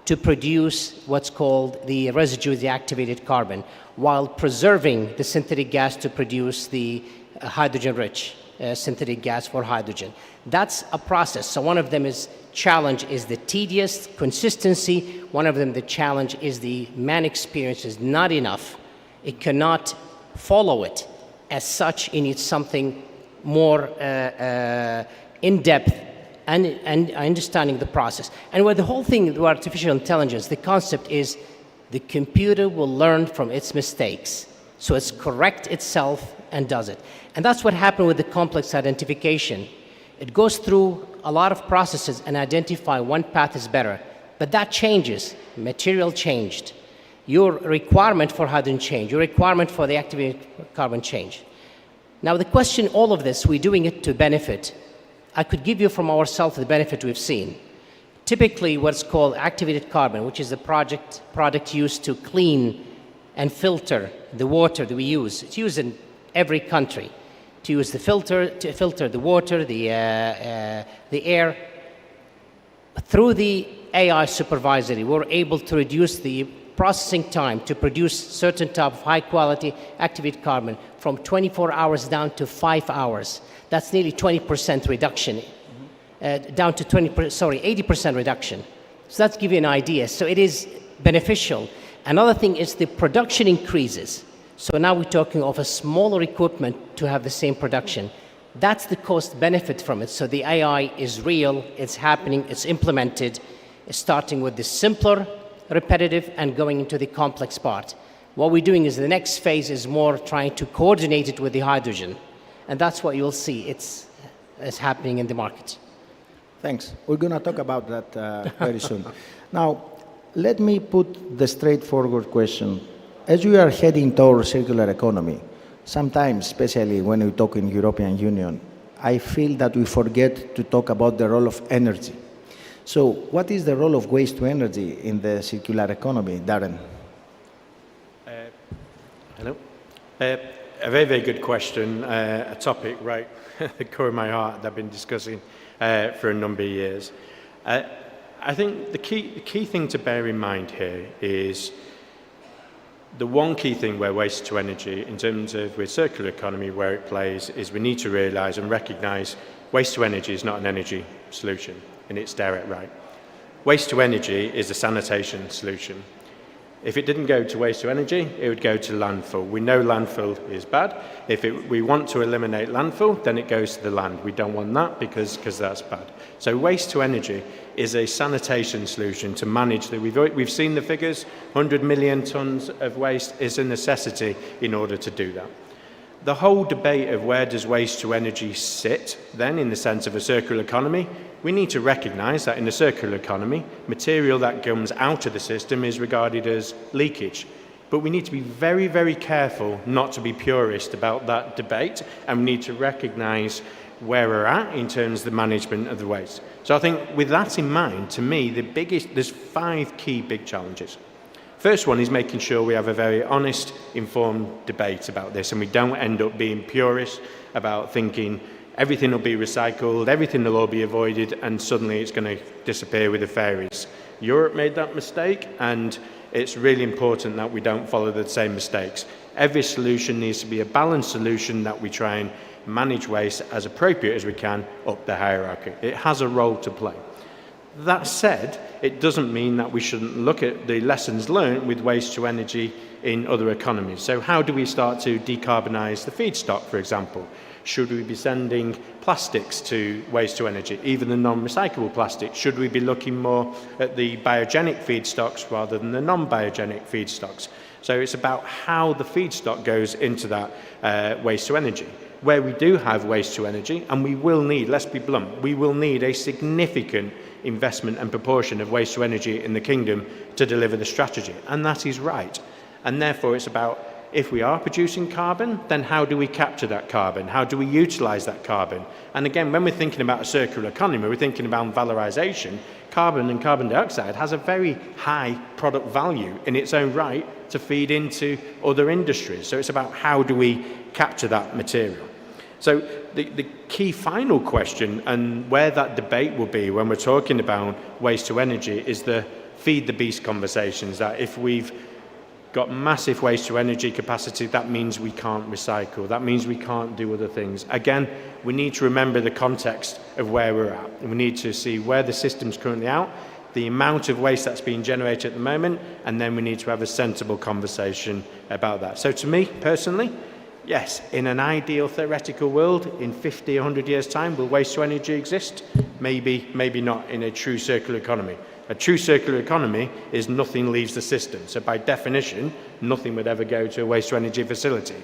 to produce what's called the residue, the activated carbon, while preserving the synthetic gas to produce the hydrogen-rich synthetic gas for hydrogen. That's a process. So one of them is challenge is the tedious consistency. One of them, the challenge is the man experience is not enough. It cannot follow it as such. It needs something more in-depth and understanding the process. And where the whole thing with artificial intelligence, the concept is the computer will learn from its mistakes. So it's correct itself and does it. And that's what happened with the complex identification. It goes through a lot of processes and identify one path is better. But that changes. Material changed. Your requirement for hydrogen changed. Your requirement for the activated carbon changed. Now the question, all of this, we're doing it to benefit. I could give you from ourselves the benefit we've seen. Typically what's called activated carbon, which is a product used to clean and filter the water that we use. It's used in every country to use the filter, to filter the water, the air. Through the AI supervisory, we're able to reduce the processing time to produce certain type of high quality activated carbon from 24 hours down to 5 hours. That's nearly 20% reduction, down to 80% reduction. So that's give you an idea. So it is beneficial. Another thing is the production increases. So now we're talking of a smaller equipment to have the same production. That's the cost benefit from it. So the AI is real, it's happening, it's implemented, it's starting with the simpler, repetitive, and going into the complex part. What we're doing is the next phase is more trying to coordinate it with the hydrogen. And that's what you'll see, it's happening in the market. Thanks. We're going to talk about that very soon. Now, let me put the straightforward question. As we are heading towards circular economy, sometimes, especially when we talk in European Union, I feel that we forget to talk about the role of energy. So what is the role of waste to energy in the circular economy, Darren? Hello. A very, very good question, a topic right at the core of my heart that I've been discussing for a number of years. I think the key thing to bear in mind here is The one key thing where waste to energy, in terms of with circular economy, where it plays, is we need to realise and recognise waste to energy is not an energy solution in its direct right. Waste to energy is a sanitation solution. If it didn't go to waste to energy, it would go to landfill. We know landfill is bad. If we want to eliminate landfill, then it goes to the land. We don't want that because that's bad. So waste to energy is a sanitation solution to manage that. We've seen the figures, 100 million tonnes of waste is a necessity in order to do that. The whole debate of where does waste to energy sit then in the sense of a circular economy, we need to recognise that in the circular economy, material that comes out of the system is regarded as leakage. But we need to be very, very careful not to be purist about that debate, and we need to recognise where we're at in terms of the management of the waste. So I think with that in mind, to me, there's 5 key big challenges. First one is making sure we have a very honest, informed debate about this, and we don't end up being purists about thinking everything will be recycled, everything will all be avoided, and suddenly it's going to disappear with the fairies. Europe made that mistake, and it's really important that we don't follow the same mistakes. Every solution needs to be a balanced solution that we try and manage waste as appropriate as we can up the hierarchy. It has a role to play. That said, it doesn't mean that we shouldn't look at the lessons learned with waste to energy in other economies. So how do we start to decarbonise the feedstock, for example? Should we be sending plastics to waste to energy, even the non-recyclable plastic? Should we be looking more at the biogenic feedstocks rather than the non-biogenic feedstocks? So it's about how the feedstock goes into that waste to energy. Where we do have waste to energy, and we will need, let's be blunt, we will need a significant investment and proportion of waste to energy in the kingdom to deliver the strategy, and that is right. And therefore it's about, if we are producing carbon, then how do we capture that carbon? How do we utilise that carbon? And again, when we're thinking about a circular economy, we're thinking about valorisation. Carbon and carbon dioxide has a very high product value in its own right to feed into other industries. So it's about how do we capture that material. So the key final question, and where that debate will be when we're talking about waste to energy, is the feed the beast conversations, that if we've got massive waste to energy capacity, that means we can't recycle, that means we can't do other things. Again, we need to remember the context of where we're at, and we need to see where the system's currently out, the amount of waste that's being generated at the moment, and then we need to have a sensible conversation about that. So to me, personally, yes, in an ideal theoretical world, in 50, 100 years' time, will waste to energy exist? Maybe, maybe not in a true circular economy. A true circular economy is nothing leaves the system. So by definition, nothing would ever go to a waste to energy facility.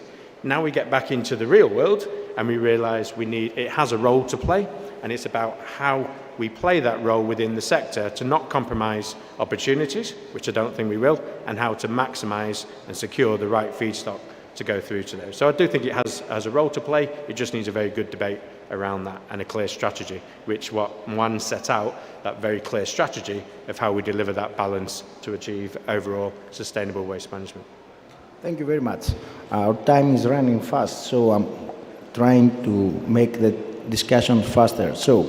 Now we get back into the real world and we realise it has a role to play, and it's about how we play that role within the sector to not compromise opportunities, which I don't think we will, and how to maximise and secure the right feedstock to go through to those. So I do think it has a role to play. It just needs a very good debate around that and a clear strategy, which what Juan set out, that very clear strategy of how we deliver that balance to achieve overall sustainable waste management. Thank you very much. Our time is running fast, so I'm trying to make the discussion faster. So,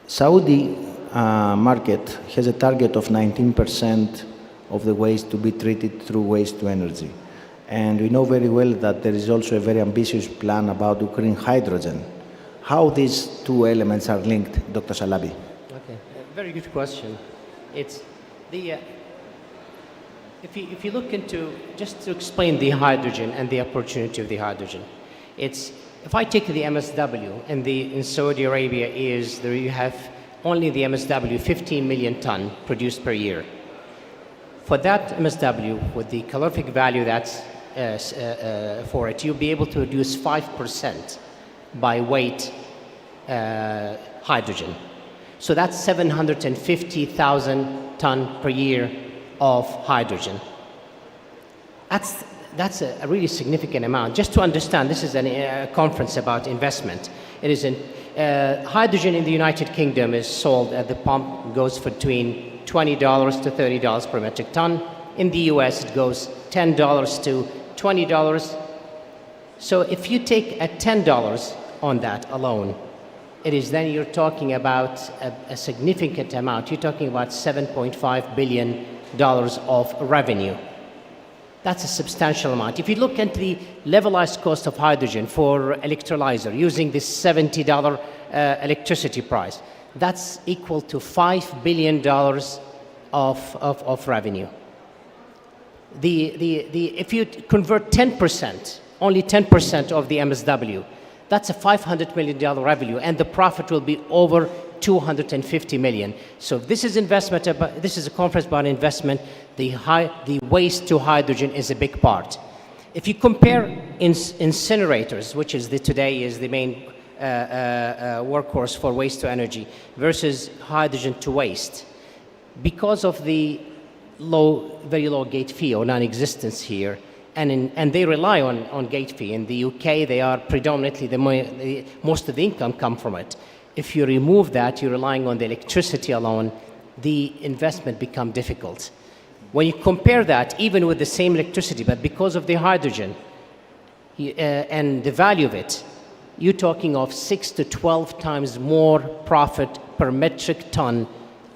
Saudi market has a target of 19% of the waste to be treated through waste to energy. And we know very well that there is also a very ambitious plan about green hydrogen. How these two elements are linked, Dr. Chalabi? Okay, very good question. It's the if you look into, just to explain the hydrogen and the opportunity of the hydrogen, it's, if I take the MSW and in Saudi Arabia is there you have only the MSW 15 million ton produced per year. For that MSW, with the calorific value that's for it, you'll be able to reduce 5% by weight hydrogen. So that's 750,000 ton per year of hydrogen. That's a really significant amount. Just to understand, this is a conference about investment. It is hydrogen in the United Kingdom is sold at the pump, goes for between $20 to $30 per metric ton. In the US, it goes $10 to $20. So if you take a $10 on that alone, it is then you're talking about a significant amount. You're talking about $7.5 billion of revenue That's a substantial amount. If you look at the levelized cost of hydrogen for electrolyzer using this $70 electricity price, that's equal to $5 billion of revenue. If you convert 10%, only 10% of the MSW, that's a $500 million revenue, and the profit will be over $250 million. So if this is investment. This is a conference about investment. The waste to hydrogen is a big part. If you compare incinerators, which is today is the main workhorse for waste to energy, versus hydrogen to waste, because of the very low gate fee or non-existence here, and they rely on gate fee. In the UK, they are predominantly most of the income come from it. If you remove that, you're relying on the electricity alone, the investment become difficult. When you compare that, even with the same electricity, but because of the hydrogen and the value of it, you're talking of 6 to 12 times more profit per metric ton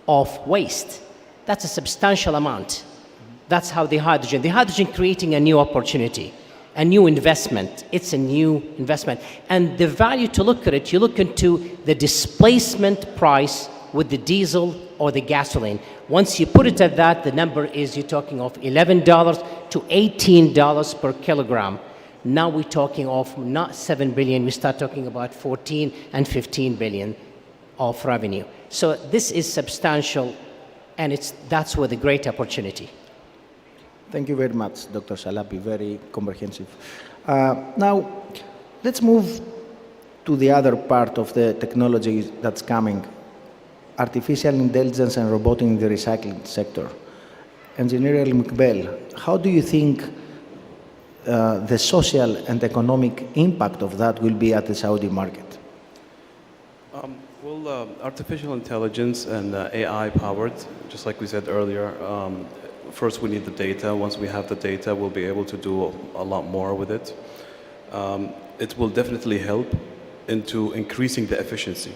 of waste. That's a substantial amount. That's how the hydrogen creating a new opportunity, a new investment. It's a new investment. And the value to look at it, you look into the displacement price with the diesel or the gasoline. Once you put it at that, the number is, you're talking of $11 to $18 per kilogram. Now we're talking of not 7 billion, we start talking about 14 and 15 billion of revenue. So this is substantial, and that's where the great opportunity. Thank you very much, Dr. Chalabi, very comprehensive. Now, let's move to the other part of the technology that's coming, artificial intelligence and robotics in the recycling sector. Engineer El Mukbel, how do you think the social and economic impact of that will be at the Saudi market? Artificial intelligence and AI powered, just like we said earlier, first we need the data. Once we have the data, we'll be able to do a lot more with it. It will definitely help into increasing the efficiency,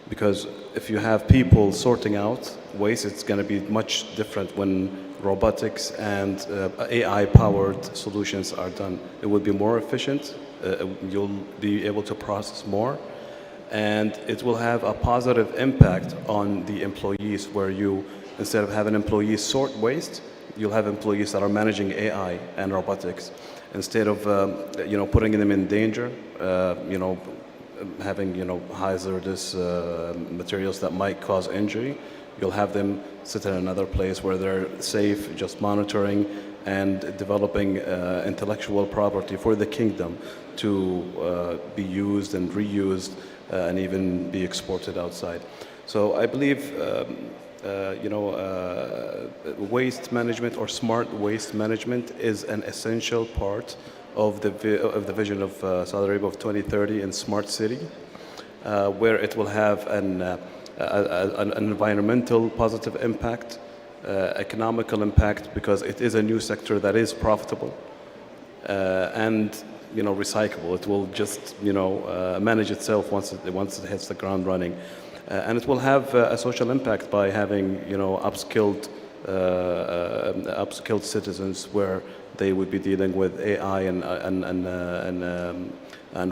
because if you have people sorting out waste, it's going to be much different when robotics and AI-powered solutions are done. It will be more efficient, you'll be able to process more, and it will have a positive impact on the employees, where you, instead of having employees sort waste, you'll have employees that are managing AI and robotics. Instead of putting them in danger, having hazardous materials that might cause injury, you'll have them sit in another place where they're safe, just monitoring and developing intellectual property for the kingdom to be used and reused and even be exported outside. So I believe waste management or smart waste management is an essential part of the vision of Saudi Arabia of 2030 in Smart City, where it will have an environmental positive impact, economical impact, because it is a new sector that is profitable, and recyclable. It will just manage itself once it hits the ground running, and it will have a social impact by having upskilled citizens, where they would be dealing with AI and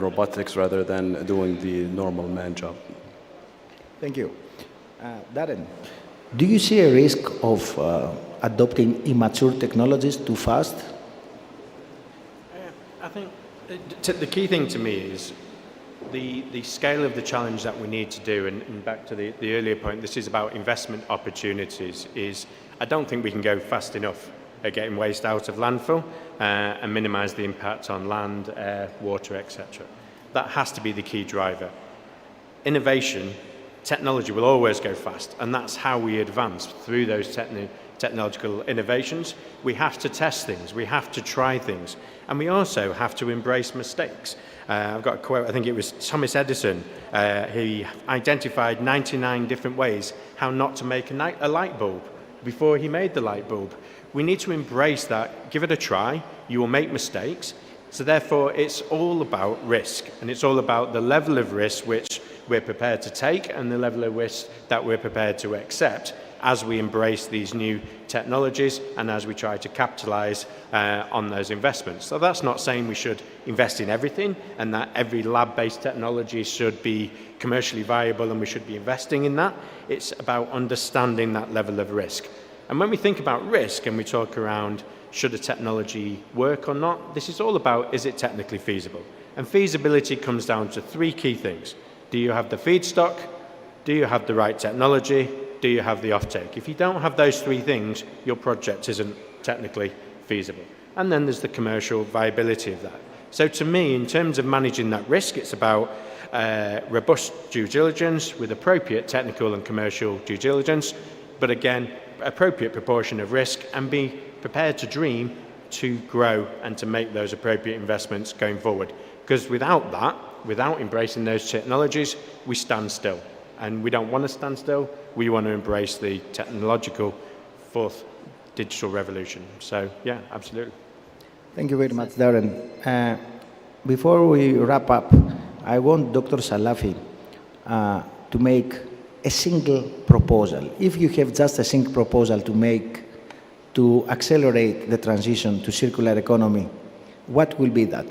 robotics rather than doing the normal man job. Thank you. Darren, do you see a risk of adopting immature technologies too fast? I think the key thing to me is the scale of the challenge that we need to do, and back to the earlier point, this is about investment opportunities, is I don't think we can go fast enough at getting waste out of landfill and minimise the impact on land, air, water, etc. That has to be the key driver. Innovation, technology will always go fast, and that's how we advance through those technological innovations. We have to test things, we have to try things, and we also have to embrace mistakes. I've got a quote, I think it was Thomas Edison. He identified 99 different ways how not to make a light bulb before he made the light bulb. We need to embrace that, give it a try, you will make mistakes. So therefore, it's all about risk, and it's all about the level of risk which we're prepared to take and the level of risk that we're prepared to accept as we embrace these new technologies and as we try to capitalize on those investments. So that's not saying we should invest in everything and that every lab-based technology should be commercially viable and we should be investing in that. It's about understanding that level of risk. And when we think about risk and we talk around should a technology work or not, this is all about, is it technically feasible? And feasibility comes down to three key things. Do you have the feedstock? Do you have the right technology? Do you have the offtake? If you don't have those three things, your project isn't technically feasible. And then there's the commercial viability of that. So to me, in terms of managing that risk, it's about robust due diligence with appropriate technical and commercial due diligence, but again, appropriate proportion of risk, and be prepared to dream, to grow and to make those appropriate investments going forward. Because without that, without embracing those technologies, we stand still. And we don't want to stand still. We want to embrace the technological fourth digital revolution. So, yeah, absolutely. Thank you very much, Darren. Before we wrap up, I want Dr. Salafi to make a single proposal. If you have just a single proposal to make to accelerate the transition to circular economy, what will be that?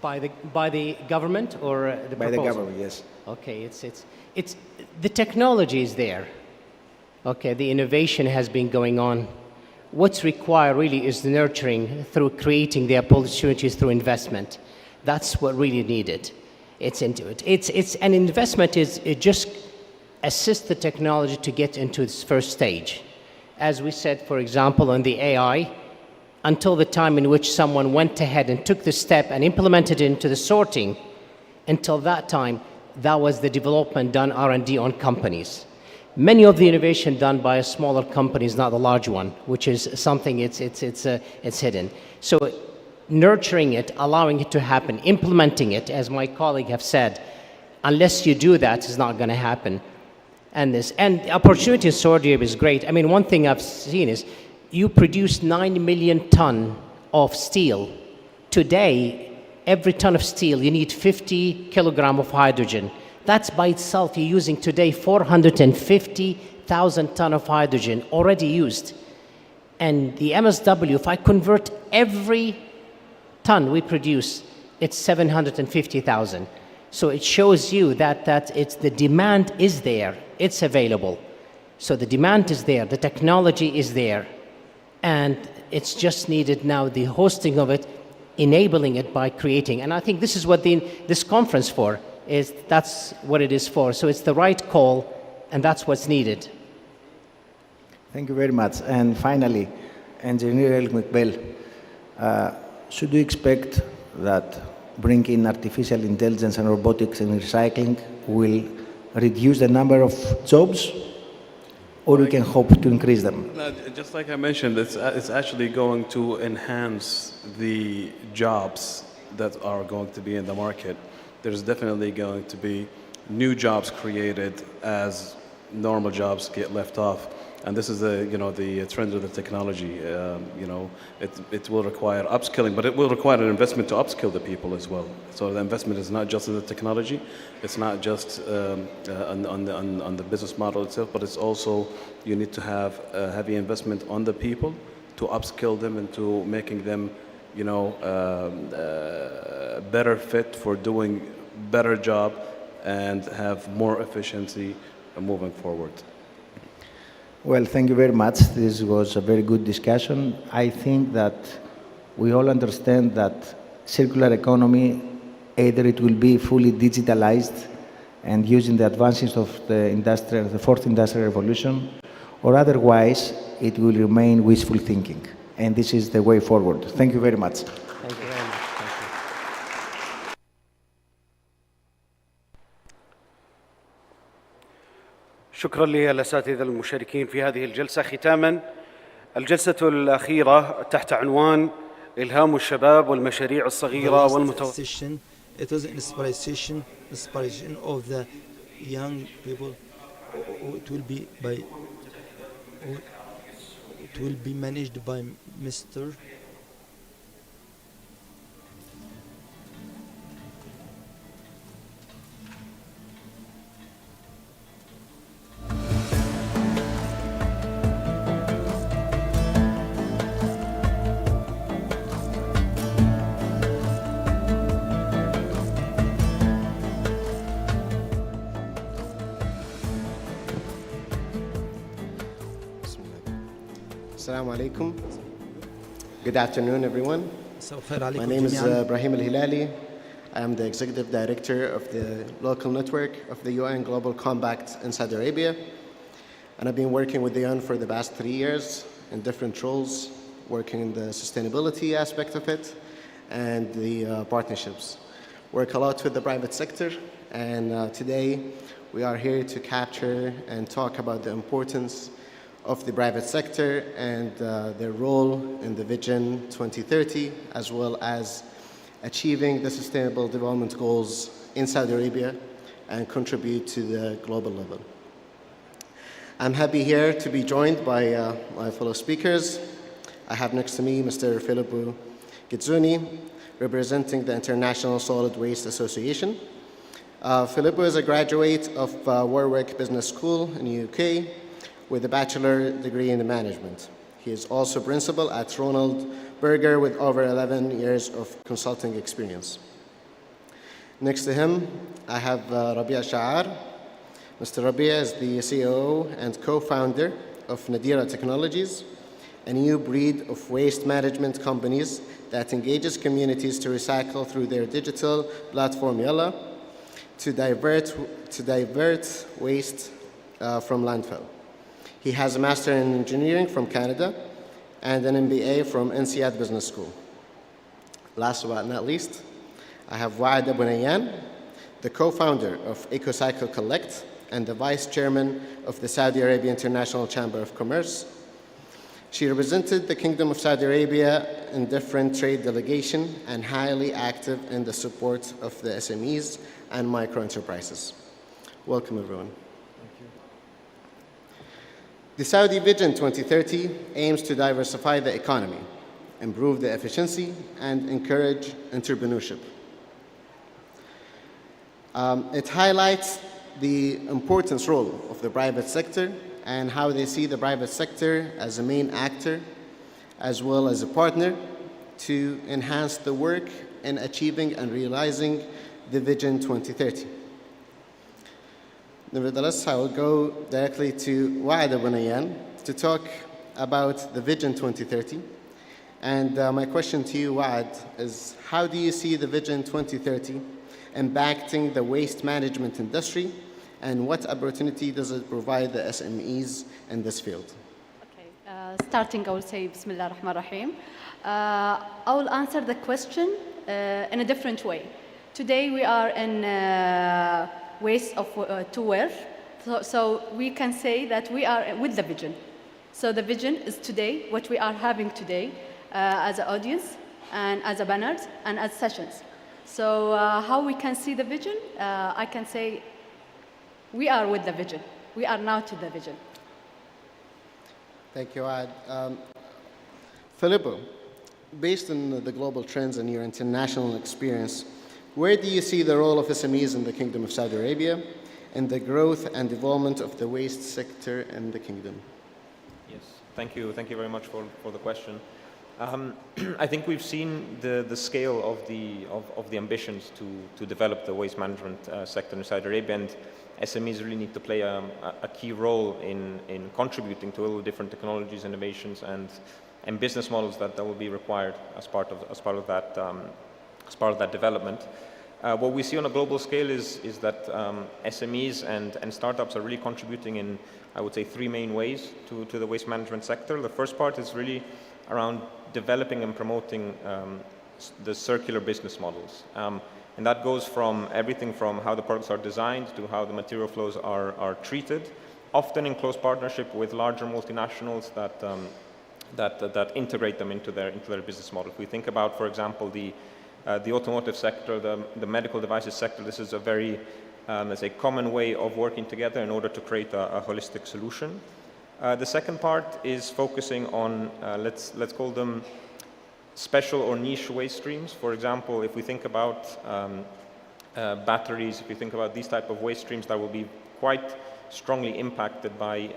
By the government or the by proposal? the government, yes. Okay, it's the technology is there. Okay, the innovation has been going on. What's required really is the nurturing through creating the opportunities through investment. That's what really needed. It's into it. It's an investment it just assists the technology to get into its first stage. As we said, for example, on the AI, until the time in which someone went ahead and took the step and implemented it into the sorting, until that time, that was the development done R&D on companies. Many of the innovation done by a smaller companies, not the large one, which is something it's hidden. So nurturing it, allowing it to happen, implementing it, as my colleague have said, unless you do that, it's not going to happen. And the opportunity in Saudi Arabia is great. I mean, one thing I've seen is you produce 9 million ton of steel. Today, every ton of steel, you need 50 kilogram of hydrogen. That's by itself, you're using today 450,000 ton of hydrogen already used. And the MSW, if I convert every ton we produce, it's 750,000. So it shows you that the demand is there, it's available. So the demand is there, the technology is there, and it's just needed now the hosting of it, enabling it by creating. And I think this is what this conference for is. That's what it is for. So it's the right call, and that's what's needed. Thank you very much. And finally, Engineer El Mukbel, should we expect that bringing artificial intelligence and robotics and recycling will reduce the number of jobs, or we can hope to increase them? Just like I mentioned, it's actually going to enhance the jobs that are going to be in the market. There's definitely going to be new jobs created as normal jobs get left off. And this is the trend of the technology. It will require upskilling, but it will require an investment to upskill the people as well. So the investment is not just in the technology, it's not just on the business model itself, but it's also you need to have a heavy investment on the people to upskill them and to making them, better fit for doing better job and have more efficiency moving forward. Well, thank you very much. This was a very good discussion. I think that we all understand that circular economy, either it will be fully digitalized and using the advances of the fourth industrial revolution, or otherwise it will remain wishful thinking. And this is the way forward. Thank you very much. Thank you very much. شكرا للأساتذة المشاركين في هذه الجلسة. ختاما، الجلسة الأخيرة تحت عنوان إلهام الشباب والمشاريع الصغيرة والمتوسطة. It was an inspiration of the young people. It will be managed by Mr. Assalamu alaikum. Good afternoon, everyone. My name is Brahim Al-Hilali. I am the Executive Director of the local network of the UN Global Compact in Saudi Arabia. And I've been working with the UN for the past 3 years in different roles, working in the sustainability aspect of it and the partnerships. Work a lot with the private sector, and today we are here to capture and talk about the importance of the private sector and their role in the Vision 2030, as well as achieving the Sustainable Development Goals in Saudi Arabia and contribute to the global level. I'm happy here to be joined by my fellow speakers. I have next to me Mr. Filippo Gizzoni, representing the International Solid Waste Association. Filippo is a graduate of Warwick Business School in the UK with a bachelor degree in management. He is also principal at Ronald Berger with over 11 years of consulting experience. Next to him, I have Rabia Sha'ar. Mr. Rabia is the CEO and co-founder of Nadira Technologies, a new breed of waste management companies that engages communities to recycle through their digital platform Yalla to divert waste from landfill. He has a Master in Engineering from Canada and an MBA from INSEAD Business School. Last but not least, I have Waad Abu Nayyan, the co-founder of EcoCycle Collect and the Vice Chairman of the Saudi Arabia International Chamber of Commerce. She represented the Kingdom of Saudi Arabia in different trade delegations and highly active in the support of the SMEs and micro-enterprises. Welcome, everyone. The Saudi Vision 2030 aims to diversify the economy, improve the efficiency, and encourage entrepreneurship. It highlights the important role of the private sector and how they see the private sector as a main actor, as well as a partner to enhance the work in achieving and realizing the Vision 2030. Nevertheless, I will go directly to Waad Abu Nayyan to talk about the Vision 2030. And my question to you, Waad, is how do you see the Vision 2030 impacting the waste management industry, and what opportunity does it provide the SMEs in this field? Starting, I will say Bismillah ar-Rahman ar-Rahim. I will answer the question in a different way. Today we are in waste of to wear, so we can say that we are with the vision. So the vision is today, what we are having today as an audience and as a banners and as sessions. So how we can see the vision? I can say we are with the vision. We are now to the vision. Thank you, Waad. Filippo, based on the global trends and your international experience, where do you see the role of SMEs in the Kingdom of Saudi Arabia and the growth and development of the waste sector in the kingdom? Yes, thank you very much for the question. I think we've seen the scale of the ambitions to develop the waste management sector in Saudi Arabia, and SMEs really need to play a key role in contributing to all the different technologies, innovations, and business models that will be required as part of that development. What we see on a global scale is that SMEs and startups are really contributing in, I would say, three main ways to the waste management sector. The first part is really around developing and promoting the circular business models. And that goes from everything from how the products are designed to how the material flows are treated, often in close partnership with larger multinationals that integrate them into their business model. If we think about, for example, the automotive sector, the medical devices sector, this is a very, let's say, common way of working together in order to create a holistic solution. The second part is focusing on, let's call them special or niche waste streams. For example, if we think about batteries, if we think about these type of waste streams that will be quite strongly impacted by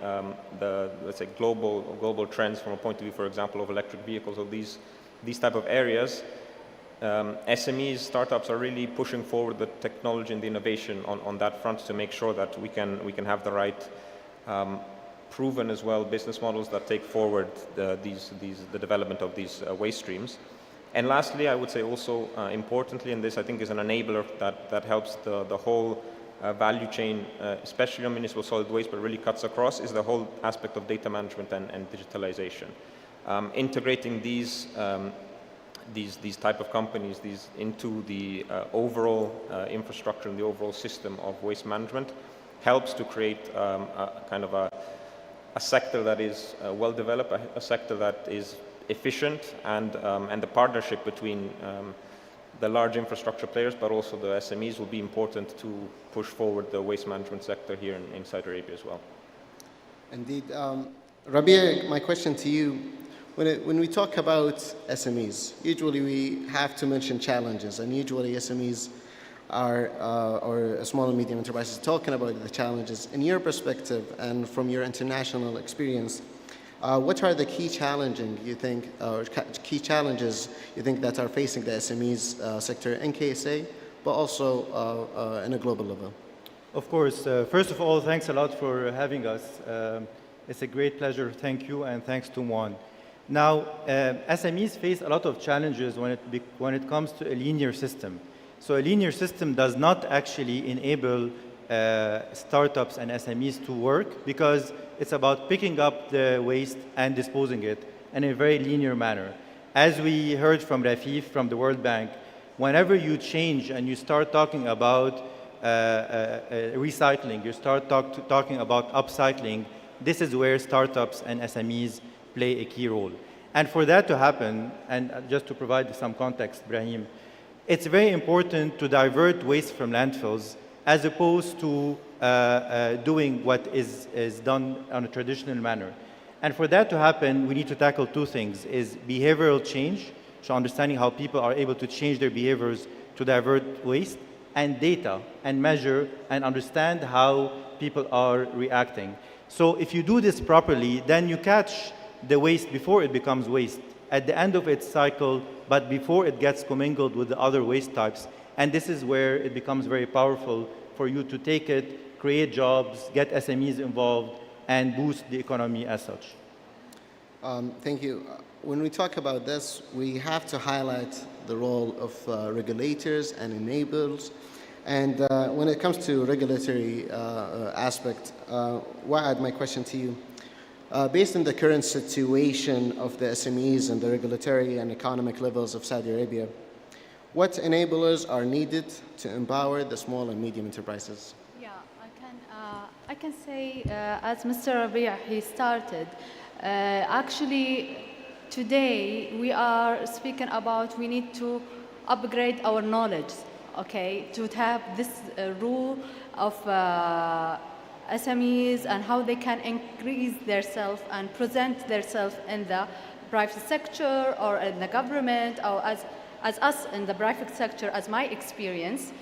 the, let's say, global trends from a point of view, for example, of electric vehicles or these type of areas, SMEs, startups are really pushing forward the technology and the innovation on that front to make sure that we can have the right proven as well business models that take forward the development of these waste streams. And lastly, I would say also importantly, and this I think is an enabler that helps the whole value chain, especially on municipal solid waste, but really cuts across, is the whole aspect of data management and digitalization. Integrating these type of companies into the overall infrastructure and the overall system of waste management helps to create a sector that is well developed, a sector that is efficient, and the partnership between the large infrastructure players but also the SMEs will be important to push forward the waste management sector here in Saudi Arabia as well. Indeed. Rabia, my question to you, when we talk about SMEs, usually we have to mention challenges, and usually SMEs or small and medium enterprises talking about the challenges. In your perspective and from your international experience, what are the key challenges you think that are facing the SMEs sector in KSA, but also in a global level? Of course. First of all, thanks a lot for having us. It's a great pleasure. Thank you, and thanks to Juan. Now, SMEs face a lot of challenges when it comes to a linear system. So a linear system does not actually enable startups and SMEs to work, because it's about picking up the waste and disposing it in a very linear manner. As we heard from Rafif from the World Bank, whenever you change and you start talking about recycling, you start talking about upcycling, this is where startups and SMEs play a key role. And for that to happen, and just to provide some context, Brahim, it's very important to divert waste from landfills as opposed to doing what is done on a traditional manner. And for that to happen, we need to tackle two things, is behavioral change, so understanding how people are able to change their behaviors to divert waste, and data, and measure and understand how people are reacting. So if you do this properly, then you catch the waste before it becomes waste, at the end of its cycle, but before it gets commingled with the other waste types. And this is where it becomes very powerful for you to take it, create jobs, get SMEs involved, and boost the economy as such. Thank you. When we talk about this, we have to highlight the role of regulators and enablers. And when it comes to regulatory aspect, Waad, my question to you, based on the current situation of the SMEs and the regulatory and economic levels of Saudi Arabia, what enablers are needed to empower the small and medium enterprises? Yeah, I can say, as Mr. Rabia, he started, actually, today we are speaking about we need to upgrade our knowledge, okay, to have this rule of SMEs and how they can increase themselves and present themselves in the private sector or in the government, or as us in the private sector, as my experience.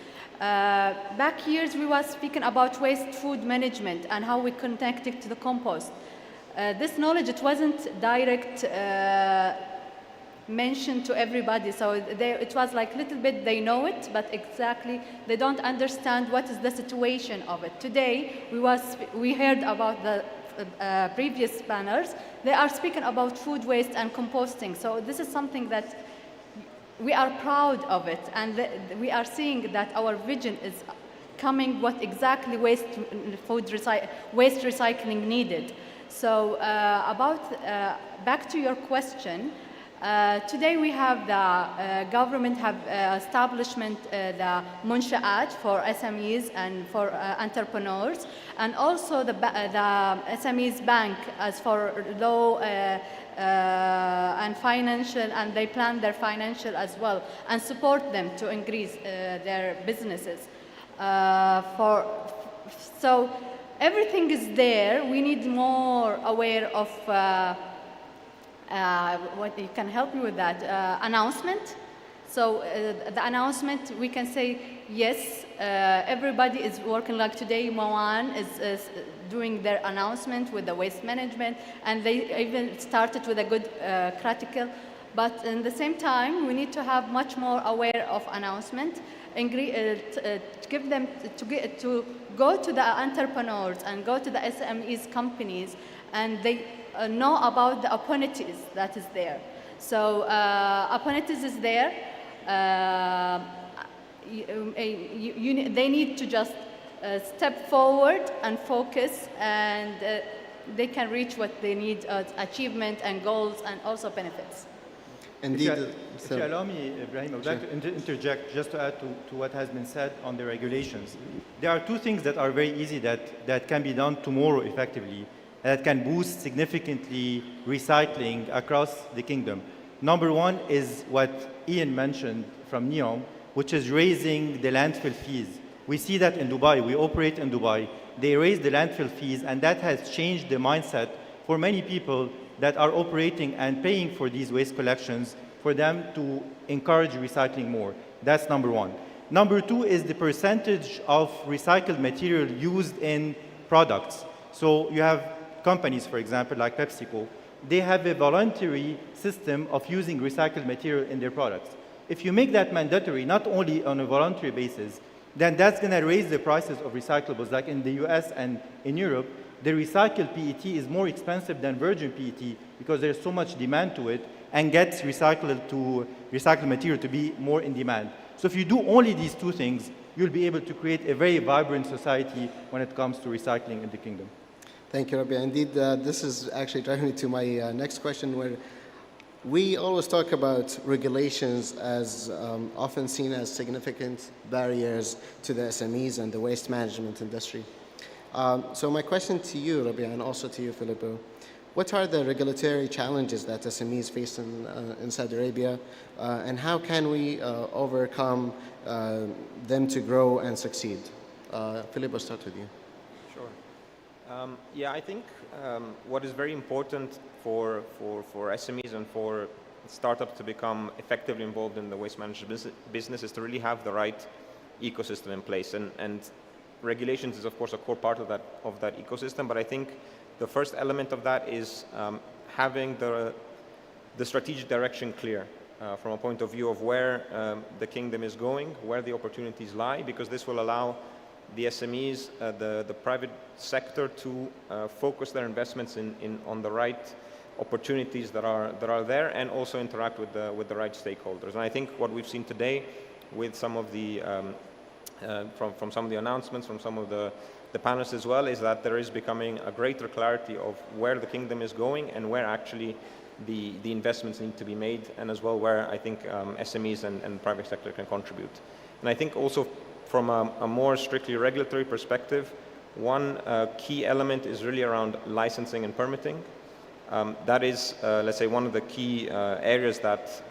Back years we were speaking about waste food management and how we connect it to the compost. This knowledge, it wasn't direct mentioned to everybody, so it was like little bit they know it, but exactly they don't understand what is the situation of it. Today we heard about the previous banners. They are speaking about food waste and composting, so this is something that we are proud of it, and we are seeing that our vision is coming what exactly waste recycling needed. So back to your question, today we have the government have establishment the Munsha'at for SMEs and for entrepreneurs, and also the SMEs bank as for low and financial, and they plan their financial as well and support them to increase their businesses. So everything is there. We need more aware of what you can help me with that announcement. So the announcement, we can say yes, everybody is working. Like today, Moan is doing their announcement with the waste management, and they even started with a good critical. But in the same time, we need to have much more aware of announcement. give them to go to the entrepreneurs and go to the SMEs companies, and they know about the opportunities that is there. So opportunities is there. They need to just step forward and focus, and they can reach what they need, achievement and goals, and also benefits. Indeed. If you allow me, Ibrahim, I would like to interject just to add to what has been said on the regulations. There are two things that are very easy that can be done tomorrow effectively, that can boost significantly recycling across the kingdom. Number one is what Ian mentioned from NEOM, which is raising the landfill fees. We see that in Dubai. We operate in Dubai. They raise the landfill fees, and that has changed the mindset for many people that are operating and paying for these waste collections, for them to encourage recycling more. That's number one. Number two is the percentage of recycled material used in products. So you have companies, for example, like PepsiCo. They have a voluntary system of using recycled material in their products. If you make that mandatory, not only on a voluntary basis, then that's going to raise the prices of recyclables. Like in the US and in Europe, the recycled PET is more expensive than virgin PET because there's so much demand to it, and gets recycled material to be more in demand. So if you do only these two things, you'll be able to create a very vibrant society when it comes to recycling in the kingdom. Thank you, Rabia. Indeed, this is actually driving me to my next question, where we always talk about regulations as often seen as significant barriers to the SMEs and the waste management industry. So my question to you, Rabia, and also to you, Filippo, what are the regulatory challenges that SMEs face in Saudi Arabia, and how can we overcome them to grow and succeed? Filippo, start with you. Sure. Yeah, I think what is very important for SMEs and for startups to become effectively involved in the waste management business is to really have the right ecosystem in place. And regulations is, of course, a core part of that ecosystem, but I think the first element of that is having the strategic direction clear from a point of view of where the kingdom is going, where the opportunities lie, because this will allow the SMEs, the private sector, to focus their investments on the right opportunities that are there, and also interact with the right stakeholders. And I think what we've seen today with some of the from some of the announcements, from some of the panelists as well, is that there is becoming a greater clarity of where the kingdom is going and where actually the investments need to be made, and as well where I think SMEs and private sector can contribute. And I think also from a more strictly regulatory perspective, one key element is really around licensing and permitting. That is, let's say, one of the key areas that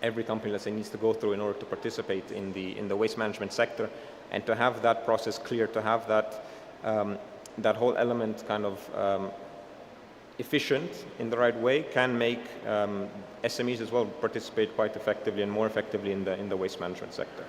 every company, let's say, needs to go through in order to participate in the waste management sector, and to have that process clear, to have that whole element kind of efficient in the right way, can make SMEs as well participate quite effectively and more effectively in the waste management sector.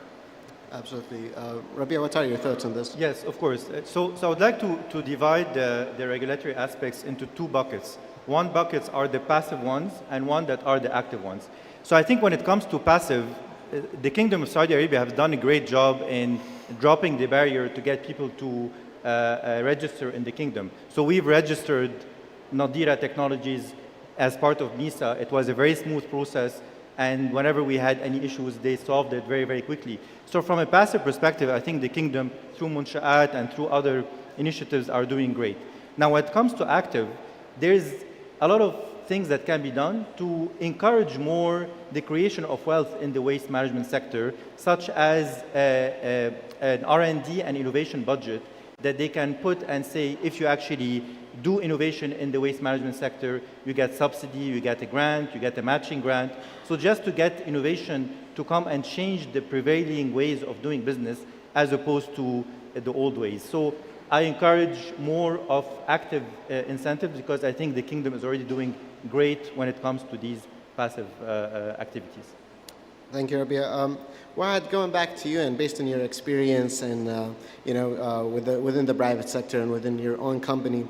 Absolutely. Rabia, what are your thoughts on this? Yes, of course. So I would like to divide the regulatory aspects into two buckets. One buckets are the passive ones, and one that are the active ones. So I think when it comes to passive, the Kingdom of Saudi Arabia has done a great job in dropping the barrier to get people to register in the kingdom. So we've registered Nadira Technologies as part of MISA. It was a very smooth process, and whenever we had any issues, they solved it very, very quickly. So from a passive perspective, I think the kingdom, through Munsha'at and through other initiatives, are doing great. Now, when it comes to active, there's a lot of things that can be done to encourage more the creation of wealth in the waste management sector, such as an R&D and innovation budget that they can put and say, if you actually do innovation in the waste management sector, you get subsidy, you get a grant, you get a matching grant. So just to get innovation to come and change the prevailing ways of doing business as opposed to the old ways. So I encourage more of active incentives, because I think the kingdom is already doing great when it comes to these passive activities. Thank you, Rabia. Waad, going back to you, and based on your experience and within the private sector and within your own company,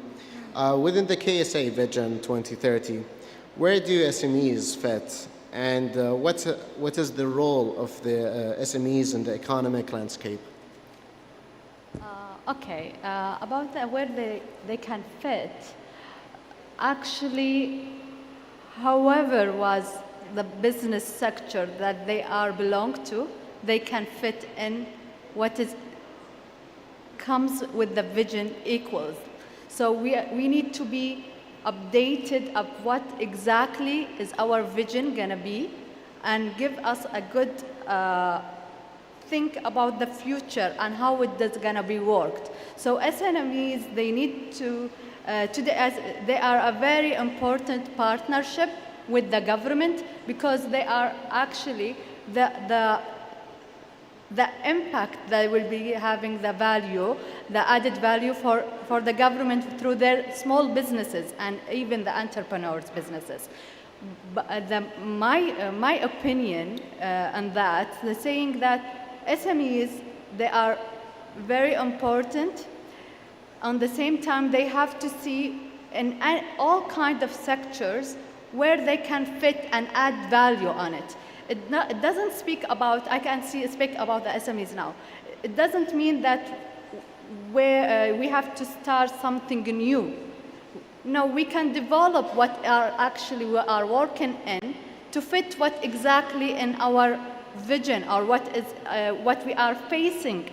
within the KSA Vision 2030, where do SMEs fit And what is the role of the SMEs in the economic landscape? Okay, about where they can fit, actually, however was the business sector that they are belong to, they can fit in what is comes with the vision equals. So we need to be updated of what exactly is our vision gonna be and give us a good think about the future and how it is gonna be worked. So SMEs, they need to, they are a very important partnership with the government because they are actually the impact they will be having, the value, the added value for the government through their small businesses and even the entrepreneurs' businesses. But my opinion on that, they're saying that SMEs, they are very important. On the same time, they have to see in all kinds of sectors where they can fit and add value on it. It doesn't speak about, I can speak about the SMEs now. It doesn't mean that we have to start something new. No, we can develop what we are working in to fit what exactly in our vision or what we are facing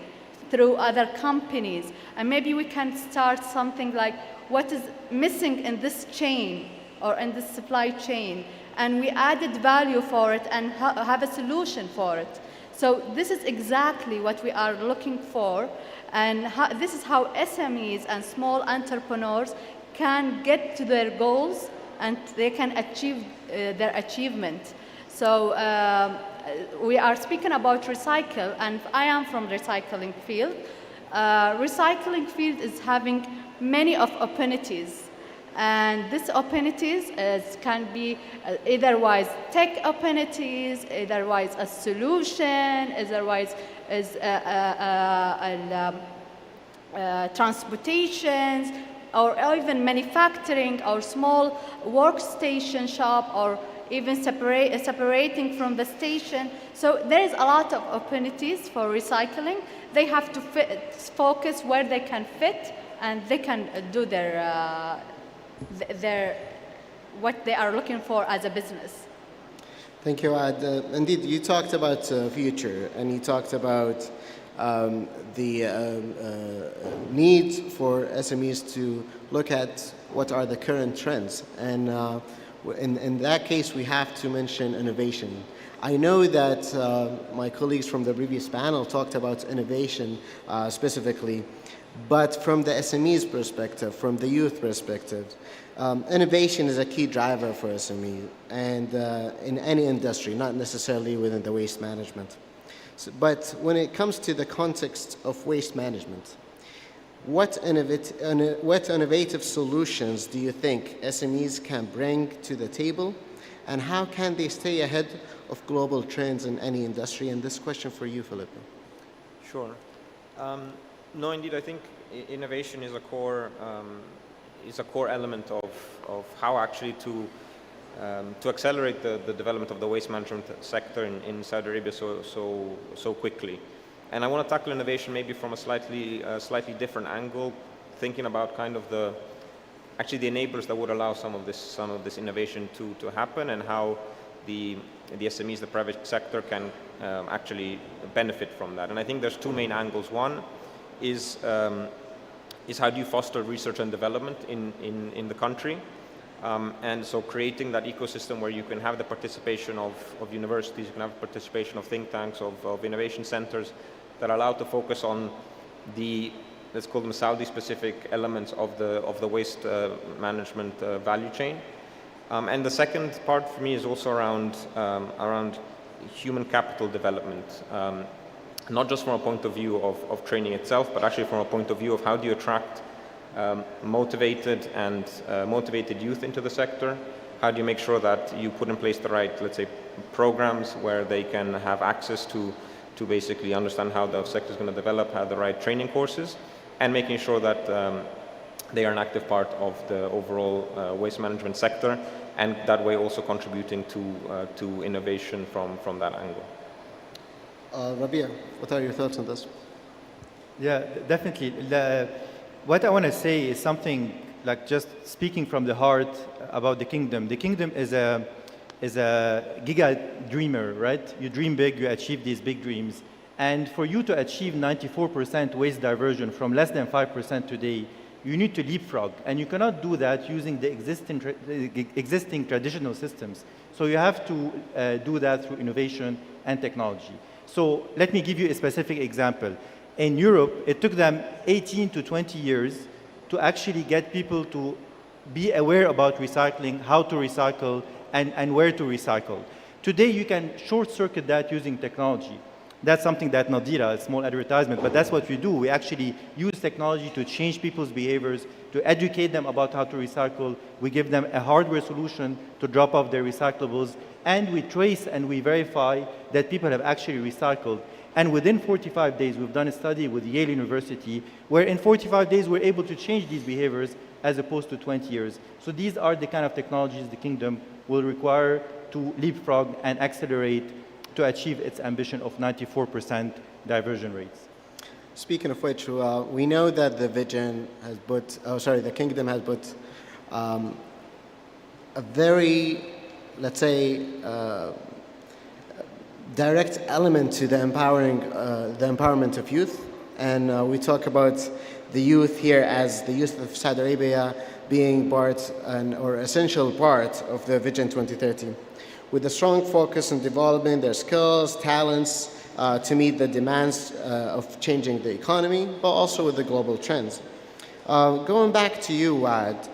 through other companies. And maybe we can start something like what is missing in this chain or in this supply chain, and we added value for it and have a solution for it. So this is exactly what we are looking for, and this is how SMEs and small entrepreneurs can get to their goals and they can achieve their achievement. So we are speaking about recycle, and I am from recycling field. Recycling field is having many of opportunities. And these opportunities can be either-wise tech opportunities, either-wise a solution, either-wise is transportations, or even manufacturing, or small workstation shop, or even separating from the station. So there is a lot of opportunities for recycling. They have to focus where they can fit, and they can do what they are looking for as a business. Thank you, Ad. Indeed, you talked about future, and you talked about the need for SMEs to look at what are the current trends. And in that case, we have to mention innovation. I know that my colleagues from the previous panel talked about innovation specifically, but from the SMEs perspective, from the youth perspective, innovation is a key driver for SME and in any industry, not necessarily within the waste management. But when it comes to the context of waste management, what innovative solutions do you think SMEs can bring to the table, and how can they stay ahead of global trends in any industry? And this question for you, Filippo. Sure. No, indeed, I think innovation is a core element of how actually to accelerate the development of the waste management sector in Saudi Arabia so quickly. And I want to tackle innovation maybe from a slightly different angle, thinking about kind of the enablers that would allow some of this innovation to happen, and how the SMEs, the private sector, can actually benefit from that. And I think there's two main angles. One is how do you foster research and development in the country, and so creating that ecosystem where you can have the participation of universities, you can have participation of think tanks, of innovation centers that are allowed to focus on the, let's call them Saudi-specific elements of the waste management value chain. And the second part for me is also around human capital development. Not just from a point of view of training itself, but actually from a point of view of how do you attract motivated youth into the sector? How do you make sure that you put in place the right, let's say, programs where they can have access to basically understand how the sector is going to develop, have the right training courses, and making sure that they are an active part of the overall waste management sector, and that way also contributing to innovation from that angle. Rabia, what are your thoughts on this? Yeah, definitely. What I want to say is something like just speaking from the heart about the kingdom. The kingdom is a giga dreamer, right? You dream big, you achieve these big dreams. And for you to achieve 94% waste diversion from less than 5% today, you need to leapfrog. And you cannot do that using the existing traditional systems. So you have to do that through innovation and technology. So let me give you a specific example. In Europe, it took them 18 to 20 years to actually get people to be aware about recycling, how to recycle, and where to recycle. Today, you can short-circuit that using technology. That's something that Nadira, a small advertisement, but that's what we do. We actually use technology to change people's behaviors, to educate them about how to recycle. We give them a hardware solution to drop off their recyclables, and we trace and we verify that people have actually recycled. And within 45 days, we've done a study with Yale University, where in 45 days, we're able to change these behaviors as opposed to 20 years. So these are the kind of technologies the kingdom will require to leapfrog and accelerate to achieve its ambition of 94% diversion rates. Speaking of which, we know that the vision has put, the kingdom has put a very, let's say, direct element to the empowerment of youth. And we talk about the youth here as the youth of Saudi Arabia being part or essential part of the Vision 2030, with a strong focus on developing their skills, talents to meet the demands of changing the economy, but also with the global trends. Going back to you, Waad,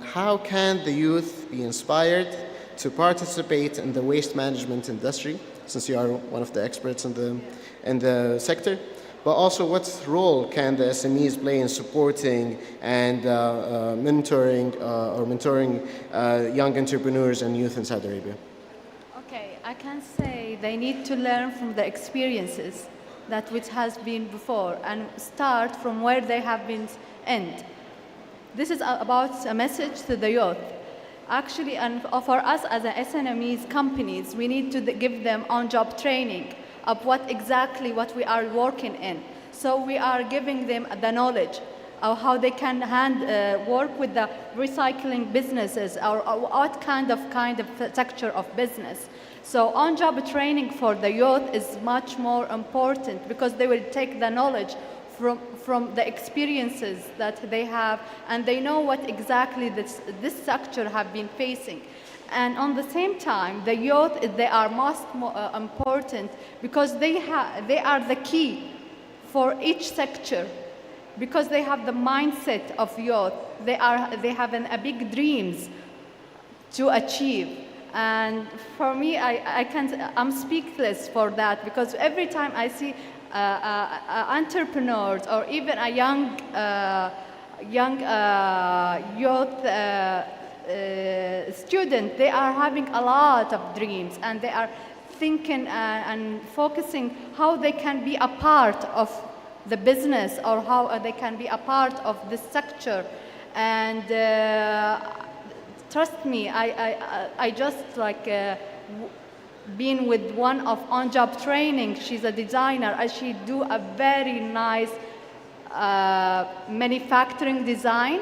how can the youth be inspired to participate in the waste management industry, since you are one of the experts in the sector? But also, what role can the SMEs play in supporting and mentoring young entrepreneurs and youth in Saudi Arabia? Okay, I can say they need to learn from the experiences that which has been before and start from where they have been end. This is about a message to the youth. Actually, and for us as SMEs companies, we need to give them on-job training of what we are working in. So we are giving them the knowledge of how they can work with the recycling businesses or what kind of sector of business. So on-job training for the youth is much more important because they will take the knowledge from the experiences that they have, and they know what exactly this sector have been facing. And on the same time, the youth, they are most important because they are the key for each sector, because they have the mindset of youth. They have a big dreams to achieve. And for me, I'm speechless for that, because every time I see entrepreneurs or even a young youth student, they are having a lot of dreams, and they are thinking and focusing how they can be a part of the business or how they can be a part of this sector. And trust me, I just been with one of on-job training. She's a designer, and she do a very nice manufacturing design,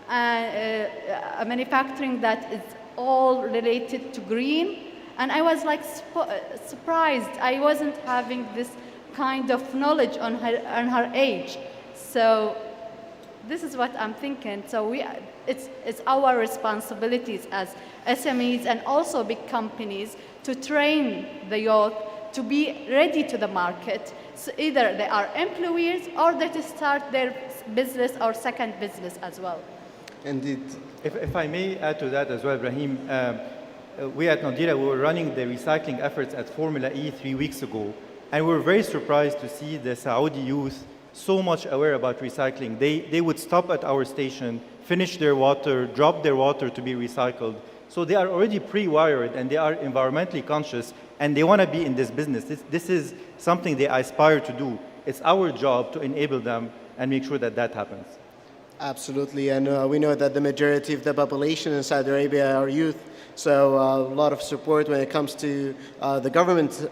a manufacturing that is all related to green. And I was surprised. I wasn't having this kind of knowledge on her age. So this is what I'm thinking. So it's our responsibilities as SMEs and also big companies to train the youth to be ready to the market. So either they are employees or they start their business or second business as well. Indeed. If I may add to that as well, Brahim, we at Nadira, we were running the recycling efforts at Formula E 3 weeks ago, and we were very surprised to see the Saudi youth so much aware about recycling. They would stop at our station, finish their water, drop their water to be recycled. So they are already pre-wired, and they are environmentally conscious, and they want to be in this business. This is something they aspire to do. It's our job to enable them and make sure that that happens. Absolutely, and we know that the majority of the population in Saudi Arabia are youth, so a lot of support when it comes to the government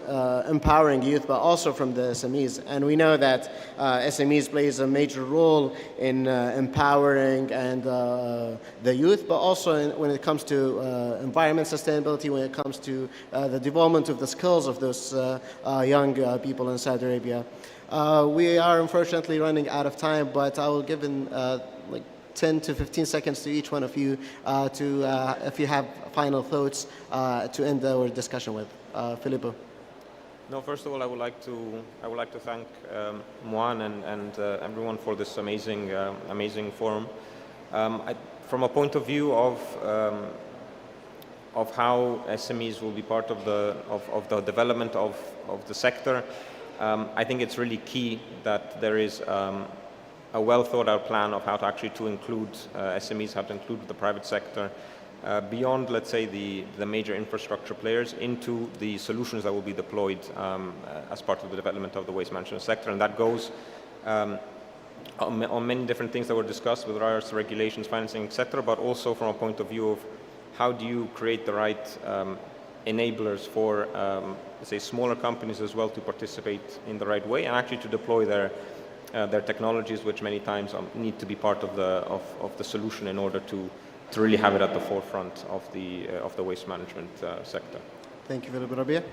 empowering youth, but also from the SMEs. And we know that SMEs plays a major role in empowering and the youth, but also when it comes to environment sustainability, when it comes to the development of the skills of those young people in Saudi Arabia. We are unfortunately running out of time, but I will give in like 10 to 15 seconds to each one of you if you have final thoughts to end our discussion with. Filippo. No, first of all, I would like to thank Muan and everyone for this amazing forum. From a point of view of how SMEs will be part of the development of the sector, I think it's really key that there is a well thought out plan of how to actually include SMEs, how to include the private sector beyond, let's say, the major infrastructure players into the solutions that will be deployed as part of the development of the waste management sector. And that goes on many different things that were discussed with regards to regulations, financing, etc., but also from a point of view of how do you create the right enablers for, let's say, smaller companies as well to participate in the right way and actually to deploy their technologies, which many times need to be part of the solution in order to really have it at the forefront of the waste management sector. Thank you, Philip Rabia.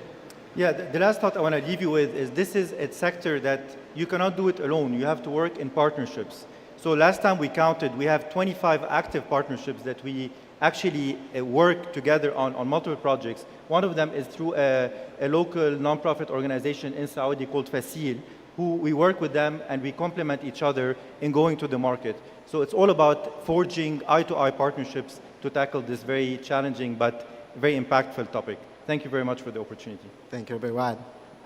Yeah, the last thought I want to leave you with is this is a sector that you cannot do it alone. You have to work in partnerships. So last time we counted, we have 25 active partnerships that we actually work together on multiple projects. One of them is through a local nonprofit organization in Saudi called Fasil, who we work with them and we complement each other in going to the market. So it's all about forging eye-to-eye partnerships to tackle this very challenging but very impactful topic. Thank you very much for the opportunity. Thank you, Rabia.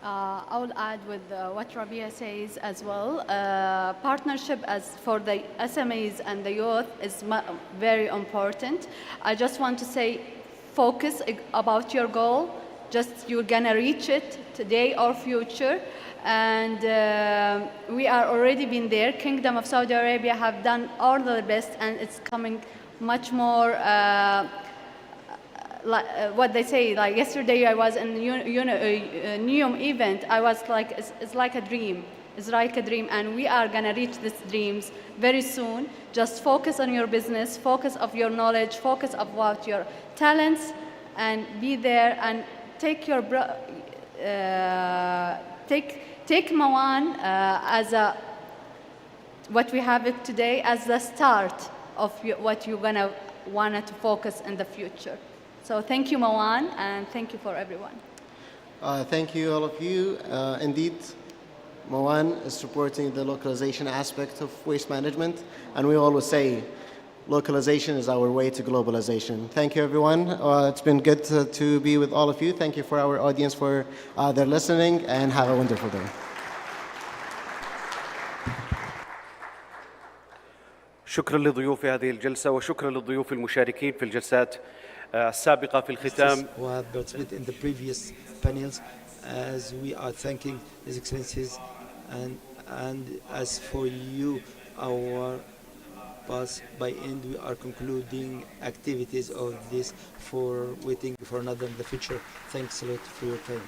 I will add with what Rabia says as well. Partnership as for the SMEs and the youth is very important. I just want to say, focus about your goal. Just you're gonna reach it today or future. And we are already been there. Kingdom of Saudi Arabia have done all the best, and it's coming much more. What they say, like yesterday I was in NEOM event, I was like, it's like a dream. It's like a dream, and we are gonna reach these dreams very soon. Just focus on your business, focus of your knowledge, focus about your talents, and be there and take your, take Mawan as what we have it today as the start of what you're gonna want to focus in the future. So thank you, Mawan, and thank you for everyone. Thank you, all of you. Indeed, Mawan is supporting the localization aspect of waste management, and we always say localization is our way to globalization. Thank you, everyone. It's been good to be with all of you. Thank you for our audience for their listening, and have a wonderful day. شكرا لضيوف هذه الجلسة وشكرا للضيوف المشاركين في الجلسات السابقة. في الختام in the previous panels, as we are thanking His Excellencies, and as for you, our pass by end, we are concluding activities of this for waiting for another in the future. Thanks a lot for your time.